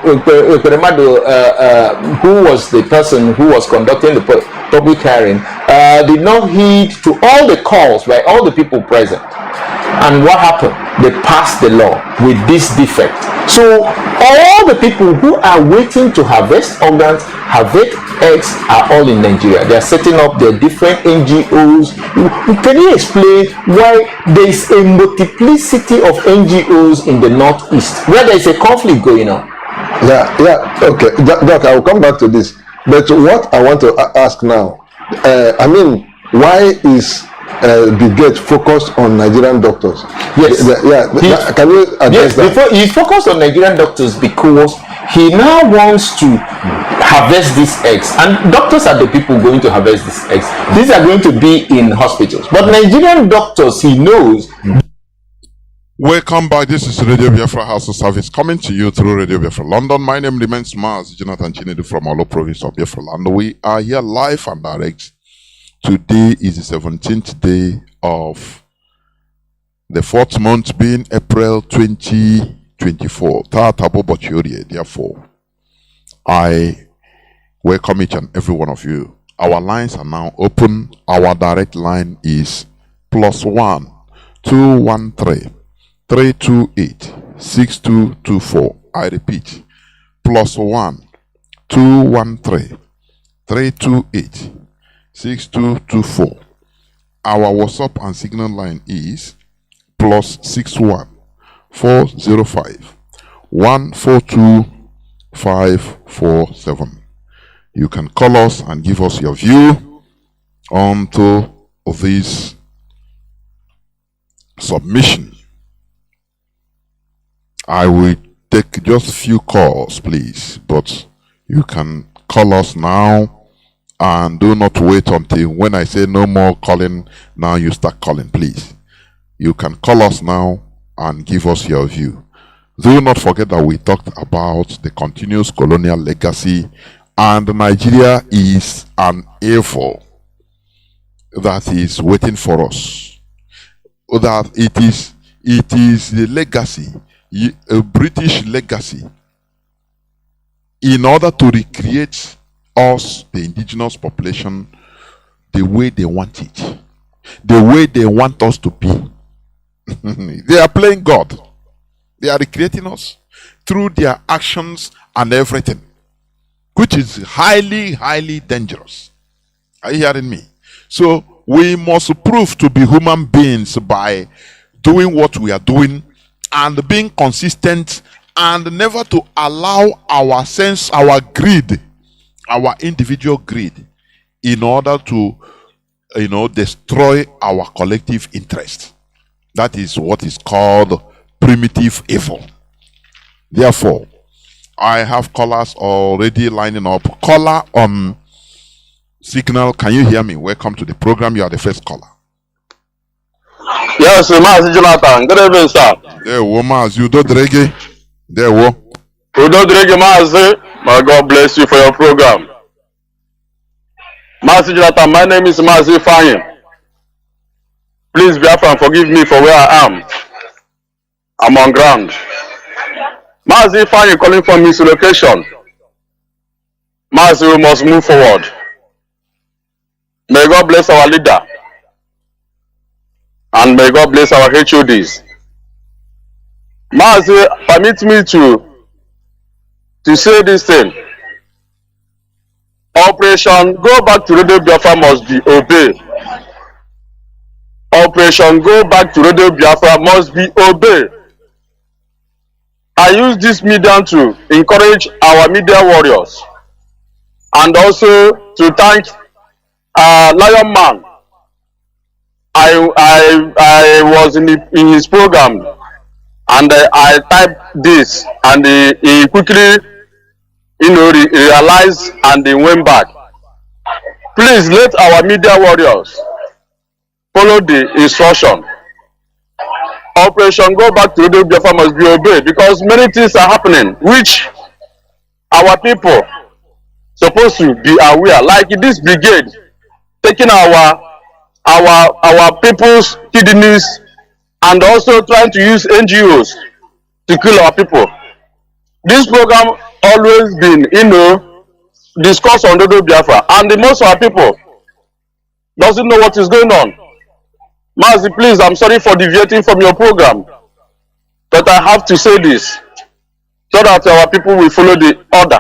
who was the person who was conducting the public hearing, did not heed to all the calls by all the people present. And what happened? They passed the law with this defect. So all the people who are waiting to harvest organs, harvest eggs, are all in Nigeria. They are setting up their different NGOs. Can you explain why there is a multiplicity of NGOs in the Northeast, where there is a conflict going on? Okay, Doc, I will come back to this. But what I want to ask now, why is Brigade focused on Nigerian doctors? Yes. Can you address that? Before, he's focused on Nigerian doctors because he now wants to harvest these eggs, and doctors are the people going to harvest these eggs. These are going to be in hospitals, but Nigerian doctors, he knows. Welcome back. This is Radio Biafra House of Service, coming to you through Radio Biafra London. My name remains Mazi Jonathan Chinedu from Olo Province of Biafra Land. We are here live and direct. Today is the 17th day of the 4th month, being April 2024. Therefore, I welcome each and every one of you. Our lines are now open. Our direct line is +1 213 328 6224. I repeat, +1 213 328 6224. Our WhatsApp and Signal line is +61 405 142 547. You can call us and give us your view onto this submission. I will take just few calls, please, but You can call us now, and do not wait until when I say no more calling. Now you start calling, please. You can call us now and give us your view. Do not forget that we talked about the continuous colonial legacy, and Nigeria is an evil that is waiting for us. That it is the legacy, a British legacy, in order to recreate us, the indigenous population, the way they want it, the way they want us to be. They are playing God. They are recreating us through their actions and everything, which is highly, highly dangerous. Are you hearing me? So we must prove to be human beings by doing what we are doing and being consistent, and never to allow our sense, our greed, our individual greed, in order to, destroy our collective interest. That is what is called primitive evil. Therefore, I have callers already lining up. Caller on signal, can you hear me? Welcome to the program. You are the first caller. Yes, Mazi Jonathan. Good evening, sir. There, Mazi, you do drege. There, wo. Udo Drege Mazi. My God bless you for your program. Mazi Jonathan, my name is Mazi Fanyi. Please, Biafra, forgive me for where I am. I'm on ground. Mazi Fanyi calling from his location. Mazi, we must move forward. May God bless our leader. And may God bless our HODs. Mazi, permit me to say this thing. Operation Go Back to Radio Biafra must be obeyed. Operation Go Back to Radio Biafra must be obeyed. I use this medium to encourage our media warriors, and also to thank Lion Man. I was in his program, and I typed this, and he quickly realized, and he went back. Please let our media warriors follow the instruction. Operation Go Back to Radio Biafra must be obeyed, because many things are happening which our people supposed to be aware, like this brigade taking our people's kidneys, and also trying to use NGOs to kill our people. This program always been, discussed on Radio Biafra, and most of our people doesn't know what is going on. Mazi, please, I'm sorry for deviating from your program, but I have to say this so that our people will follow the order.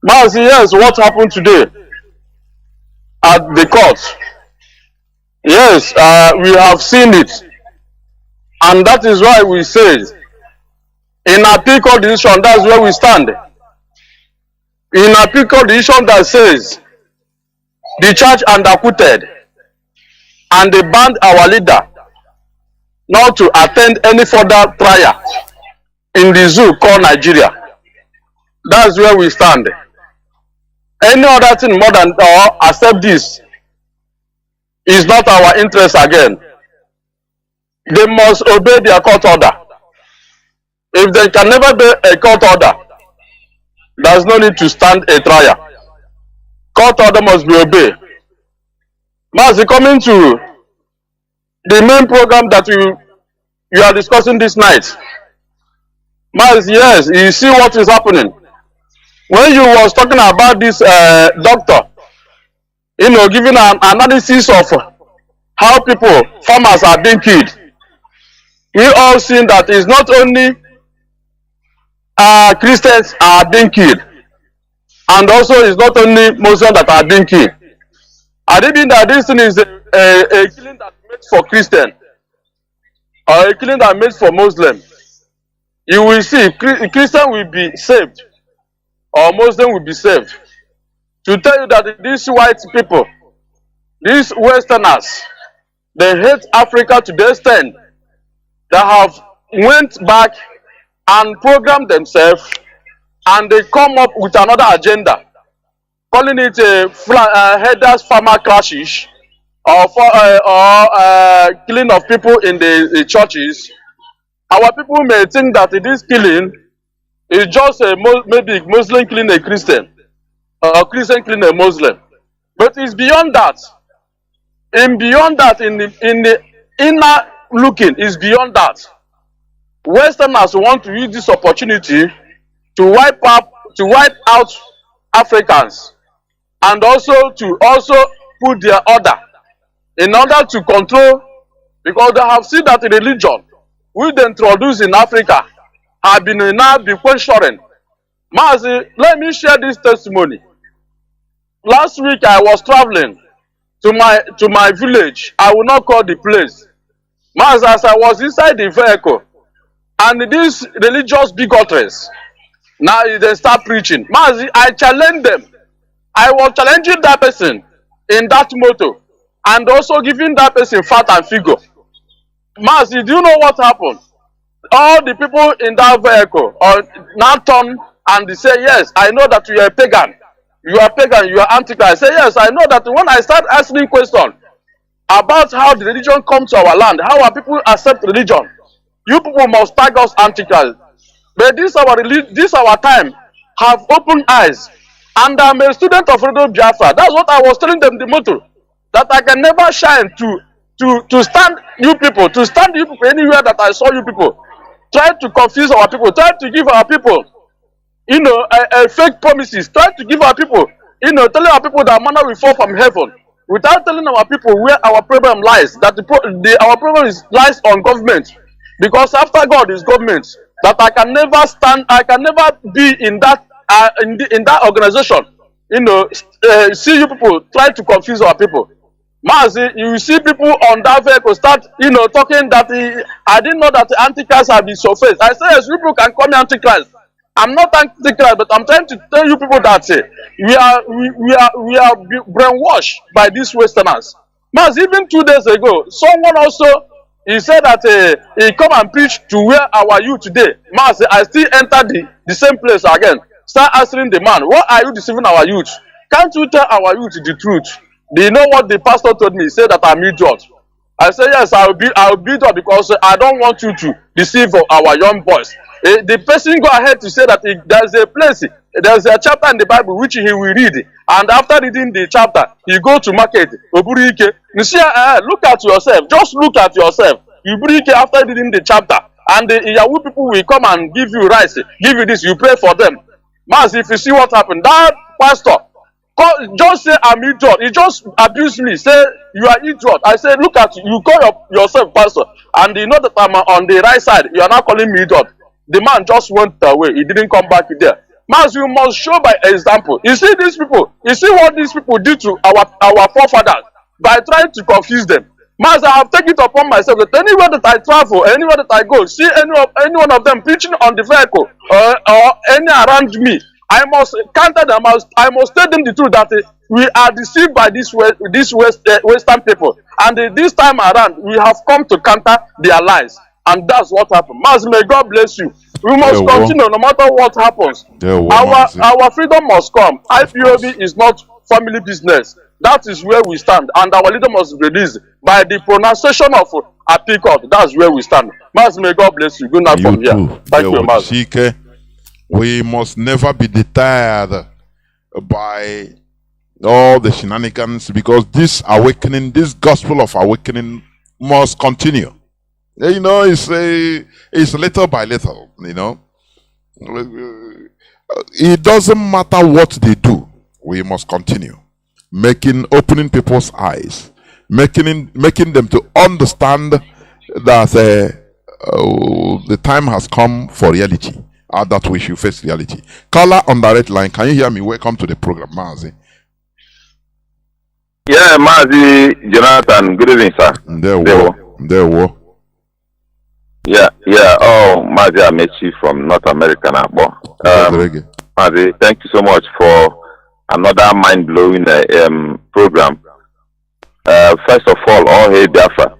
Mazi, yes, what happened today at the court? Yes, we have seen it, and that is why we say, in appeal court decision, that's where we stand. In appeal court decision that says the charge underquoted, and they banned our leader not to attend any further trial in the zoo called Nigeria. That's where we stand. Any other thing more than or accept this is not our interest again. They must obey their court order. If they can never obey a court order, there's no need to stand a trial. Court order must be obeyed. Mazi, coming to the main program that you are discussing this night. Mazi, yes, you see what is happening. When you was talking about this doctor, giving an analysis of how farmers are being killed, we all seen that it's not only Christians are being killed, and also it's not only Muslims that are being killed. I didn't think that this thing is a killing that made for Christian, or a killing that made for Muslim. You will see Christian will be saved, or Muslim will be saved. To tell you that these white people, these Westerners, they hate Africa to the extent they have went back and programmed themselves and they come up with another agenda, calling it headers farmer clashes or killing of people in the churches. Our people may think that this killing is just maybe Muslim killing a Christian or Christian killing a Muslim, but it's beyond that. And beyond that, in the inner looking, is beyond that. Westerners want to use this opportunity to wipe out Africans, and also to put their order in order to control, because they have seen that religion which they introduced in Africa have been now questioning. Mazi, let me share this testimony. Last week I was traveling to my village. I will not call the place. Mazi, as I was inside the vehicle, and these religious bigotries, now they start preaching. Mazi, I challenged them. I was challenging that person in that motor, and also giving that person fat and figure. Mazi, do you know what happened? All the people in that vehicle now turn and they say, yes, I know that you are a pagan. You are pagan, you are antichrist. I say, yes, I know that. When I start asking questions about how the religion comes to our land, how our people accept religion, you people must tag us antichrist. But this our time have opened eyes. And I'm a student of Radio Biafra. That's what I was telling them, the motto, that I can never shine to stand you people anywhere that I saw you people. Try to confuse our people, try to give our people, fake promises, try to give our people, telling our people that manna will fall from heaven, without telling our people where our problem lies, that our problem lies on government. Because after God is government, that I can never be in that in that organization. See you people try to confuse our people. Mazi, you see people on that vehicle start, talking that I didn't know that the Antichrist have been surfaced. I say, yes, you people can call me Antichrist. I'm not Antichrist, but I'm trying to tell you people that we are brainwashed by these Westerners. Mazi, even 2 days ago, someone also, he said that he come and preach to where our youth today. Mazi, I still enter the same place again. Start asking the man, why are you deceiving our youth? Can't you tell our youth the truth? Do you know what the pastor told me? He said that I'm idiot. I said, yes, I'll be idiot because I don't want you to deceive our young boys. The person go ahead to say that there's a chapter in the Bible which he will read, and after reading the chapter, he go to market. You see, look at yourself. Just look at yourself. You break after reading the chapter, and the Yahoo people will come and give you rice, give you this. You pray for them. Mas, if you see what happened, that pastor just say I'm idiot. He just abused me. Say you are idiot. I say look at you. You call yourself pastor, and you know that I'm on the right side. You are not calling me idiot. The man just went away. He didn't come back there. Mas, you must show by example. You see these people. You see what these people did to our forefathers by trying to confuse them. Mas, I have taken it upon myself that anywhere that I travel, anywhere that I go, see any one of them preaching on the vehicle or any around me, I must counter them. I must tell them the truth that we are deceived by these Western people, and this time around we have come to counter their lies, and that's what happened. Mas, may God bless you. We must continue no matter what happens. Our freedom must come. IPOB is not family business. That is where we stand, and our leader must be released by the pronunciation of appeal court. That's where we stand. Mas, may God bless you. Good night from here. Thank you, Mas. We must never be deterred by all the shenanigans, because this awakening, this gospel of awakening, must continue. You know, it's little by little. You know, it doesn't matter what they do. We must continue opening people's eyes, making them to understand that the time has come for reality, that we should face reality. Caller on direct line, can you hear me? Welcome to the program, Mazi. Yeah, Mazi Jonathan, good evening, sir. There were. Yeah. Oh, Mazi Amechi from North America now. Mazi, thank you so much for another mind-blowing program. First of all hail Biafra.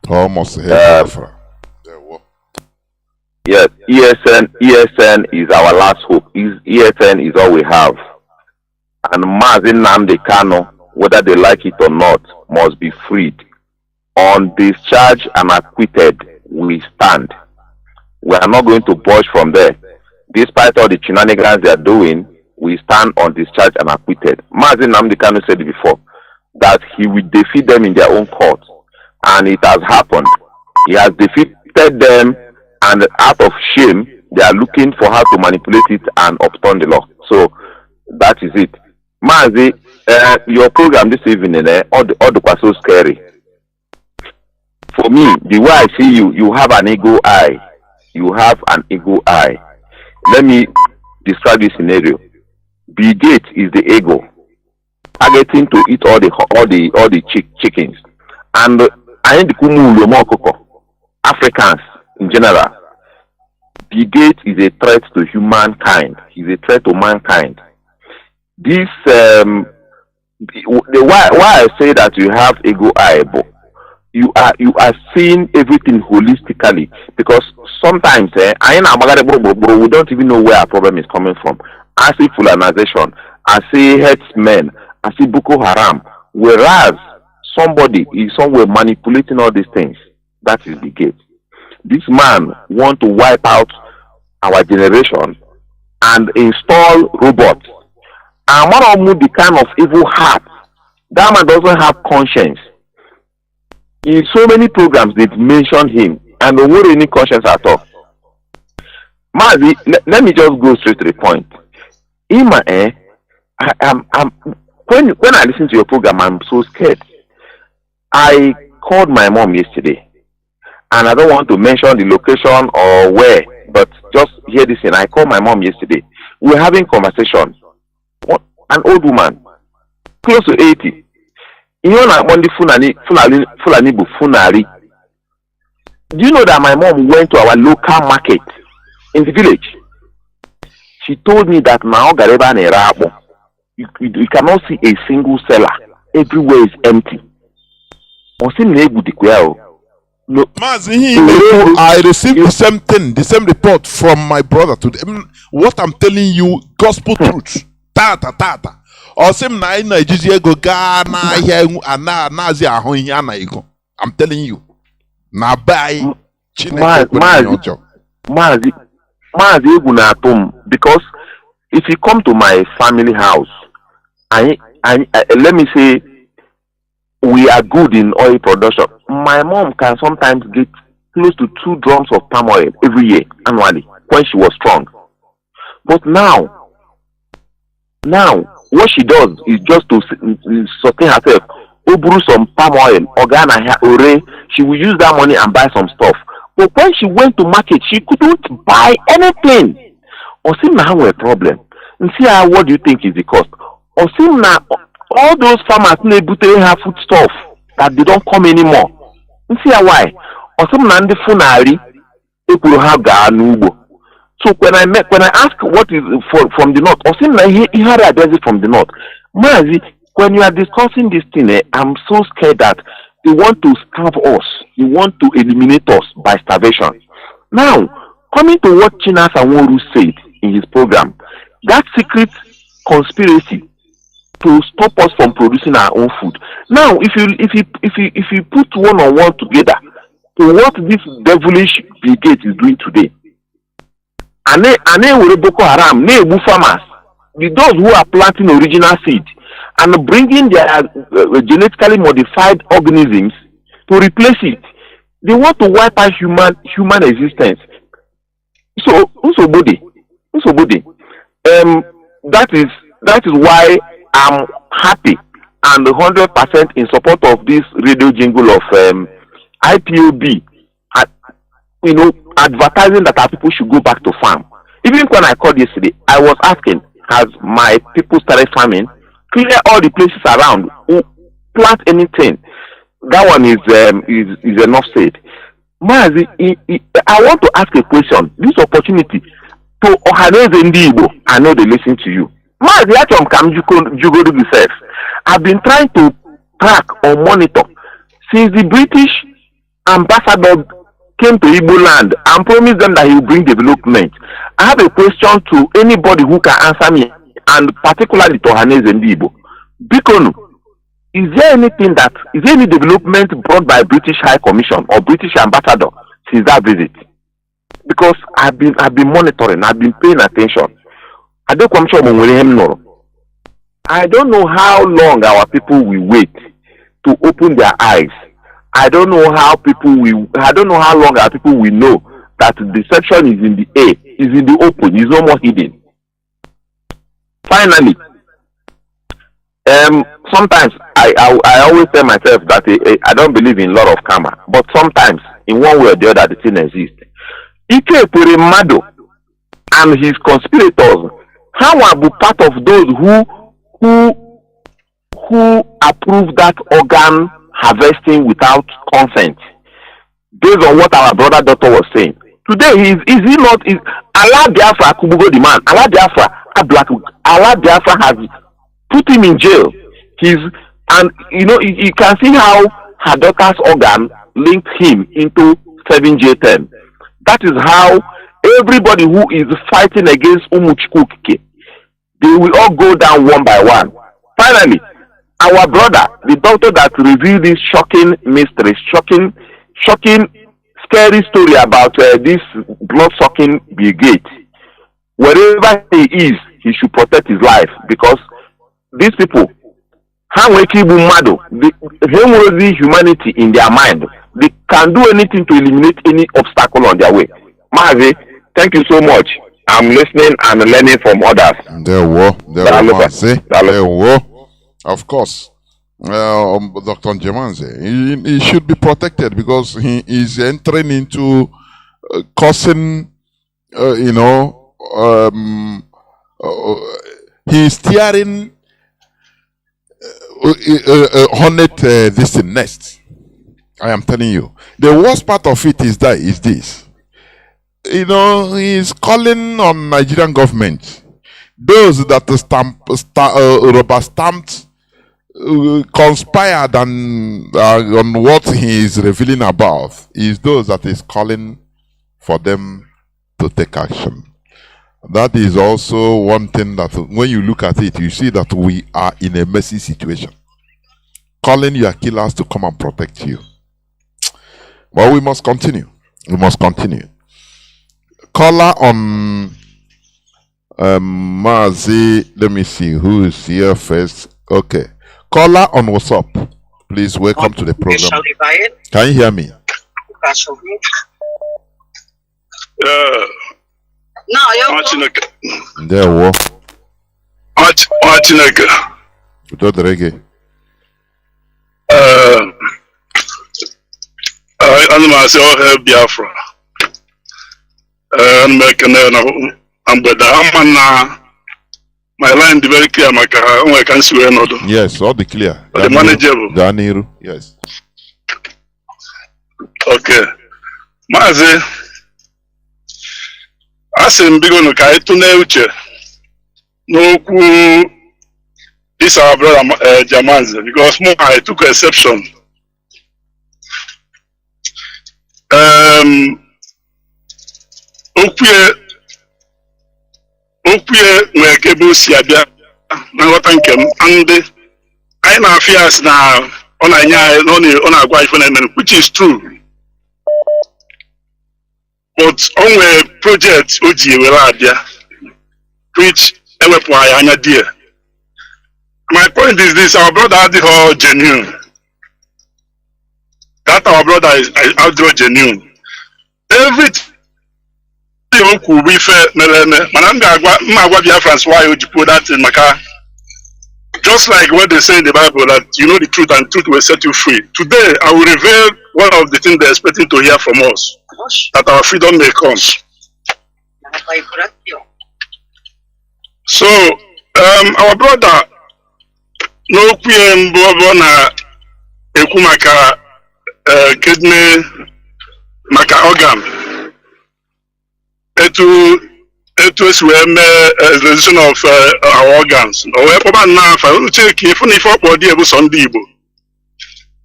Almost hail Biafra. Yes, ESN is our last hope. ESN is all we have. And Mazi Nnamdi Kanu, whether they like it or not, must be freed. On discharge and acquitted, we stand. We are not going to budge from there. Despite all the shenanigans they are doing, we stand on discharge and acquitted. Mazi Nnamdi Kanu said before that he will defeat them in their own court. And it has happened. He has defeated them, and out of shame, they are looking for how to manipulate it and upturn the law. So that is it. Mazi, your program this evening, all the was so scary. For me, the way I see you, you have an ego eye. You have an ego eye. Let me describe this scenario. Bill Gates is the ego, targeting to eat all the chickens, and I think the Africans in general. Bill Gates is a threat to humankind. He's a threat to mankind. This why I say that you have ego eye, you are seeing everything holistically, because sometimes we don't even know where our problem is coming from. I see fulanization, I see herdsmen, I see Boko Haram, whereas somebody is somewhere manipulating all these things. That is the gate. This man wants to wipe out our generation and install robots. And one of them, the kind of evil heart, that man doesn't have conscience. In so many programs, they've mentioned him, and there wasn't any conscience at all. Mazi, let me just go straight to the point. Ima, when I listen to your program, I'm so scared. I called my mom yesterday, and I don't want to mention the location or where, but just hear this thing. I called my mom yesterday. We were having conversation. An old woman, close to 80. You know that one Fulani bu Funari. Do you know that my mom went to our local market in the village? She told me that now Gareba and Erabo, you cannot see a single seller. Everywhere is empty. No, I received the same thing, the same report from my brother today. What I'm telling you, gospel truth. Tata. Or same na Nigeria go Ghana here and Nazi ahụ. I'm telling you. Na buy Mazi, because if you come to my family house, I let me say we are good in oil production. My mom can sometimes get close to 2 drums of palm oil every year annually when she was strong. But now what she does is just to sustain herself. Brew some palm oil, she will use that money and buy some stuff. But when she went to market, she couldn't buy anything. Osim now have a problem. And see what do you think is the cost? Osim now, all those farmers they have food stuff that they don't come anymore. And see why? Osim now the funari they could have Kanu. So when I ask what is from the north, Osim now he had address it from the north. Mazi, when you are discussing this thing, I'm so scared that they want to starve us. They want to eliminate us by starvation. Now, coming to what Chinasa Nworu said in his program, that secret conspiracy to stop us from producing our own food. Now, if you put one on one together to what this devilish brigade is doing today, and they Boko Haram, they farmers, those who are planting original seed and bringing their genetically modified organisms to replace it. They want to wipe out human existence. So, that is why I'm happy and 100% in support of this radio jingle of IPOB. Advertising that our people should go back to farm. Even when I called yesterday, I was asking, has my people started farming? Clear all the places around, plant anything. That one is enough said. Mazi, I want to ask a question. This opportunity to Ohaneze Ndi Igbo, I know they listen to you. Mazi, I've been trying to track or monitor since the British ambassador came to Igbo land and promised them that he will bring development. I have a question to anybody who can answer me, and particularly to Haneze and Igbo. Bikonu, is there any development brought by British High Commission or British Ambassador since that visit? Because I've been monitoring, I've been paying attention. I don't know how long our people will wait to open their eyes. I don't know how long our people will know that deception is in the air, is in the open, is no more hidden. Finally, sometimes I always tell myself that I don't believe in law of karma, but sometimes in one way or the other the thing exists. Ike Mado and his conspirators, how are we part of those who approved that organ harvesting without consent, based on what our brother doctor was saying? Today, is he not? Is Allah Biafra Kubugo the man? Allah Biafra has put him in jail. And you can see how her daughter's organ linked him into 7J term. That is how everybody who is fighting against Umuchukukike, they will all go down one by one. Finally, our brother, the doctor that revealed this shocking mystery, shocking, scary story about this blood-sucking brigade, wherever he is, he should protect his life, because these people, they have humanity in their mind. They can do anything to eliminate any obstacle on their way. Mazi, thank you so much. I'm listening and learning from others. Of course, Dr. Njemanze, he should be protected because he is entering into causing, he is steering this nest. I am telling you. The worst part of it is this. He is calling on Nigerian government. Those that rubber stamped, conspired on what he is revealing about, is those that is calling for them to take action. That is also one thing that when you look at it, you see that we are in a messy situation. Calling your killers to come and protect you. But we must continue. We must continue. Caller on Mazi, let me see who is here first. Okay. Caller on WhatsApp. Please welcome to the program. Can you hear me? There we go. I'm myself Biafra. My line is very clear. I can swear not. Yes, all the clear. The manageable. Daniru, yes. Okay. Mazi, I say big on kai to neuche. No ku this our brother Jamanze, because more I took exception. Okwe nwekebe si abia na nghọta nke m, and anyị na-afịa as na ọ na-enye ọ na-agwa ife na-eme, which is true, but o nwere project o ji ewere abịa which ewepụ anyị anya die. My point is this: our brother adịghị genuine. That our brother is adịghị genuine. Everything okwu bụ ife mere eme, mana m ga-agwa Biafrans why o ji put that in maka. Just like what they say in the Bible, that you know the truth and truth will set you free. Today, I will reveal one of the things they're expecting to hear from us, that our freedom may come. So, our brother, no kwuo na ekwu maka kidney, maka organ. To resolution of our organs. Or probably now, I will check if only for body able Sunday.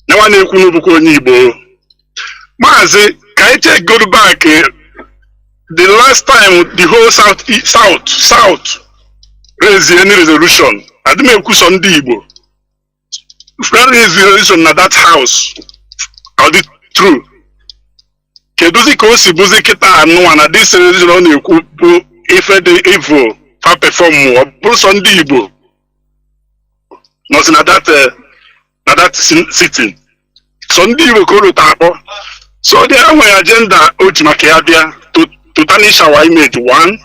No one ekunu buko ni Igbo. Mazi, ka I take go back. The last time the whole South raised any resolution, I didn't make Sunday Igbo. Raise the resolution at that house. Are it true? Keduzi kosi buzi kita anu and this resolution you if the evil can perform more. But Sunday Igbo. Nothing at that sitting. Sunday Igbo ko tapo. So they have my agenda Ojimakeabia to tarnish our image. One,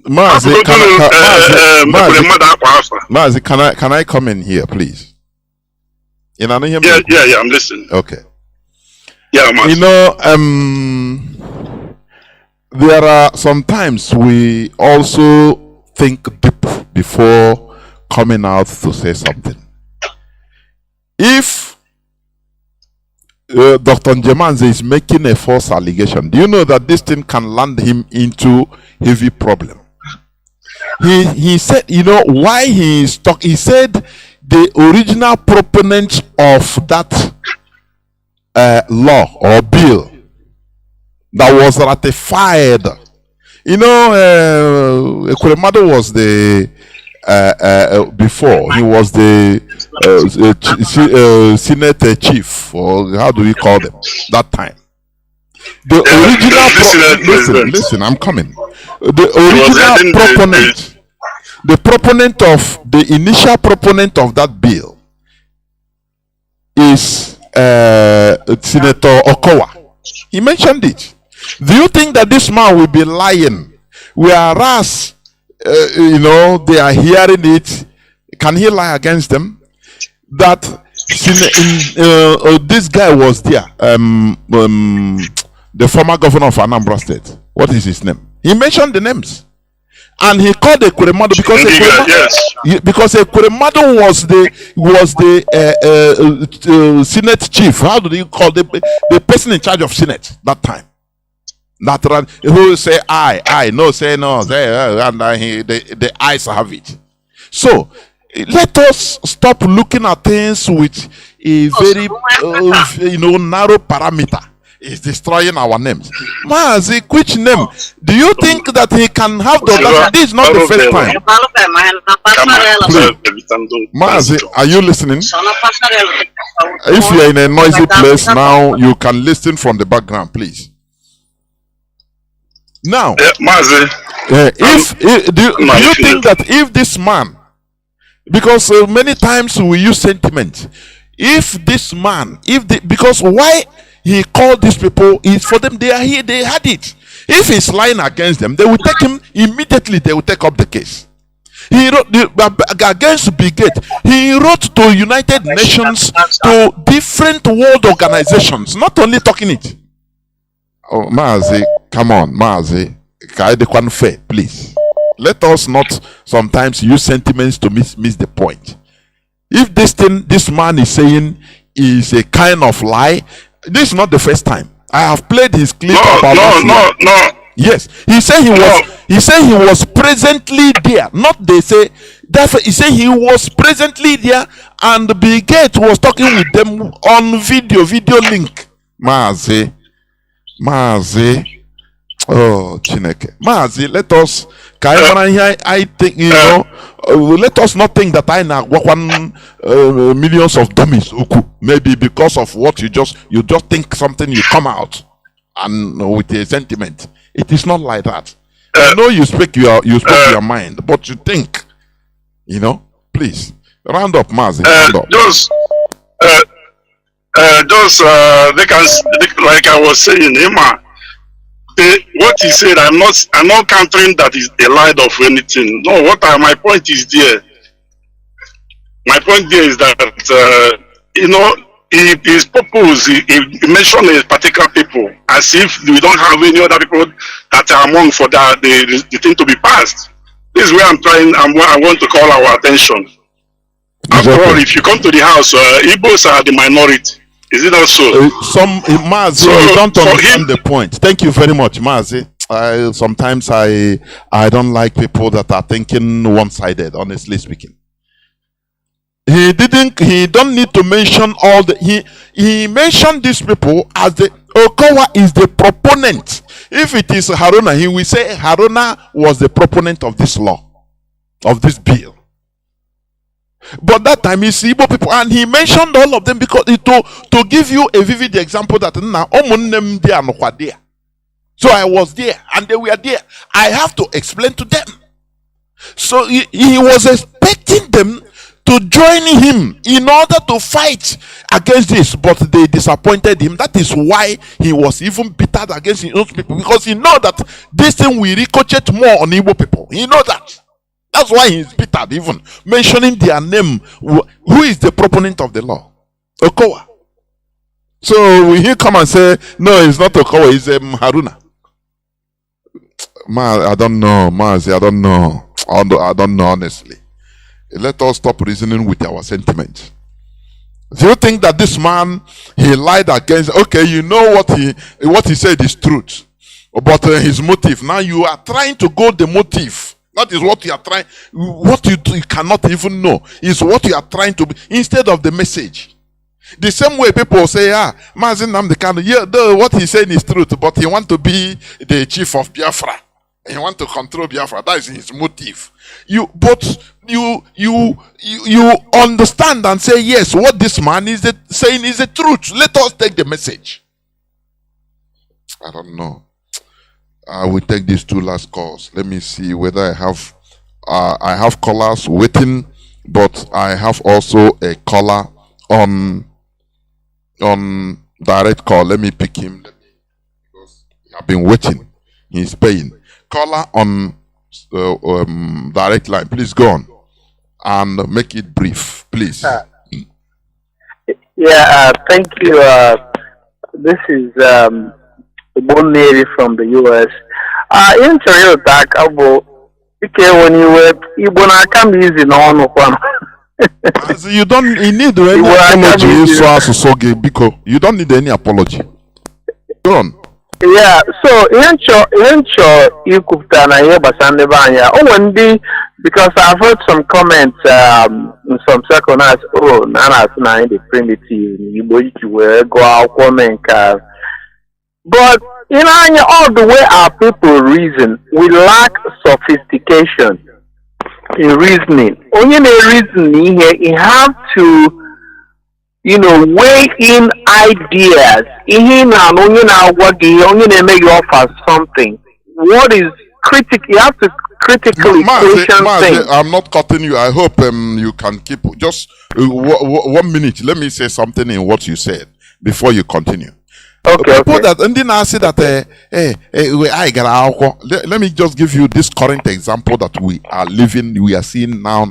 Mazi, can I come in here, please? You know, yeah, I'm listening. Okay. Yeah, Mazi. You know, there are sometimes we also think deep before coming out to say something. If Dr. Njemanze is making a false allegation, do you know that this thing can land him into heavy problem? He said, you know, why he is talking. He said the original proponent of that law or bill that was ratified, you know, Ekuremadu was the before he was the Senate chief, or how do we call them that time? The original listen, I'm coming. The original proponent, the initial proponent of that bill is Senator Okowa. He mentioned it. Do you think that this man will be lying? Whereas you know, they are hearing it. Can he lie against them? That this guy was there, the former governor of Anambra State. What is his name? He mentioned the names, and he called Ekuremadu because Ekuremadu was the Senate chief. How do you call the person in charge of Senate that time? That ran, who say I, no say no, and the eyes have it. So let us stop looking at things with a very narrow parameter. It's destroying our names. Mazi, which name? Do you think that he can have the audacity? This is not the first time. Mazi, are you listening? If you are in a noisy place now, you can listen from the background, please. Now, do you think that if this man, because many times we use sentiment, if this man, because why he called these people is for them, they are here, they had it. If he's lying against them, they will take him immediately, they will take up the case. He wrote against Bigate, he wrote to United Nations, to different world organizations, not only talking it. Oh, Mazi, come on, Mazi, please. Let us not sometimes use sentiments to miss the point. If this man is saying is a kind of lie, this is not the first time. I have played his clip No. Yes, he said he was presently there. Not they say that he said he was presently there, and Bigate was talking with them on video link. Mazi. Oh, Chineke. Mazi, let us I think, you know, let us not think that I now millions of dummies maybe because of what you just think something, you come out and with a sentiment. It is not like that. I know you speak your mind, but you think, you know, please round up, Mazi. Round up. They can, like I was saying, Emma. What he said, I'm not countering that is a lie of anything. No, my point is there. My point there is that you know, his purpose, he mentioned a particular people as if we don't have any other people that are among for that the thing to be passed. This is where I want to call our attention. After all, if you come to the house, Igbos are the minority. Is it not so? Mazi, you don't understand the point. Thank you very much, Mazi. Sometimes I don't like people that are thinking one-sided, honestly speaking. He don't need to mention all the, he mentioned these people as the Okowa is the proponent. If it is Haruna, he will say Haruna was the proponent of this law, of this bill. But that time it's Igbo people, and he mentioned all of them because to give you a vivid example that so I was there and they were there. I have to explain to them. So he was expecting them to join him in order to fight against this, but they disappointed him. That is why he was even bitter against those people, because he know that this thing will ricochet more on Igbo people. He know that. That's why he's bitter, even mentioning their name. Who is the proponent of the law? Okowa. So will he come and say, no, it's not Okowa, it's Haruna? I don't know, Mazi, I don't know. I don't know, honestly. Let us stop reasoning with our sentiments. Do you think that this man, he lied against, okay, you know what he said is truth, but his motive, now you are trying to go the motive. That is what you are trying, what you cannot even know is what you are trying to be, instead of the message. The same way people say, Mazi Nnamdi Kanu, yeah, what he said is truth, but he want to be the chief of Biafra. He want to control Biafra. That is his motive. You understand and say, yes, what this man is saying is the truth. Let us take the message. I don't know. I will take these two last calls. Let me see whether I have callers waiting, but I have also a caller on direct call. Let me pick him. Because I've been waiting. He's paying. Caller on direct line. Please go on and make it brief, please. Thank you. This is Bon Navy from the U.S. In Toyota back, when you were Ibona come easy no you don't need any apology, because you don't need any apology. Go on. Yeah, so you could because I've heard some comments in some circles, Nana in the primitive, you will go out comment. But all the way our people reason, we lack sophistication in reasoning. Only the reasoning here, you have to weigh in ideas. Make you offer something. What is critical? You have to critically question things. I'm not cutting you. I hope you can keep just 1 minute. Let me say something in what you said before you continue. Okay. That and then I say that let me just give you this current example that we are seeing now.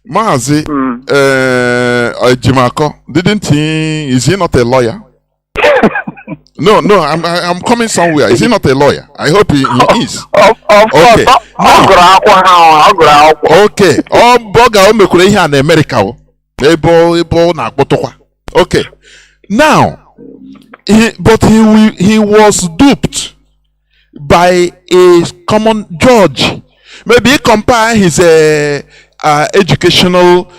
Mazi Jimako, is he not a lawyer? No, I'm coming somewhere. Is he not a lawyer? I hope he is. Okay. Okay. Boga in America. Okay. Now, he was duped by a common judge. Maybe he compare his educational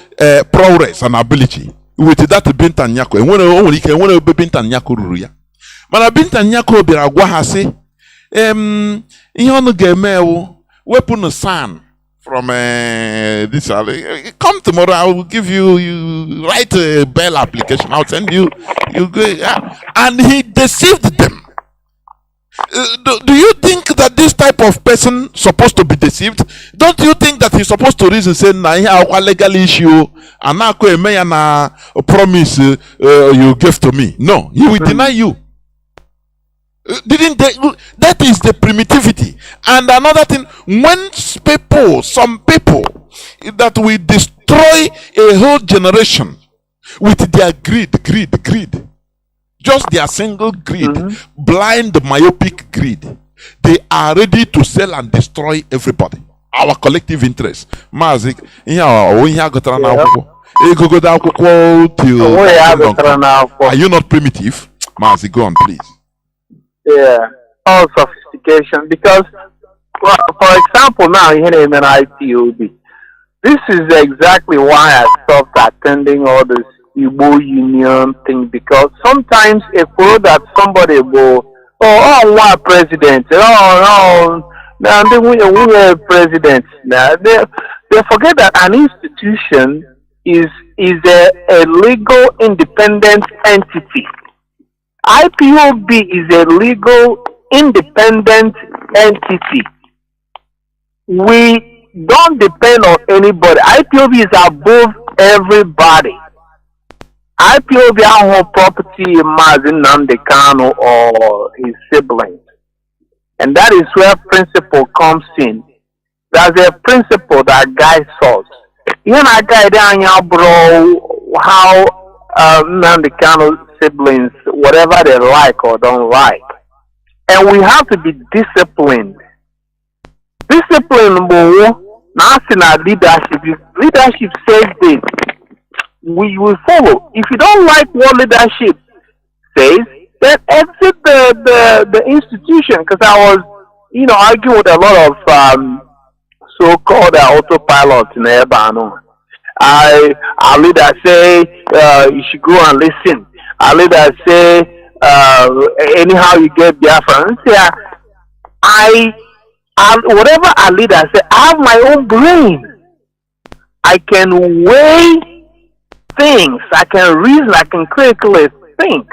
prowess and ability with that Binta Nyako. And when he can Binta Nyako Ruya. But Binta Nyako be agwahase weapon son from this come tomorrow. I will give you write a bail application. I'll send you go, and he deceived them. Do you think that this type of person supposed to be deceived? Don't you think that he's supposed to reason say na here legal issue and now na promise you gave to me? No, he will deny you. Didn't they? That is the primitivity. And another thing, when some people that will destroy a whole generation with their greed, just their single greed, blind myopic greed, they are ready to sell and destroy everybody. Our collective interest. Mazi, are you not primitive? Mazi, go on, please. Yeah, all sophistication. Because, well, for example, now here in IPOB, this is exactly why I stopped attending all these Igbo union thing, because sometimes a quote that somebody will, what president, now they president. Now they forget that an institution is a legal independent entity. IPOB is a legal independent entity. We don't depend on anybody. IPOB is above everybody. IPOB has property in Mazi Nnamdi Kanu or his siblings. And that is where principle comes in. There's a principle that guides us. You know, how Nnamdi Kanu's siblings, whatever they like or don't like. And we have to be disciplined. Discipline, now in our leadership. If leadership says this, we will follow. If you don't like what leadership says, then exit the institution. Because I was, arguing with a lot of so-called autopilots in Ebano. Our leader say you should go and listen. Our leader say anyhow you get Biafrans. Whatever our leader say, I have my own brain. I can weigh things. I can reason. I can critically think.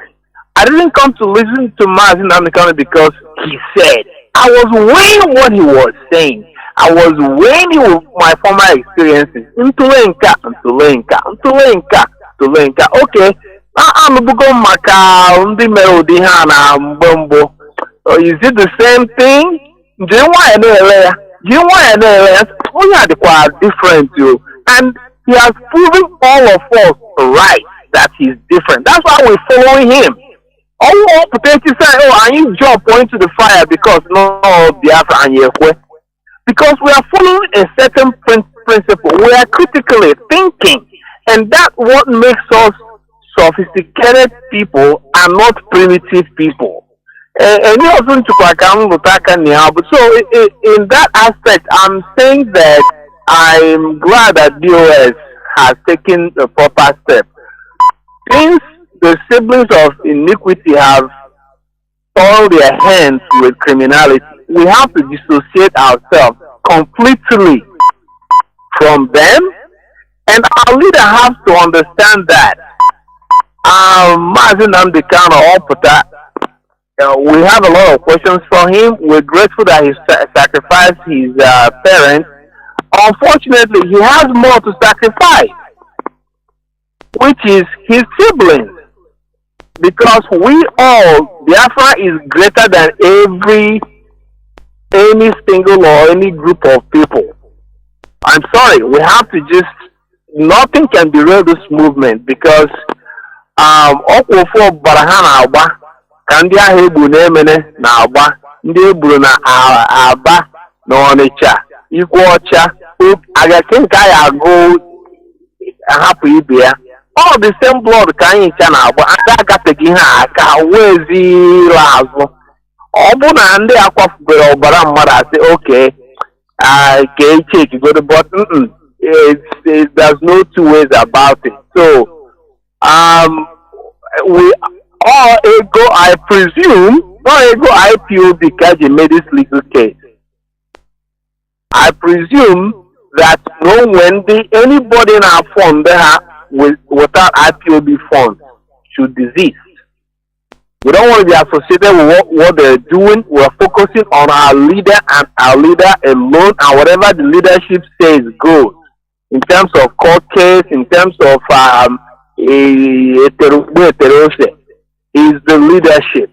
I didn't come to listen to Mazi Jonathan Chinedu because he said. I was weighing what he was saying. I was weighing with my former experiences. Ntulenka. Okay. I'm going maka undi melody na mbombo. Is it the same thing? Do you want to quite different too? And he has proven all of us right that he's different. That's why we're following him. All potentially say, and you jump into the fire because no Biafra and Yehwe. Because we are following a certain principle. We are critically thinking. And that's what makes us sophisticated people and not primitive people. And you also so in that aspect, I'm saying that I'm glad that DOS has taken the proper step. Since the siblings of iniquity have soiled their hands with criminality, we have to dissociate ourselves completely from them, and our leader has to understand that. Mazi Nnamdi Kanu, we have a lot of questions for him. We're grateful that he sacrificed his parents. Unfortunately, he has more to sacrifice, which is his siblings. Because we all, Biafra is greater than any single or any group of people. I'm sorry, we have to nothing can derail this movement because Okwofo Barahana Agba, Kandi Ahebu Nemene na Agba, Ndị Eburu na Aba na Onitsha, Ikwocha, Agakenka ya go ahapụ ibe ya. All the same blood ka anyị ncha na Agba, ndị agateghị ha aka wezila azụ. Ọ bụ na ndị akwafubere ọbara mmadụ asị, okay, ka check go, but there's no two ways about it. So we all ego, I presume, not ego IPO because you made this legal case. I presume that no when anybody in our fund without IPOB funds should desist. We don't want to be associated with what they're doing. We're focusing on our leader and our leader alone, and whatever the leadership says goes. In terms of court case, in terms of is the leadership.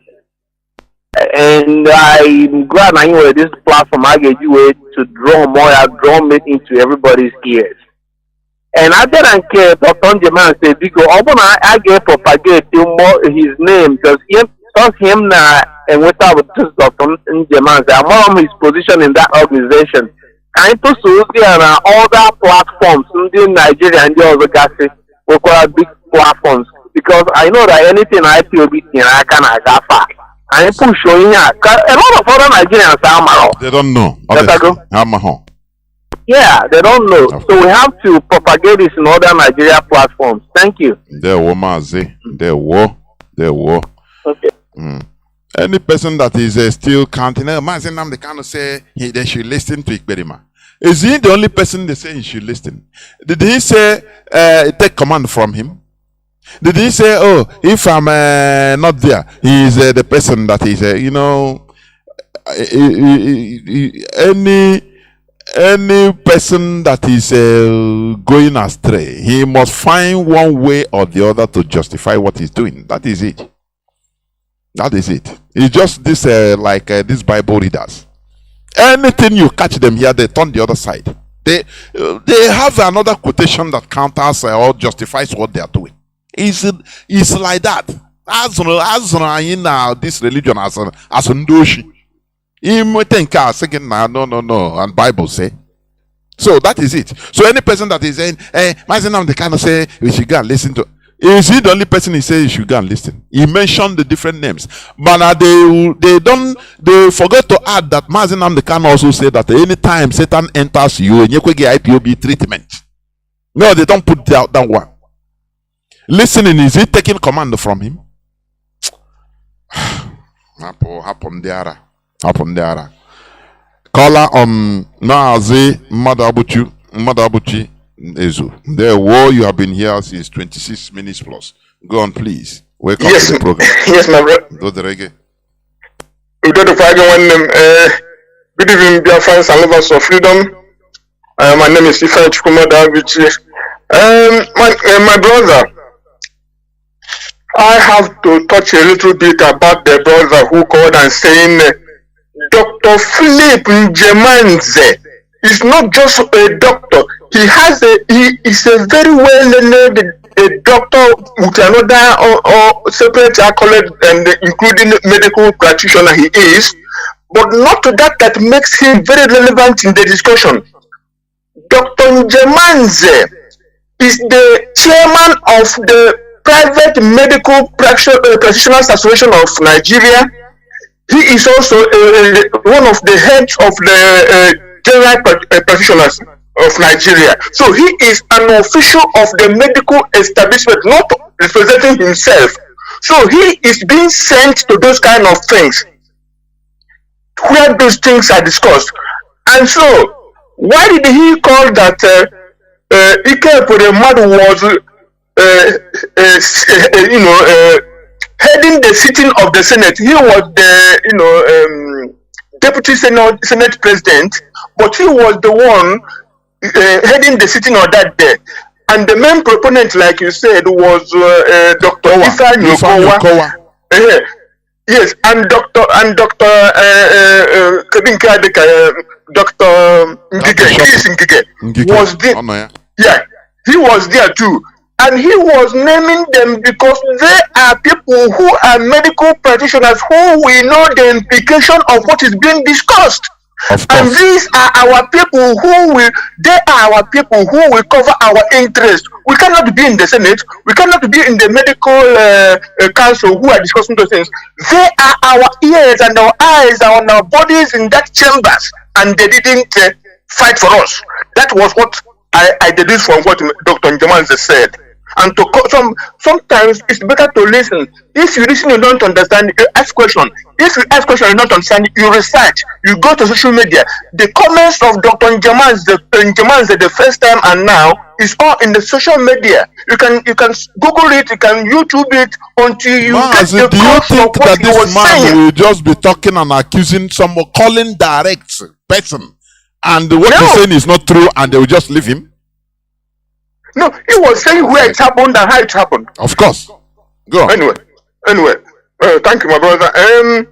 And I'm glad that this platform I gave you to draw me into everybody's ears. And I didn't care Dr. Njeman said because I get propagate his name because him and without Dr. Njeman I'm his position in that organization. I pursue other platforms in Nigeria and the other guys we call big platforms because I know that anything IPOB I can agafa. I push showing a lot of other Nigerians they don't know. Yeah, they don't know. So we have to propagate this in other Nigeria platforms. Thank you. There were Mazi. There were. Okay. Any person that is still counting, Mazi Nnamdi Kanu say they should listen to Ikberima. Is he the only person they say he should listen? Did he say take command from him? Did he say, oh, if I'm not there, he is the person that is, any person that is going astray, he must find one way or the other to justify what he's doing. That is it. It's just this these Bible readers. Anything you catch them here, they turn the other side. They have another quotation that counters or justifies what they are doing. It's like that. As in this religion as ndoshi. No, and Bible say. So that is it. So any person that is saying, Mazi Nnamdi Kanu say we should go and listen to. Is he the only person he says you should go and listen? He mentioned the different names. But they forgot to add that Mazi Nnamdi Kanu also said that anytime Satan enters you, and you get IPOB treatment. No, they don't put that one. Listening, is he taking command from him? Happen there. Caller Mazi Madabuchi Ezu. There war you have been here since 26 minutes plus. Go on, please. Welcome to the program. Yes, my brother. Do the reggae. Good evening, Biafrans and lovers of freedom. My name is Ifan Chukwumadabuchi. My brother, I have to touch a little bit about the brother who called and saying Dr. Philip Njemanze is not just a doctor. He is a very well-learned doctor with another or separate accolade, and including medical practitioner he is, but not that makes him very relevant in the discussion. Dr. Njemanze is the chairman of the Private Medical Practitioners Association of Nigeria. He is also one of the heads of the General Practitioners of Nigeria. So he is an official of the medical establishment, not representing himself. So he is being sent to those kind of things where those things are discussed. And so, why did he call that Ike Puremadu was heading the sitting of the Senate? He was the deputy Senate president, but he was the one heading the sitting on that day. And the main proponent, like you said, was Dr. Ifeanyi Okowa. Yes, and Dr. Ngige was there. Yeah, he was there too. And he was naming them because they are people who are medical practitioners who we know the implication of what is being discussed. And these are our people who will cover our interest. We cannot be in the Senate, we cannot be in the medical council who are discussing those things. They are our ears and our eyes and our bodies in that chambers, and they didn't fight for us. That was what I deduced from what Dr. Njemanze said. And sometimes it's better to listen. If you listen, you don't understand, you ask question. If you ask question, you don't understand, you research. You go to social media. The comments of Dr. Njemanze the first time and now is all in the social media. You can Google it, you can YouTube it until you get the course of what he was saying. Do you think that this man will just be talking and accusing someone, calling direct person, and what he's saying is not true, and they will just leave him? No, he was saying where it happened and how it happened. Of course. Go on. Anyway, thank you, my brother. I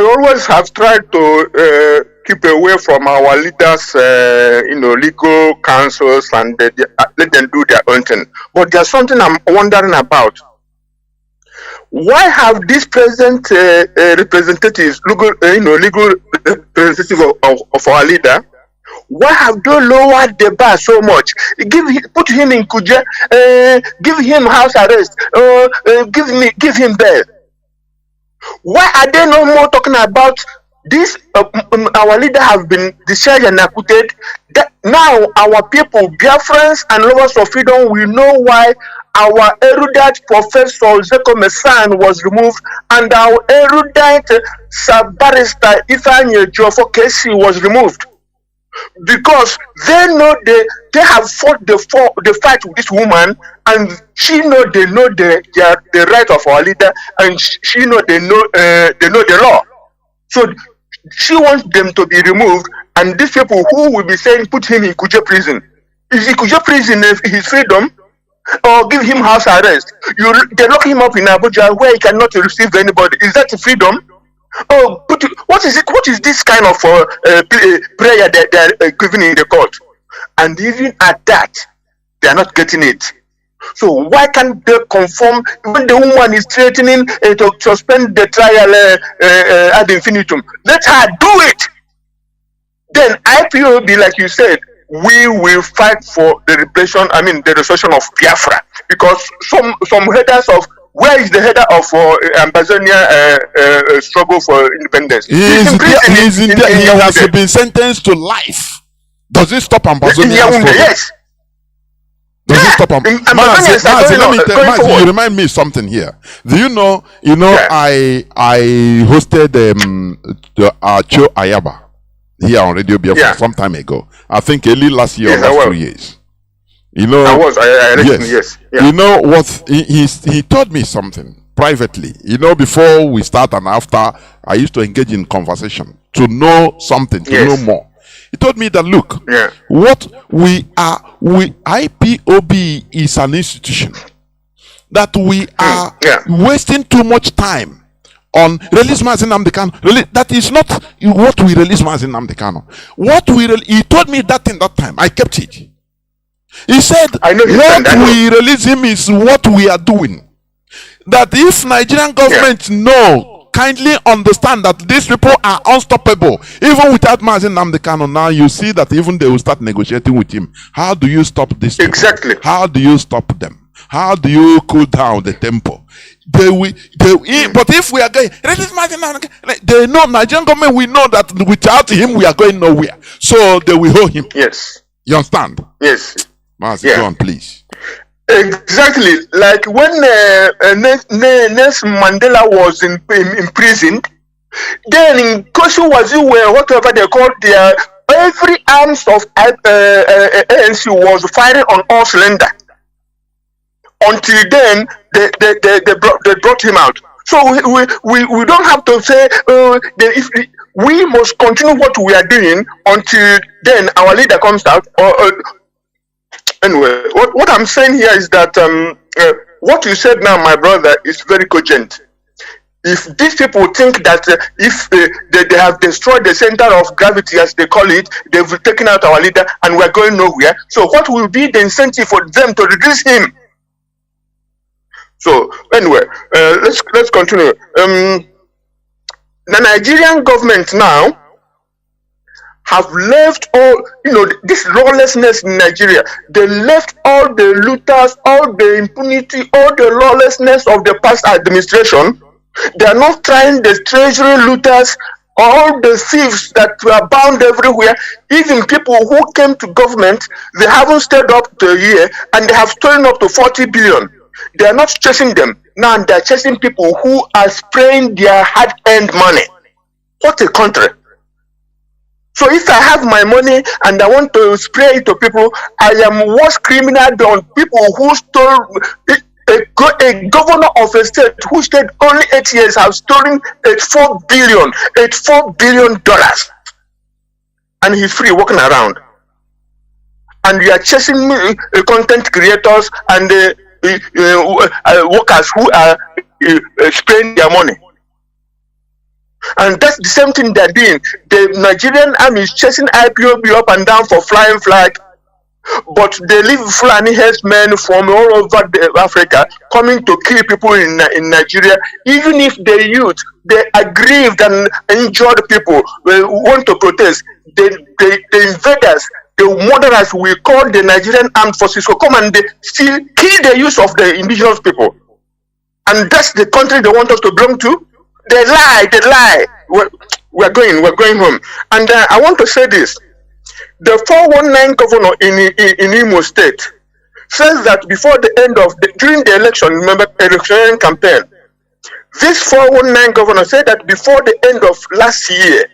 always have tried to keep away from our leaders, legal councils, and let them do their own thing. But there's something I'm wondering about. Why have these present representatives, legal representatives of our leader, why have they lowered the bar so much? Put him in Kuje, give him house arrest, give him bail. Why are they no more talking about this our leader have been discharged and acquitted. That now our people, Biafrans and lovers of freedom, will know why our erudite Professor Zeko Mesan was removed and our erudite Sub-Barrister Ifeanyi Ejiofor KC was removed. Because they know they have fought the fight with this woman, and they know the right of our leader, and they know the law. So she wants them to be removed, and these people who will be saying put him in Kuje prison. Is he Kuje prison his freedom, or give him house arrest? They lock him up in Abuja where he cannot receive anybody. Is that freedom? Oh, what is it? What is this kind of prayer that they are giving in the court? And even at that, they are not getting it. So why can't they conform when the woman is threatening to suspend the trial ad infinitum? Let her do it. Then IPOB, like you said, we will fight for the the restoration of Biafra, because some headers of where is the header of Ambazonia struggle for independence? He has been sentenced to life. Does it stop Ambazonia struggle? Yes. Does it stop Mazi, you remind me something here. Do you know? I hosted Cho Ayaba here on Radio Biafra some time ago. I think early last year or last 2 years. Yes. You know what? He told me something privately. Before we start and after, I used to engage in conversation to know something, to know more. He told me that look, what IPOB is an institution that we are wasting too much time on release Mazi Nnamdi Kanu. That is not what we release Mazi Nnamdi Kanu. He told me that in that time. I kept it. He said, what we release him is what we are doing. That if Nigerian government kindly understand that these people are unstoppable, even without Mazi Nnamdi Kanu, now you see that even they will start negotiating with him. How do you stop this? Exactly. How do you stop them? How do you cool down the tempo? But if we are going, they know, Nigerian government, we know that without him we are going nowhere. So they will hold him. Yes. You understand? Yes. Mazi, go on, please. Exactly. Like when Nelson Mandela was imprisoned, then in Koshu Wazi, whatever they called their, every arms of ANC was firing on all cylinder. Until then, they brought him out. So we don't have to say we must continue what we are doing until then our leader comes out. Anyway, what I'm saying here is that what you said now, my brother, is very cogent. If these people think that if they have destroyed the center of gravity, as they call it, they've taken out our leader and we're going nowhere, so what will be the incentive for them to release him? So anyway, let's continue. The Nigerian government now have left all, this lawlessness in Nigeria. They left all the looters, all the impunity, all the lawlessness of the past administration. They are not trying the treasury looters, all the thieves that were bound everywhere. Even people who came to government, they haven't stayed up to a year and they have stolen up to 40 billion. They are not chasing them. Now they are chasing people who are spraying their hard-earned money. What a country. So if I have my money and I want to spray it to people, I am worse criminal than people who stole. A governor of a state who stayed only 8 years have stolen $4 billion, and he's free walking around. And you are chasing content creators and workers who are spraying their money. And that's the same thing they're doing. The Nigerian army is chasing IPOB up and down for flying flag, but they leave Fulani herdsmen from all over Africa coming to kill people in Nigeria. Even if the youth, the aggrieved and injured people want to protest, the invaders, the murderers, we call the Nigerian armed forces, will come and they still kill the youth of the indigenous people. And that's the country they want us to belong to. They lie. we're going home. And I want to say this. The 419 governor in Imo State says that before the end of during the election, remember election campaign, this 419 governor said that before the end of last year,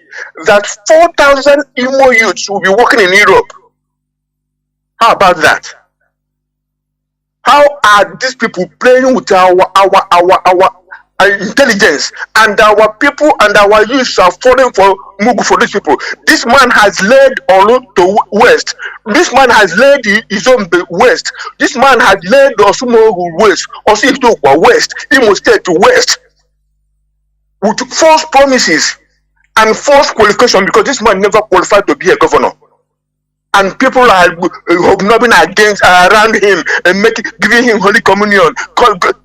that 4,000 Imo youths will be working in Europe. How about that? How are these people playing with our intelligence, and our people and our youths are falling for Mugu for these people? This man has led Olu to west. This man has led Izombe west. This man has led Osumo west, Osikwa west, Imo State to west, with false promises and false qualification, because this man never qualified to be a governor. And people are hobnobbing against around him and giving him Holy Communion,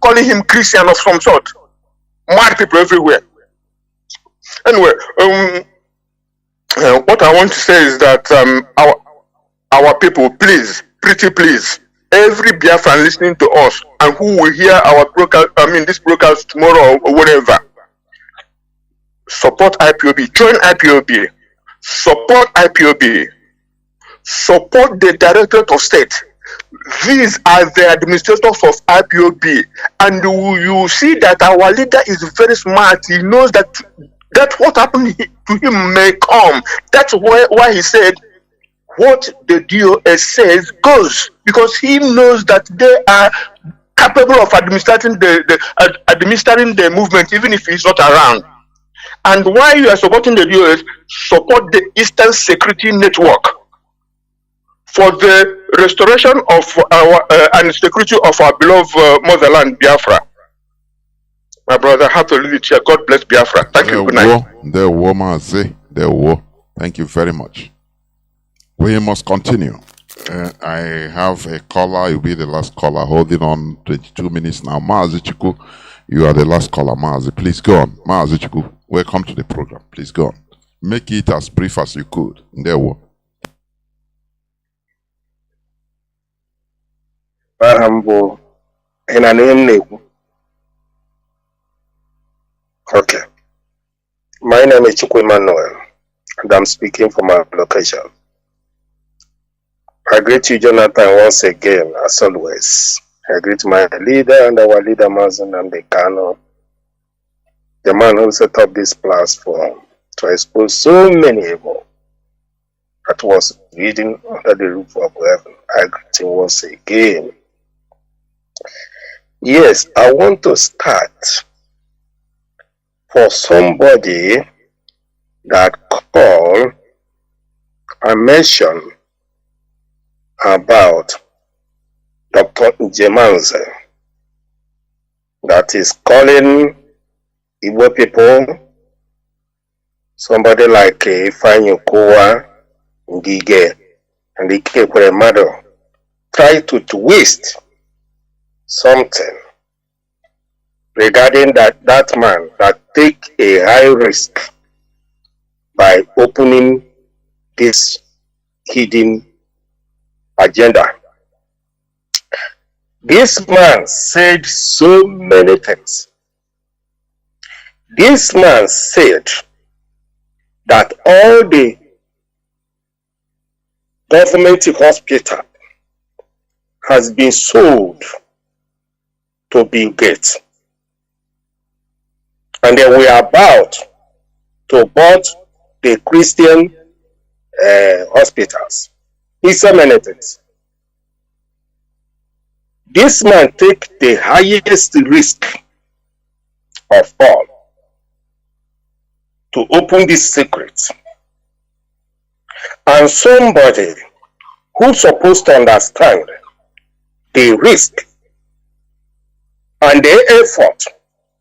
calling him Christian of some sort. Mad people everywhere. Anyway, what I want to say is that our people, please, pretty please, every Biafran listening to us and who will hear our broadcast, this broadcast tomorrow or whatever, support IPOB, join IPOB, support IPOB. Support the Directorate of State. These are the administrators of IPOB, and you see that our leader is very smart. He knows that what happened to him may come. That's why he said what the DOS says goes, because he knows that they are capable of administering the movement, even if he's not around. And why you are supporting the DOS, support the Eastern Security Network for the restoration of our and security of our beloved motherland, Biafra. My brother, I have to leave it here. God bless Biafra. Thank you. Good night. There were, Mazi. There were. Thank you very much. We must continue. I have a caller. You'll be the last caller. Holding on 22 minutes now. Mazi Chiku, you are the last caller. Mazi, please go on. Mazi Chiku, welcome to the program. Please go on. Make it as brief as you could. There were. Okay. My name is Chukwu Emmanuel, and I'm speaking from my location. I greet you, Jonathan, once again, as always. I greet my leader and our leader, Mazi Nnamdi Kanu, the man who set up this platform to expose so many evil that was leading under the roof of heaven. I greet him once again. Yes, I want to start for somebody that called and mentioned about Dr. Njemanze, that is calling Igbo people, somebody like Ifeanyi Okowa, Ngige, and Ike Kweremadu, try to twist something regarding that man that take a high risk by opening this hidden agenda. This man said so many things. This man said that all the government hospital has been sold to Bill Gates, and they were about to buy the Christian hospitals. He said many things. This man take the highest risk of all to open this secret, and somebody who's supposed to understand the risk and the effort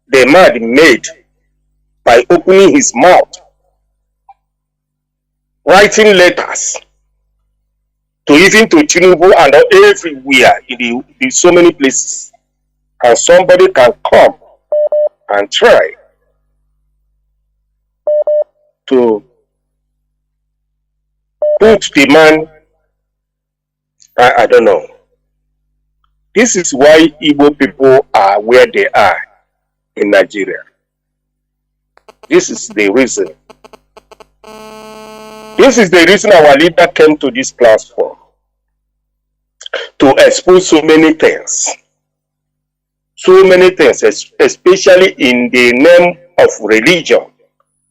the man made by opening his mouth, writing letters to even to Tinubu and everywhere in so many places, and somebody can come and try to put the man, I don't know. This is why Igbo people are where they are in Nigeria. This is the reason This is the reason our leader came to this platform, to expose so many things. So many things, especially in the name of religion,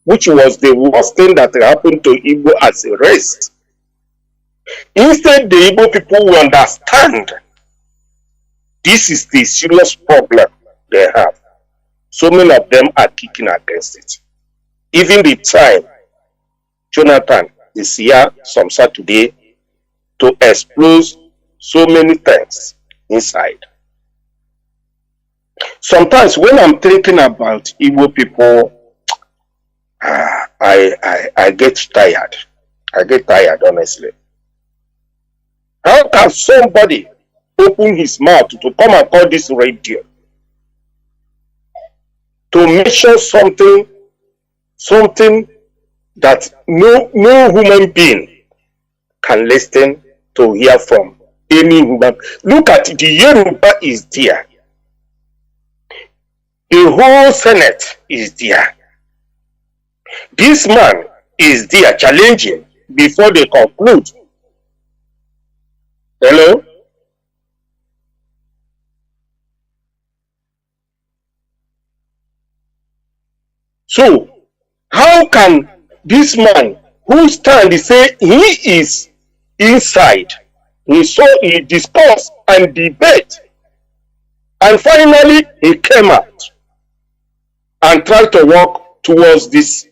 which was the worst thing that happened to Igbo as a race. Instead, the Igbo people will understand this is the serious problem they have. So many of them are kicking against it. Even the time Jonathan is here some Saturday to expose so many things inside. Sometimes when I'm thinking about Igbo people, I get tired. I get tired, honestly. How can somebody open his mouth to come and call this radio to mention something that no human being can listen to hear from any human? Look at the Yoruba is there. The whole Senate is there. This man is there challenging before they conclude. Hello? So, how can this man who stands say he is inside, he discussed and debate, and finally he came out and tried to work towards this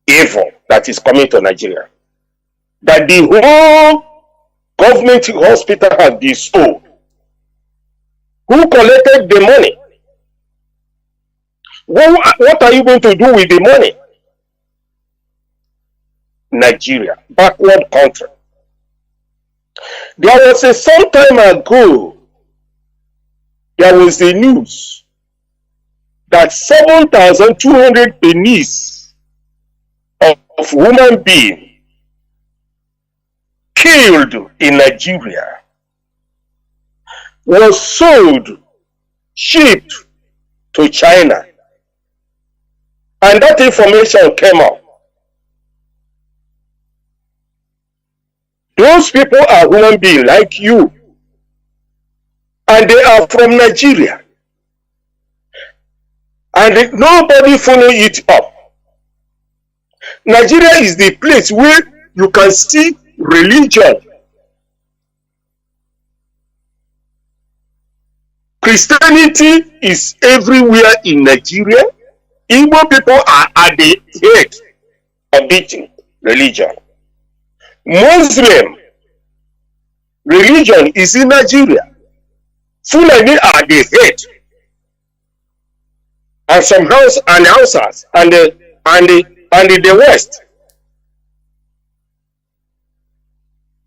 evil that is coming to Nigeria? That the whole government hospital has been sold. Who collected the money? What are you going to do with the money? Nigeria, backward country. There was some time ago, there was a news that 7,200 pennies of human being killed in Nigeria was sold, shipped to China. And that information came up. Those people are human beings like you. And they are from Nigeria. And nobody follow it up. Nigeria is the place where you can see religion. Christianity is everywhere in Nigeria. Igbo people are at the head of this religion. Muslim religion is in Nigeria. Fulani are the head. And some houses and the West.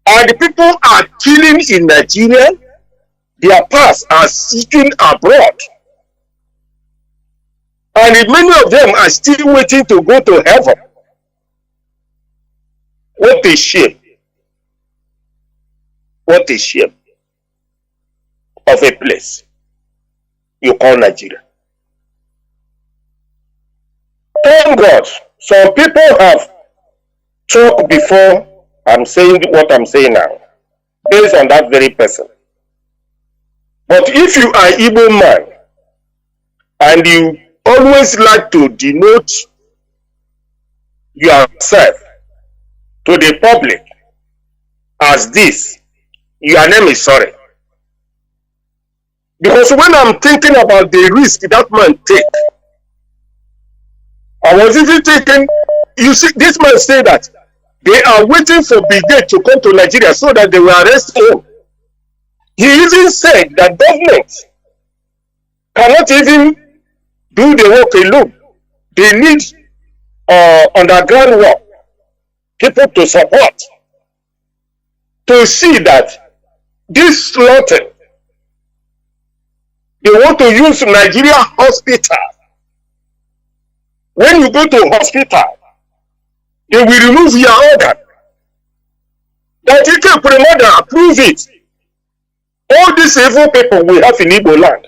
And the people are killing in Nigeria. Their past are seeking abroad. And many of them are still waiting to go to heaven. What a shame. What a shame of a place you call Nigeria. Thank God, some people have talked before I'm saying what I'm saying now, based on that very person. But if you are Igbo man, and you always like to denote yourself to the public as this, your name is sorry. Because when I'm thinking about the risk that man take, I was even thinking, you see, this man said that they are waiting for brigade to come to Nigeria so that they will arrest him. He even said that government cannot even do the work alone. They need underground work, people to support, to see that this slaughter, they want to use Nigeria hospital. When you go to hospital, they will remove your organ. That you can approve it. All these evil people we have in Igbo land.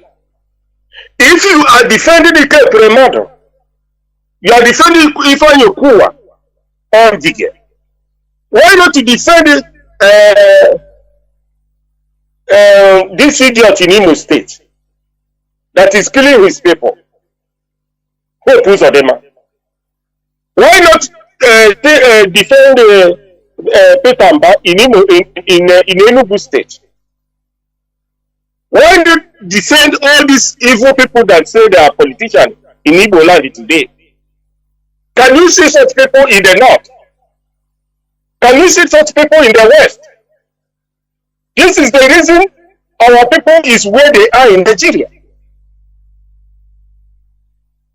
If you are defending the Premado, you are defending Ifeanyi Okuwa or Dige. Why not to defend this idiot in Imo State that is killing his people? Who pulls Odema? Why not defend Petamba in Enugu State? Why not defend all these evil people that say they are politicians in Igbo land today? Can you see such people in the north? Can you see such people in the west? This is the reason our people is where they are in Nigeria.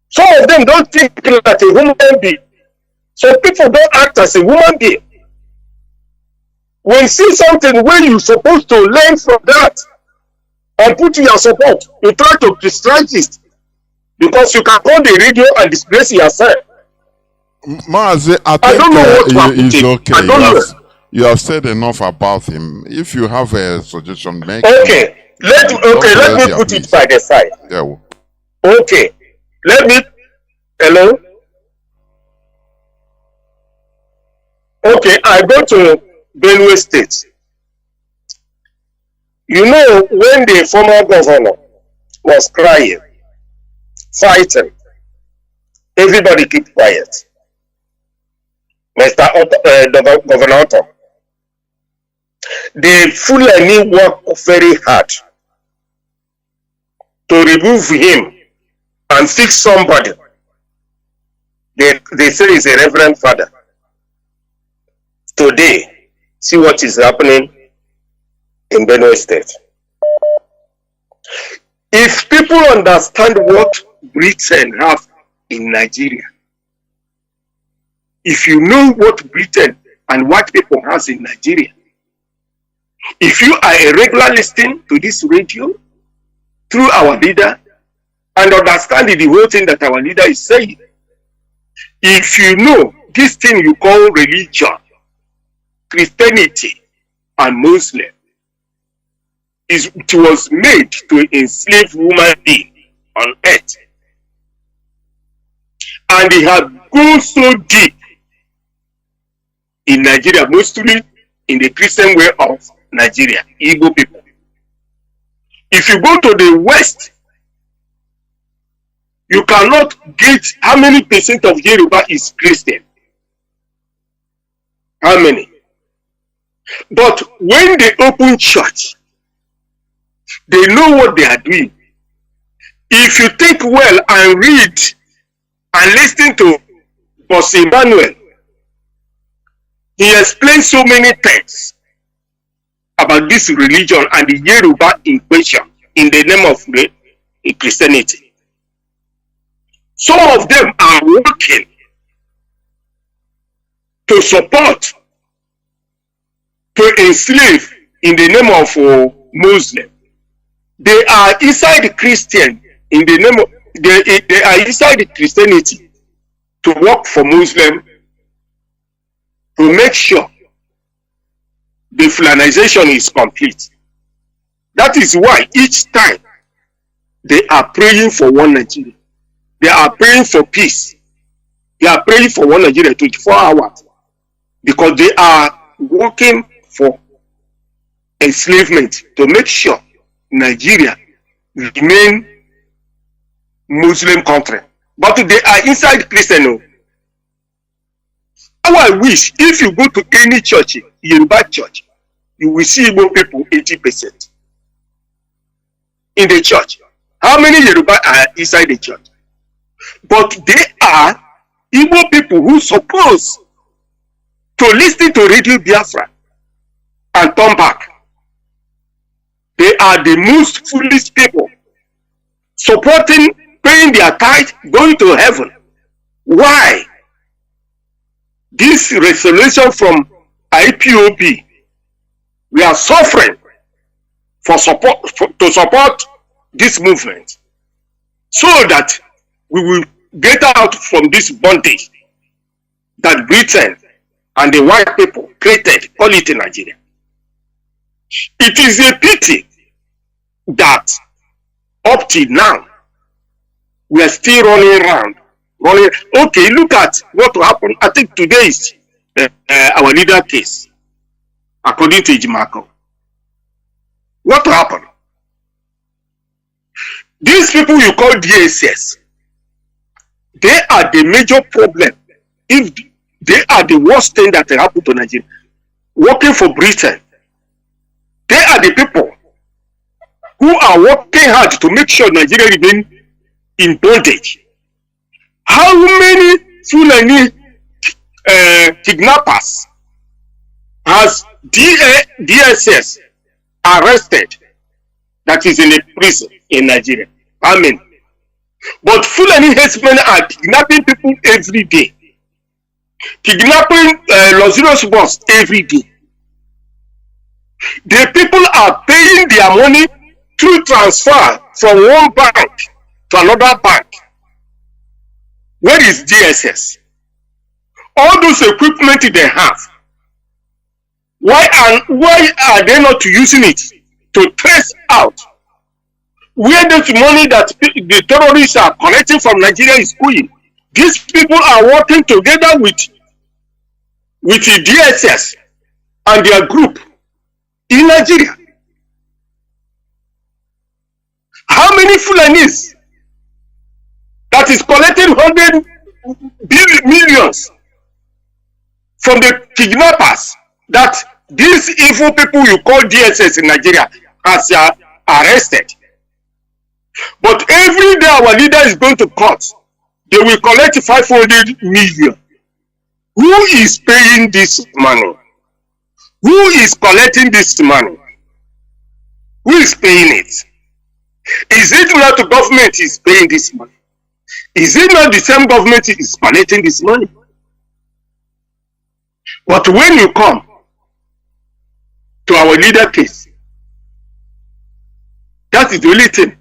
Some of them don't think like a human being. Some people don't act as a human being. When you see something where you're supposed to learn from that and put your support, you try to distract it because you can call the radio and disgrace yourself. Mazi, I don't know what to it's okay. I don't know. You have said enough about him. If you have a suggestion, make okay. Let me put it by the side. Yeah. Okay. Let me. Hello. Okay, I go to Benue State. You know, when the former governor was crying, fighting, everybody keep quiet. Mr. Governor Otto. The Fulani work very hard to remove him and fix somebody. They say he's a reverend father. Today, see what is happening in Benue State. If people understand what Britain have in Nigeria, if you know what Britain and white people has in Nigeria, if you are a regular listening to this radio through our leader and understanding the whole thing that our leader is saying, if you know this thing you call religion, Christianity and Muslim, it was made to enslave human beings on earth. And they have gone so deep in Nigeria, mostly in the Christian way of Nigeria, Igbo people. If you go to the West, you cannot gauge how many percent of Yoruba is Christian. How many? But when they open church, they know what they are doing. If you think well and read and listen to Boss Emmanuel, he explains so many things about this religion and the Yoruba in question in the name of Christianity. Some of them are working to support, to enslave in the name of Muslim. They are inside the Christian in the name of, they are inside the Christianity to work for Muslim to make sure the Fulanization is complete. That is why each time they are praying for one Nigeria. They are praying for peace. They are praying for one Nigeria 24 hours because they are working for enslavement to make sure Nigeria remain Muslim country. But they are inside Christian. How I wish if you go to any church, Yoruba church, you will see Igbo people 80% in the church. How many Yoruba are inside the church? But they are Igbo people who supposed to listen to Radio Biafra and turn back. They are the most foolish people supporting, paying their tithe, going to heaven. Why? This resolution from IPOB, we are suffering for support to support this movement so that we will get out from this bondage that Britain and the white people created, call it in Nigeria. It is a pity that up till now we are still running around. Okay, look at what will happen. I think today is our leader case, according to Ijimako. What happened? These people you call DSS, they are the major problem. If they are the worst thing that happened to Nigeria, working for Britain, they are the people who are working hard to make sure Nigeria remain in bondage. How many Fulani kidnappers has DSS arrested that is in a prison in Nigeria? How many? But Fulani herdsmen are kidnapping people every day. Kidnapping Los boss every day. The people are paying their money through transfer from one bank to another bank. Where is DSS? All those equipment they have, why are they not using it to trace out where the money that the terrorists are collecting from Nigeria is going? These people are working together with the DSS and their group in Nigeria. How many Fulanis that is collecting millions from the kidnappers that these evil people you call DSS in Nigeria has arrested? But every day our leader is going to court, they will collect 500 million. Who is paying this money? Who is collecting this money? Who is paying it? Is it not the government is paying this money? Is it not the same government is collecting this money? But when you come to our leader case, that is the only thing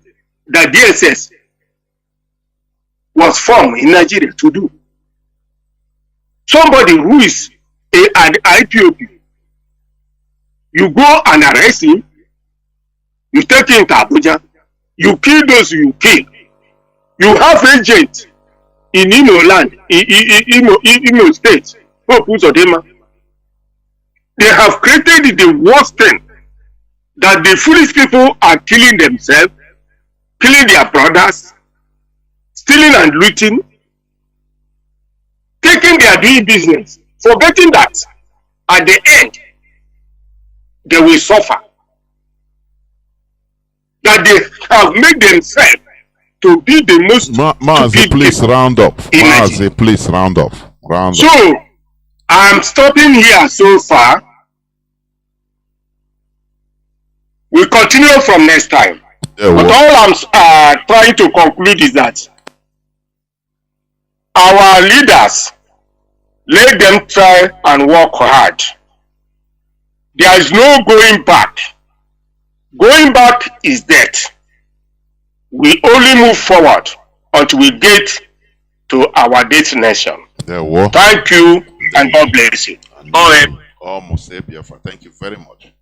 that DSS was formed in Nigeria to do. Somebody who is an IPOP, you go and arrest him, you take him to Abuja, you kill those you kill. You have agents in Imo land, Imo state, they have created the worst thing, that the foolish people are killing themselves, killing their brothers, stealing and looting, taking their doing business, forgetting that at the end they will suffer. That they have made themselves to be the most Mazi, please round up. Mazi, please round up. So I'm stopping here so far. We'll continue from next time. Yeah, but all I'm trying to conclude is that our leaders, let them try and work hard. There is no going back. Going back is death. We only move forward until we get to our destination. Thank you and God bless you. Almost say Biafra. Thank you very much.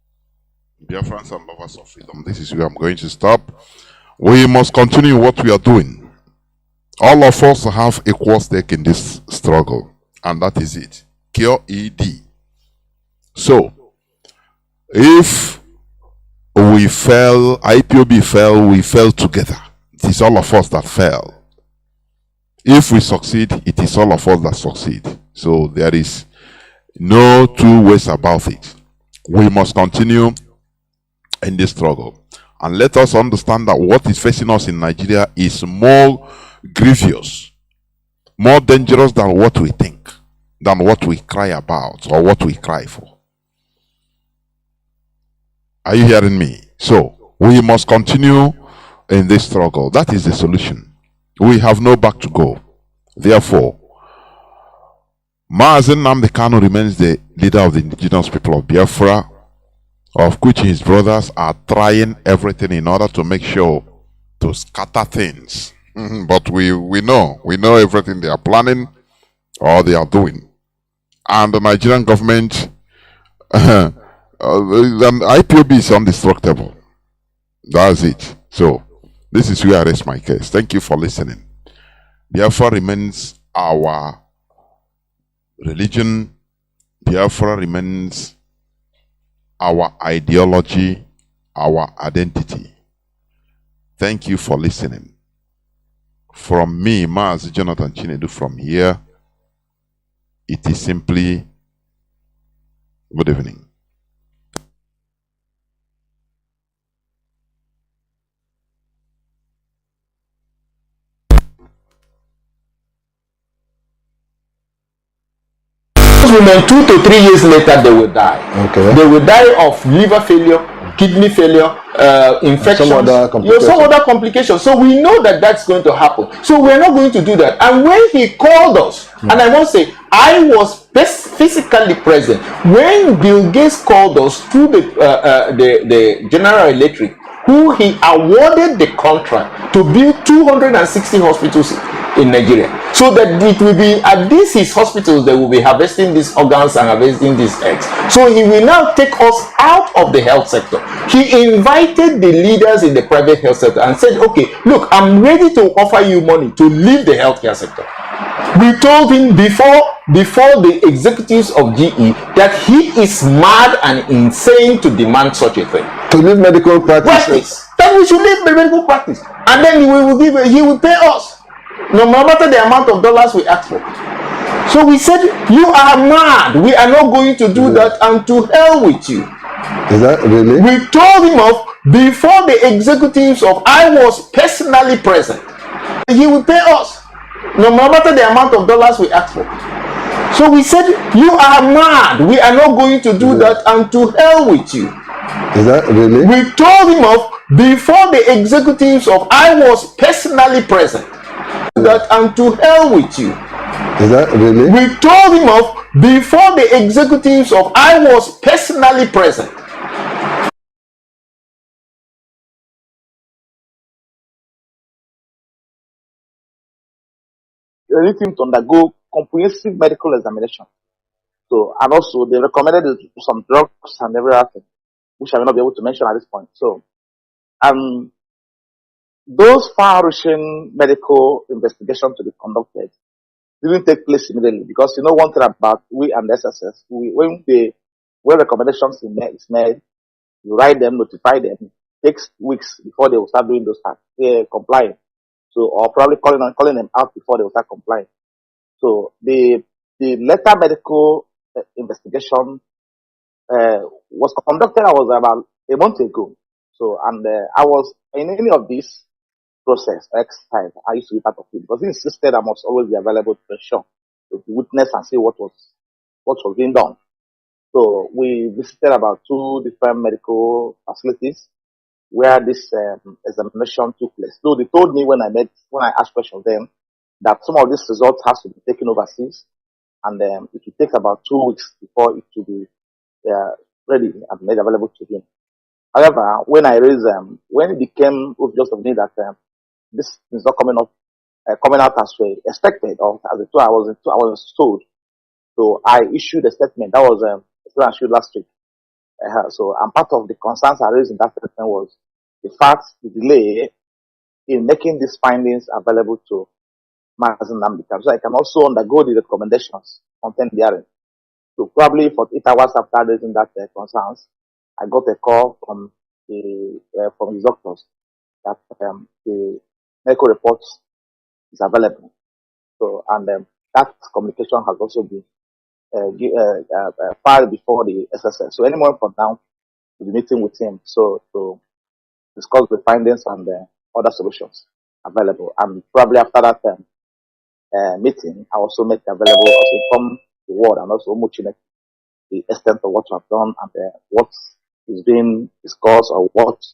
Biafrans and lovers of freedom. This is where I'm going to stop. We must continue what we are doing. All of us have equal stake in this struggle, and that is it. Cure ED. So, if we fell, IPOB fell, we fell together. It is all of us that fell. If we succeed, it is all of us that succeed. So there is no two ways about it. We must continue in this struggle. And let us understand that what is facing us in Nigeria is more grievous, more dangerous than what we think, than what we cry about or what we cry for. Are you hearing me? So, we must continue in this struggle. That is the solution. We have no back to go. Therefore, Mazi Nnamdi Kanu remains the leader of the indigenous people of Biafra, of which his brothers are trying everything in order to make sure to scatter things. But we know everything they are planning or they are doing. And the Nigerian government, the IPOB is indestructible. That's it. So, this is where I rest my case. Thank you for listening. Biafra remains our religion, Biafra remains our ideology, our identity. Thank you for listening. From me, Mazi Jonathan Chinedu, from here, it is simply good evening. Women 2 to 3 years later they will die. Okay. They will die of liver failure, kidney failure, infections, some other complications. So we know that that's going to happen. So we're not going to do that. And when he called us, and I want to say, I was physically present when Bill Gates called us through the General Electric, who he awarded the contract to build 260 hospitals in Nigeria, so that it will be at these his hospitals they will be harvesting these organs and harvesting these eggs. So he will now take us out of the health sector. He invited the leaders in the private health sector and said, okay, look, I'm ready to offer you money to leave the healthcare sector. We told him before the executives of GE that he is mad and insane to demand such a thing. To leave medical practice. That we should leave medical practice, and then he will pay us, no matter the amount of dollars we ask for. So we said, you are mad. We are not going to do that, and to hell with you. Is that really? We told him off before the executives of, I was personally present. He will pay us, no matter the amount of dollars we ask for. So we said, you are mad. We are not going to do that, and to hell with you. Is that really? We told him off before the executives of, I was personally present. That, and to hell with you. Is that really? We told him off before the executives of, I was personally present. They need him to undergo comprehensive medical examination. So, and also they recommended some drugs and everything, which I will not be able to mention at this point. So, those far-reaching medical investigations to be conducted didn't take place immediately, because you know one thing about we and the SSS, when recommendations is made, you write them, notify them. It takes weeks before they will start doing those tasks, complying. So, or probably calling them out before they will start complying. So the later medical investigation was conducted. I was about a month ago. So, and I was in any of this process exercise. I used to be part of it, because he insisted I must always be available to ensure to witness and see what was being done. So we visited about 2 different medical facilities where this examination took place. So they told me when I asked questions then, that some of these results has to be taken overseas, and it will take about 2 weeks before it will be ready and made available to him. However, when I raised when it became obvious to me that this is not coming out as we expected, or as I was told, so I issued a statement. That was I issued last week. So, and part of the concerns I raised in that statement was the delay in making these findings available to Mazi Nnamdi, so I can also undergo the recommendations contained therein. So probably for 8 hours after raising that concerns, I got a call from his doctors that the medical report is available. So, and that communication has also been filed before the SSS. So anyone from now will be meeting with him to discuss the findings and other solutions available. And probably after that meeting, I also make available, also inform the world and also Muchinek the extent of what we have done and what is being discussed, or what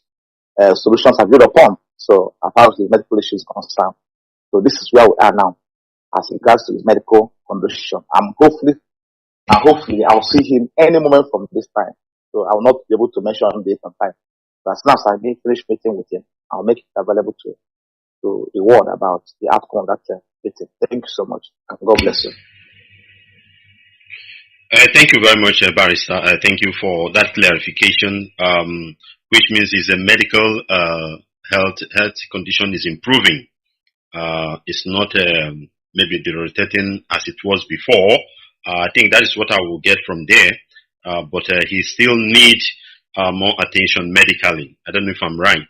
solutions are agreed upon. So as far as the medical issue is concerned, so this is where we are now as regards to his medical condition. Hopefully I'll see him any moment from this time. So I will not be able to mention date and time. But as soon as I finish meeting with him, I'll make it available to the world about the outcome of that meeting. Thank you so much, and God bless you. Thank you very much, Barrister. Thank you for that clarification, which means his medical health condition is improving. It's not maybe deteriorating as it was before, I think that is what I will get from there. But he still needs more attention medically. I don't know if I'm right.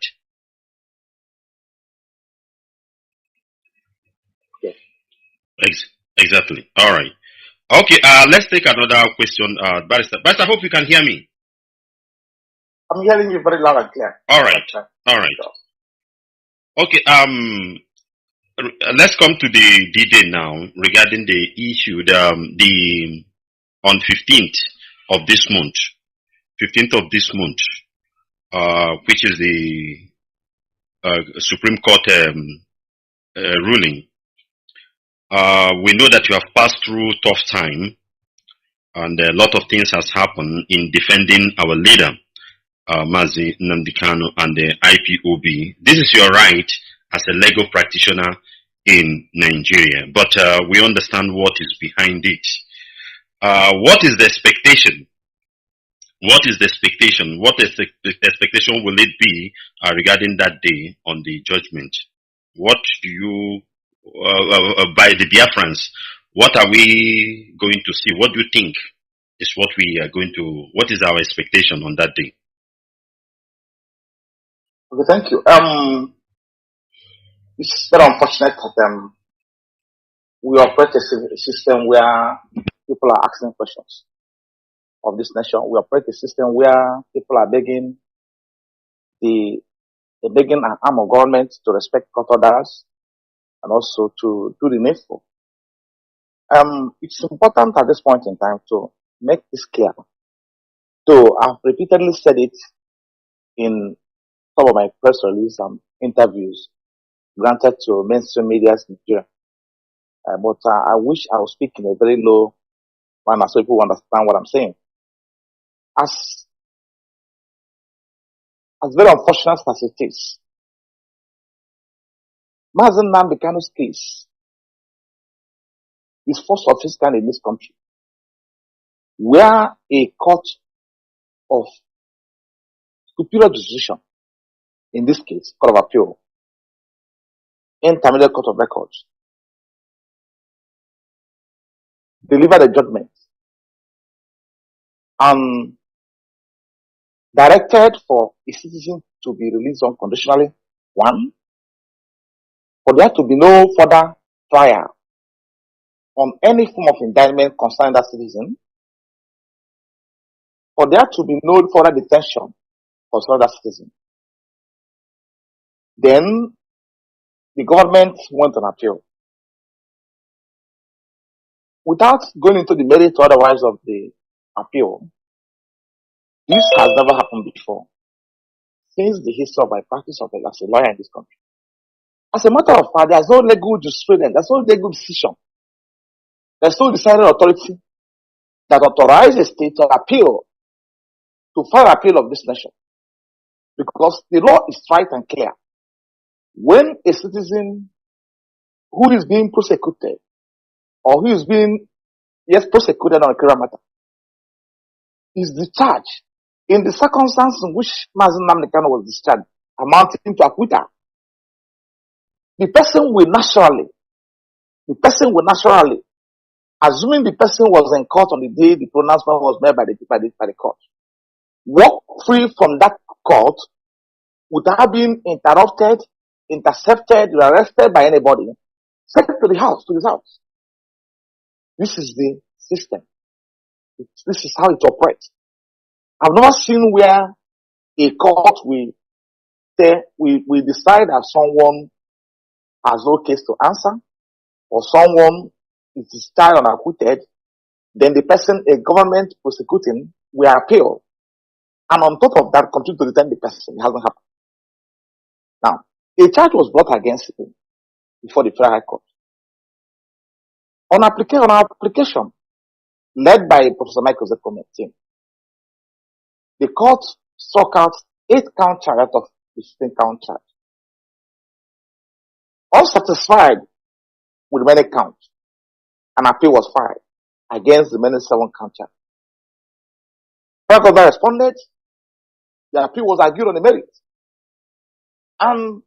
Exactly. All right. Okay. Let's take another question. Barrister. Barrister, I hope you can hear me. I'm hearing you very loud and clear. All right. All right. Okay. Let's come to the D-Day now regarding the issue. On 15th of this month. 15th of this month, which is the Supreme Court ruling. We know that you have passed through tough time, and a lot of things has happened in defending our leader, Mazi Nnamdi Kanu, and the IPOB. This is your right as a legal practitioner in Nigeria, but we understand what is behind it. What is the expectation? What is the expectation? What is the expectation will it be regarding that day on the judgment? What do you, by the Biafrans, what are we going to see? What do you think is what we are going to, what is our expectation on that day? Okay, thank you. It's very unfortunate that we operate a system where people are asking questions of this nation. We operate a system where people are begging the begging an arm of government to respect court orders and also to do the needful. It's important at this point in time to make this clear. So I've repeatedly said it in some of my press releases and interviews granted to mainstream media in Nigeria. But I wish I was speaking in a very low manner so people understand what I'm saying. As very unfortunate as it is, Mazi Nnamdi Kanu's case is first of its kind in this country, where a court of superior decision, in this case, Court of Appeal, Intermediate Court of Records, delivered a judgment and directed for a citizen to be released unconditionally. One, for there to be no further trial on any form of indictment concerning that citizen, for there to be no further detention concerning that citizen. Then the government went on appeal. Without going into the merits or otherwise of the appeal, this has never happened before since the history of my practice of as a lawyer in this country. As a matter of fact, there's no legal jurisprudence, there's no legal decision, there's no deciding authority that authorizes a state to appeal, to file appeal of this nation. Because the law is right and clear. When a citizen who is being prosecuted or who is being, prosecuted on a criminal matter is discharged in the circumstance in which Mazi Nnamdi Kanu was discharged, amounting to acquittal, the person will naturally, assuming the person was in court on the day the pronouncement was made by the court, walk free from that court without being interrupted, intercepted, arrested by anybody, sent to the house, to his house. This is the system. This is how it operates. I've never seen where a court will say, we decide that someone has no case to answer, or someone is discharged and acquitted, then the person, a government prosecuting, will appeal. And on top of that, continue to detain the person. It hasn't happened. Now, a charge was brought against him before the Federal High Court. On application, led by Professor Michael Zeko's team, the court struck out 8-count charge out of the 15-count charge. Unsatisfied with many counts, an appeal was filed against the many 7-count charge. Federal responded, the appeal was argued on the merits, and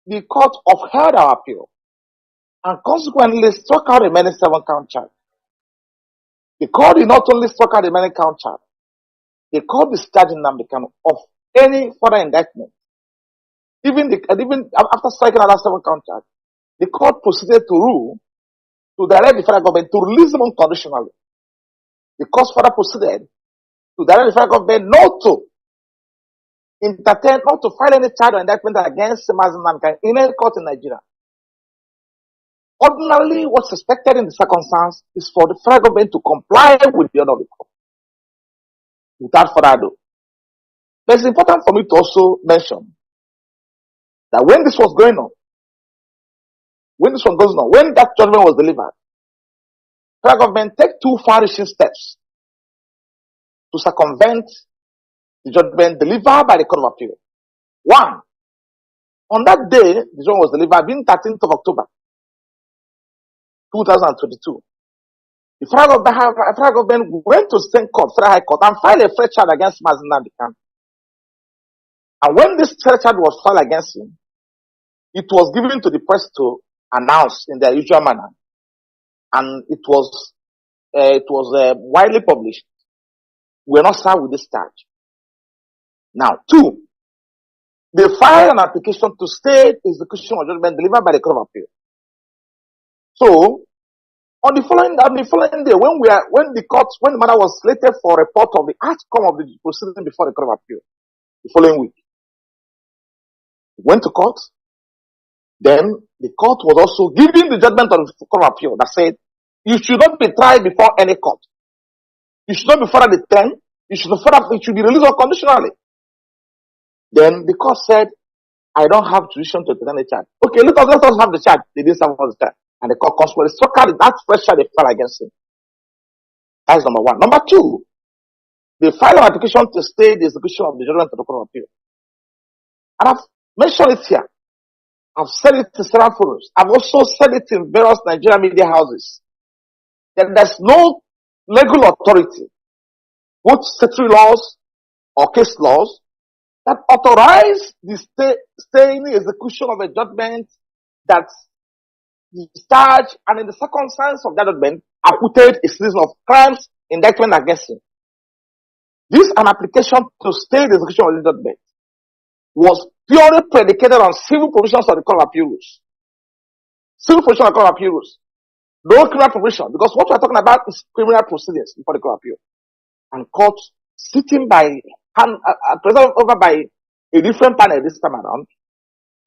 the court upheld our appeal and consequently struck out the many 7-count charge. The court did not only struck out the many count charge, the court discharged Nnamdi Kanu of any further indictment. Even after striking another 7 count charge, the court proceeded to rule to direct the federal government to release him unconditionally. The court further proceeded to direct the federal government not to entertain, not to file any charge or indictment against Mazi Nnamdi in any court in Nigeria. Ordinarily, what's expected in the circumstance is for the federal government to comply with the order of the court. Without further ado, but it's important for me to also mention that when this was going on, when that judgment was delivered, the federal government took 2 far-reaching steps to circumvent the judgment delivered by the Court of Appeal. One, on that day, the judgment was delivered, being 13th of October, 2022. The federal government went to State Court, Federal High Court, and filed a fresh charge against Mazi Nnamdi Kanu. And when this fresh charge was filed against him, it was given to the press to announce in their usual manner, and it was widely published. We are not served with this charge. Now, 2, they filed an application to stay execution of judgment delivered by the Court of Appeal. So, on the following day, when the matter was slated for report of the outcome of the proceeding before the Court of Appeal, the following week, we went to court. Then the court was also giving the judgment of the Court of Appeal that said, you should not be tried before any court. You should not be further detained. It should be released unconditionally. Then the court said, I don't have jurisdiction to entertain the charge. Okay, let us have the charge. They didn't have the charge. And the court consequently struck out that fresh charge they filed against him. That's number 1. Number 2, they filed an application to stay the execution of the judgment of the Court of Appeal. And I've mentioned it here. I've said it in several forums. I've also said it in various Nigerian media houses. That there's no legal authority, both statutory laws or case laws, that authorize the staying execution of a judgment that's discharged and in the circumstance of that judgment acquitted a series of crimes indictment against him. This an application to stay the execution of the judgment was purely predicated on civil provisions of the Court of Appeal rules. Civil provisions of the Court of Appeal rules. No criminal provision, because what we're talking about is criminal proceedings before the Court of Appeal. And court sitting presided over by a different panel this time around,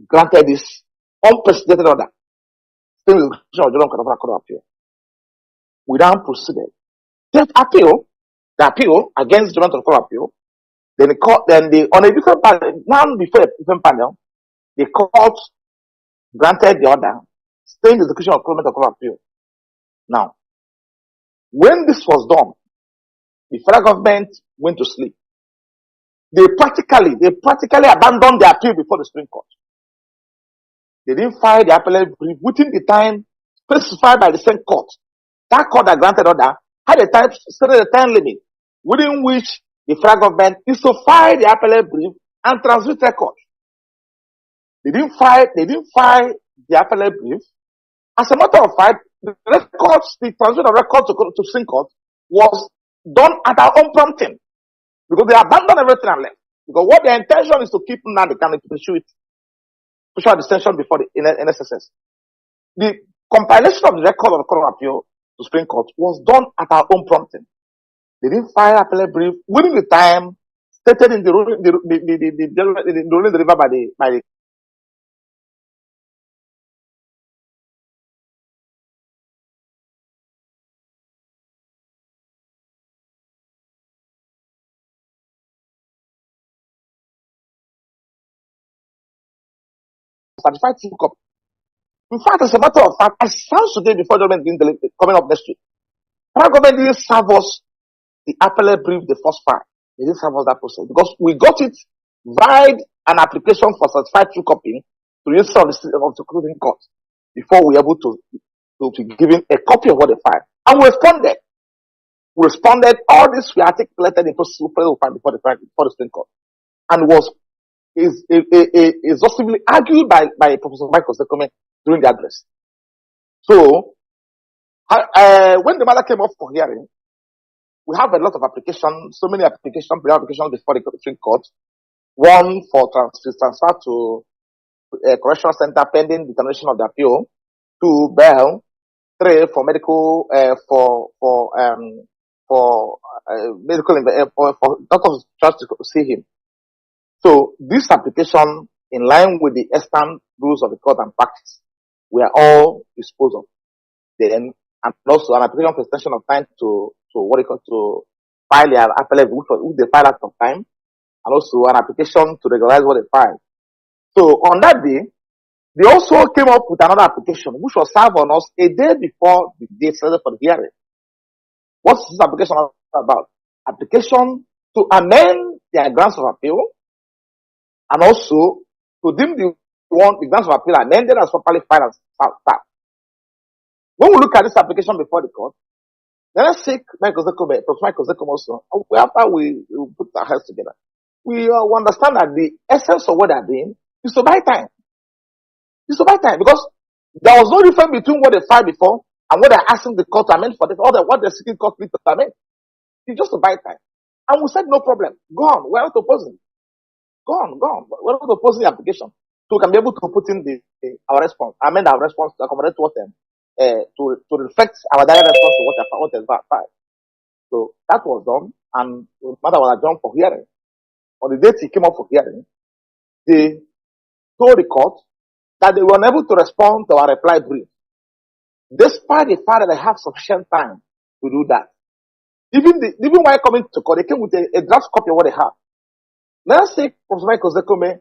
granted this unprecedented order. Still the Court of Appeal. We then proceeded. The appeal against the judgment of the Court of Appeal. Then the court, on a different panel, now before a different panel, the court granted the order, staying the execution of the Court of Appeal. Now, when this was done, the federal government went to sleep. They practically abandoned the appeal before the Supreme Court. They didn't file the appellate brief within the time specified by the same court. That court that granted order had a time limit within which the federal government is to file the appellate brief and transmit record. They didn't file the appellate brief. As a matter of fact, the transmission of records to Supreme Court was done at our own prompting. Because they abandoned everything and left. Because what their intention is to keep Nnamdi Kanu to pursue it. Pursue detention before the NSSS. The compilation of the record of the Court of Appeal to Supreme Court was done at our own prompting. They didn't file appellate brief within the time stated in the ruling delivered by the certified full copy. In fact, as a matter of fact, as sounds today before judgment being coming up next week, federal government didn't serve us the appellate brief the first file. They didn't serve us that process because we got it via an application for certified true copy to the Ministry of the Supreme Court before we were able to be given a copy of what they filed. And we responded. All this we articulated in process before the Supreme Court. And was exhaustively argued by Professor Michael Sekome during the address. So, when the matter came up for hearing, we have a lot of applications, so many applications before the Supreme Court. One for transfer to a correctional center pending determination of the appeal. 2, bail. 3, for medical, for medical, for doctors just to see him. So this application, in line with the extant rules of the court and practice, we are all disposed of. Then, and also an application for extension of time to what you call to file their appellate, which they file out of time, and also an application to regularize what they file. So on that day, they also came up with another application, which was served on us a day before the date set for the hearing. What's this application about? Application to amend their grounds of appeal, and also to deem the grounds of appeal amended as properly filed and filed. When we look at this application before the court, let us take Michael Zekom also. After we put our heads together, we understand that the essence of what they're doing is to buy time. It's to buy time because there was no difference between what they filed before and what they're asking the court to amend for this, or what they're seeking court to amend. It's just to buy time. And we said, no problem. Go on. We're not opposing. Go on. We're not opposing the application. So we can be able to put in our response, amend our response to accommodate what them, to reflect our direct response to what is filed. So that was done, and the matter was adjourned for hearing. On the date he came up for hearing, they told the court that they were unable to respond to our reply brief, despite the fact that they have sufficient time to do that. Even while coming to court, they came with a draft copy of what they have. Let us say, Professor Michael Zekome,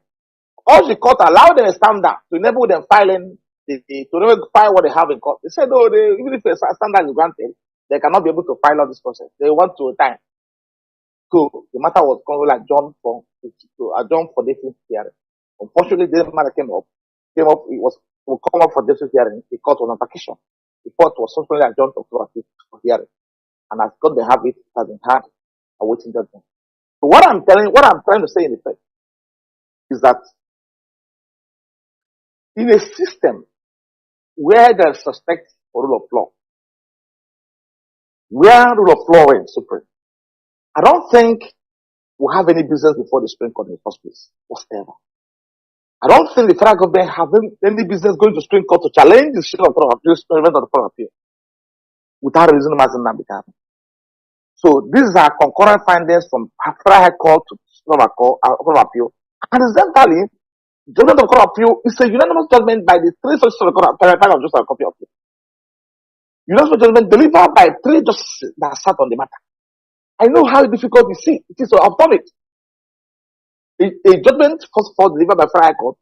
all the court allowed them a standard to enable them filing, to file what they have in court. They said, no, even if a standard is granted, they cannot be able to file on this process. They want to time. So the matter was adjourned for this hearing. Unfortunately, this matter came up, it will come up for this hearing. The court was on vacation. The court was subsequently adjourned for hearing. And as God may have it, has been had awaiting judgment. So what I'm trying to say in effect is that in a system where there is suspect for rule of law, where rule of law is supreme, I don't think we have any business before the Supreme Court in the first place, whatsoever. I don't think the federal government have any business going to Supreme Court to challenge the decision of the Court of Appeal without reason as Nnamdi. So these are concurrent findings from Federal High Court to Court of Appeal. And incidentally, judgment of Court of Appeal is a unanimous judgment by the 3 judges of the Court of Appeal. Unanimous judgment delivered by 3 justices that sat on the matter. I know how difficult it is, so I've done it. A judgment first of all delivered by Federal High Court,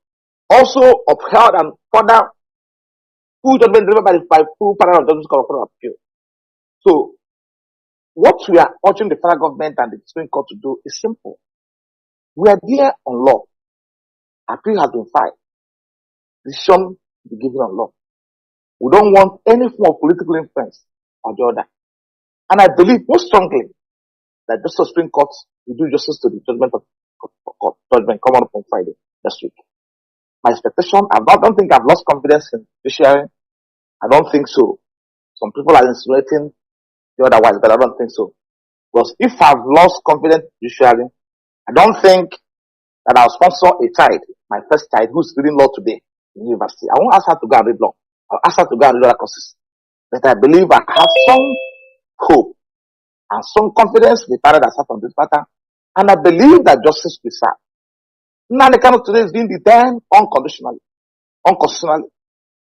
also upheld and further 2 judgments delivered by 2 panel of judges of the Court of Appeal. So what we are urging the federal government and the Supreme Court to do is simple. We are there on law. Appeal has been filed. Decision be given on law. We don't want any form of political influence on the other. And I believe most strongly that the Supreme Court will do justice to the judgment of judgment coming up on Friday next week. My expectation, I don't think I've lost confidence in judiciary. I don't think so. Some people are insinuating otherwise, but I don't think so. Because if I've lost confidence judicially, I don't think that I'll sponsor a child, my first child, who's reading law today in university. I won't ask her to go and read law. I'll ask her to go and read other courses. But I believe I have some hope and some confidence in the parent that sat on this matter, and I believe that justice will be served. Nnamdi Kanu today is being detained unconditionally, unconstitutionally,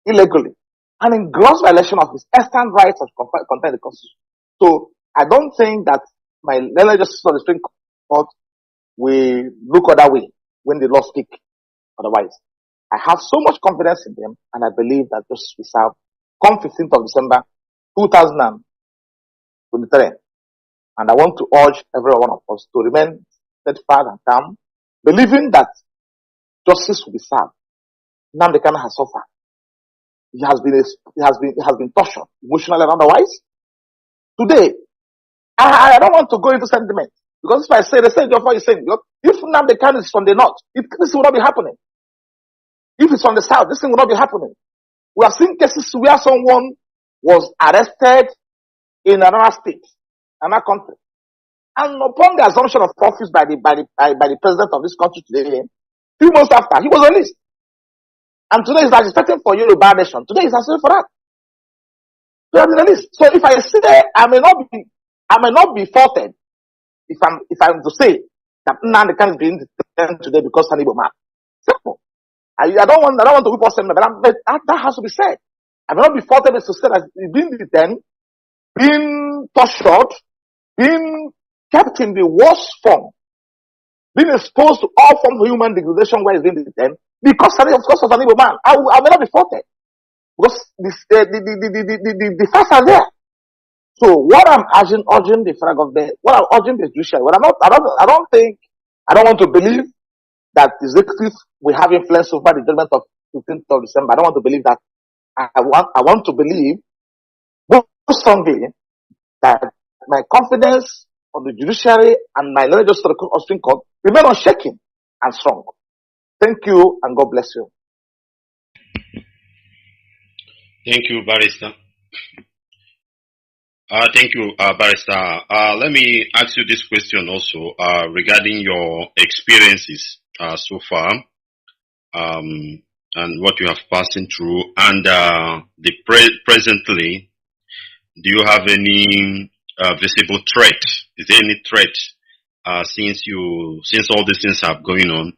illegally, and in gross violation of his extant rights as contained in the Constitution. So I don't think that my learned justice of the Supreme Court will look other way when the law speak otherwise. I have so much confidence in them, and I believe that justice will serve come 15th of December 2023. And I want to urge every one of us to remain steadfast and calm, believing that justice will be served. Nnamdi Kanu has suffered. He has been tortured emotionally and otherwise. Today, I don't want to go into sentiment, because if I say the same of what you're saying, look, if Nnamdi Kanu is from the north, this will not be happening. If it's from the south, this thing will not be happening. We have seen cases where someone was arrested in another state, another country, And upon the assumption of office by the president of this country today, 2 months after, he was released. And today he's agitating for Yoruba nation. Today he's asking for that. So I'm released. So if I say I may not be faulted if I'm to say that Nnamdi Kanu is being detained today because Sanibo man. Simple. I don't want to whip us, but that has to be said. I may not be faulted to say that he's being detained, being tortured, being kept in the worst form, being exposed to all forms of human degradation where he's being detained, because of an evil man. I may not be faulted. Because the facts are there. So what I'm urging the federal government, what I'm urging the judiciary, I don't want to believe that the executive will have influence over the judgment of 15th of December. I don't want to believe that. I want to believe most strongly that my confidence on the judiciary and my knowledge of the Supreme Court remain unshaken and strong. Thank you and God bless you. Thank you, Barrister. Thank you, Barrister. Let me ask you this question also regarding your experiences so far and what you have passing through, and presently, do you have any visible threat? Is there any threat since all these things are going on,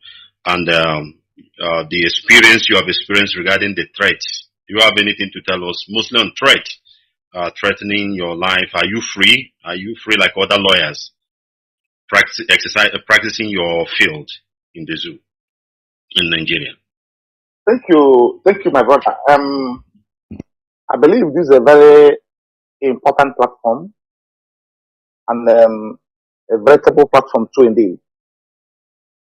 and the experience you have experienced regarding the threats? Do you have anything to tell us, mostly on threat, threatening your life? Are you free? Are you free like other lawyers, practicing your field in the zoo in Nigeria? Thank you, my brother. I believe this is a very important platform and a veritable platform too, indeed,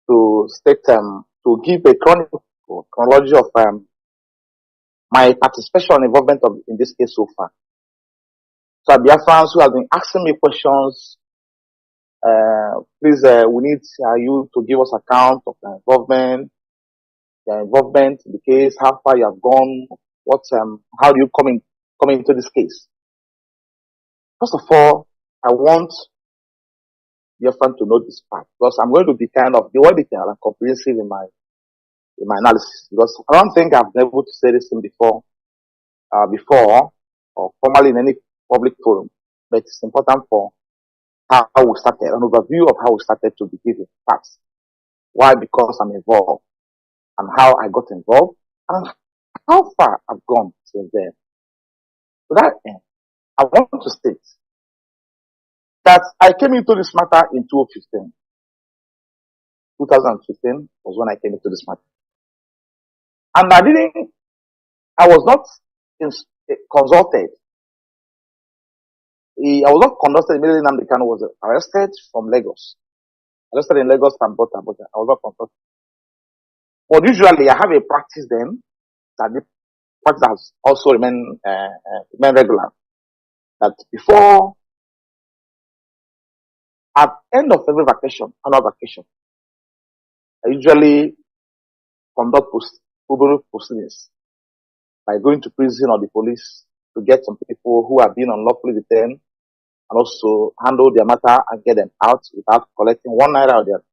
to state to give a chronology of my participation and involvement in this case so far. So Biafrans who have been asking me questions, please, we need you to give us account of your involvement in the case, how far you have gone, how do you come into this case? First of all, I want your friend to know this part, because I'm going to be kind of more detailed and comprehensive in my analysis, because I don't think I've been able to say this thing before or formally in any public forum, but it's important for how we started, an overview of how we started to be given facts. Why? Because I'm involved, and how I got involved, and how far I've gone since then. To that end, I want to state that I came into this matter in 2015. 2015 was when I came into this matter. And I was not consulted. I was not consulted immediately. Nnamdi Kanu was arrested from Lagos. Arrested in Lagos and brought about. I was not consulted. But usually I have a practice then, that the practice has also remained regular. That before, at end of every vacation, annual vacation, I usually conduct proceedings by going to prison or the police to get some people who have been unlawfully detained, and also handle their matter and get them out without collecting 1 naira or the other.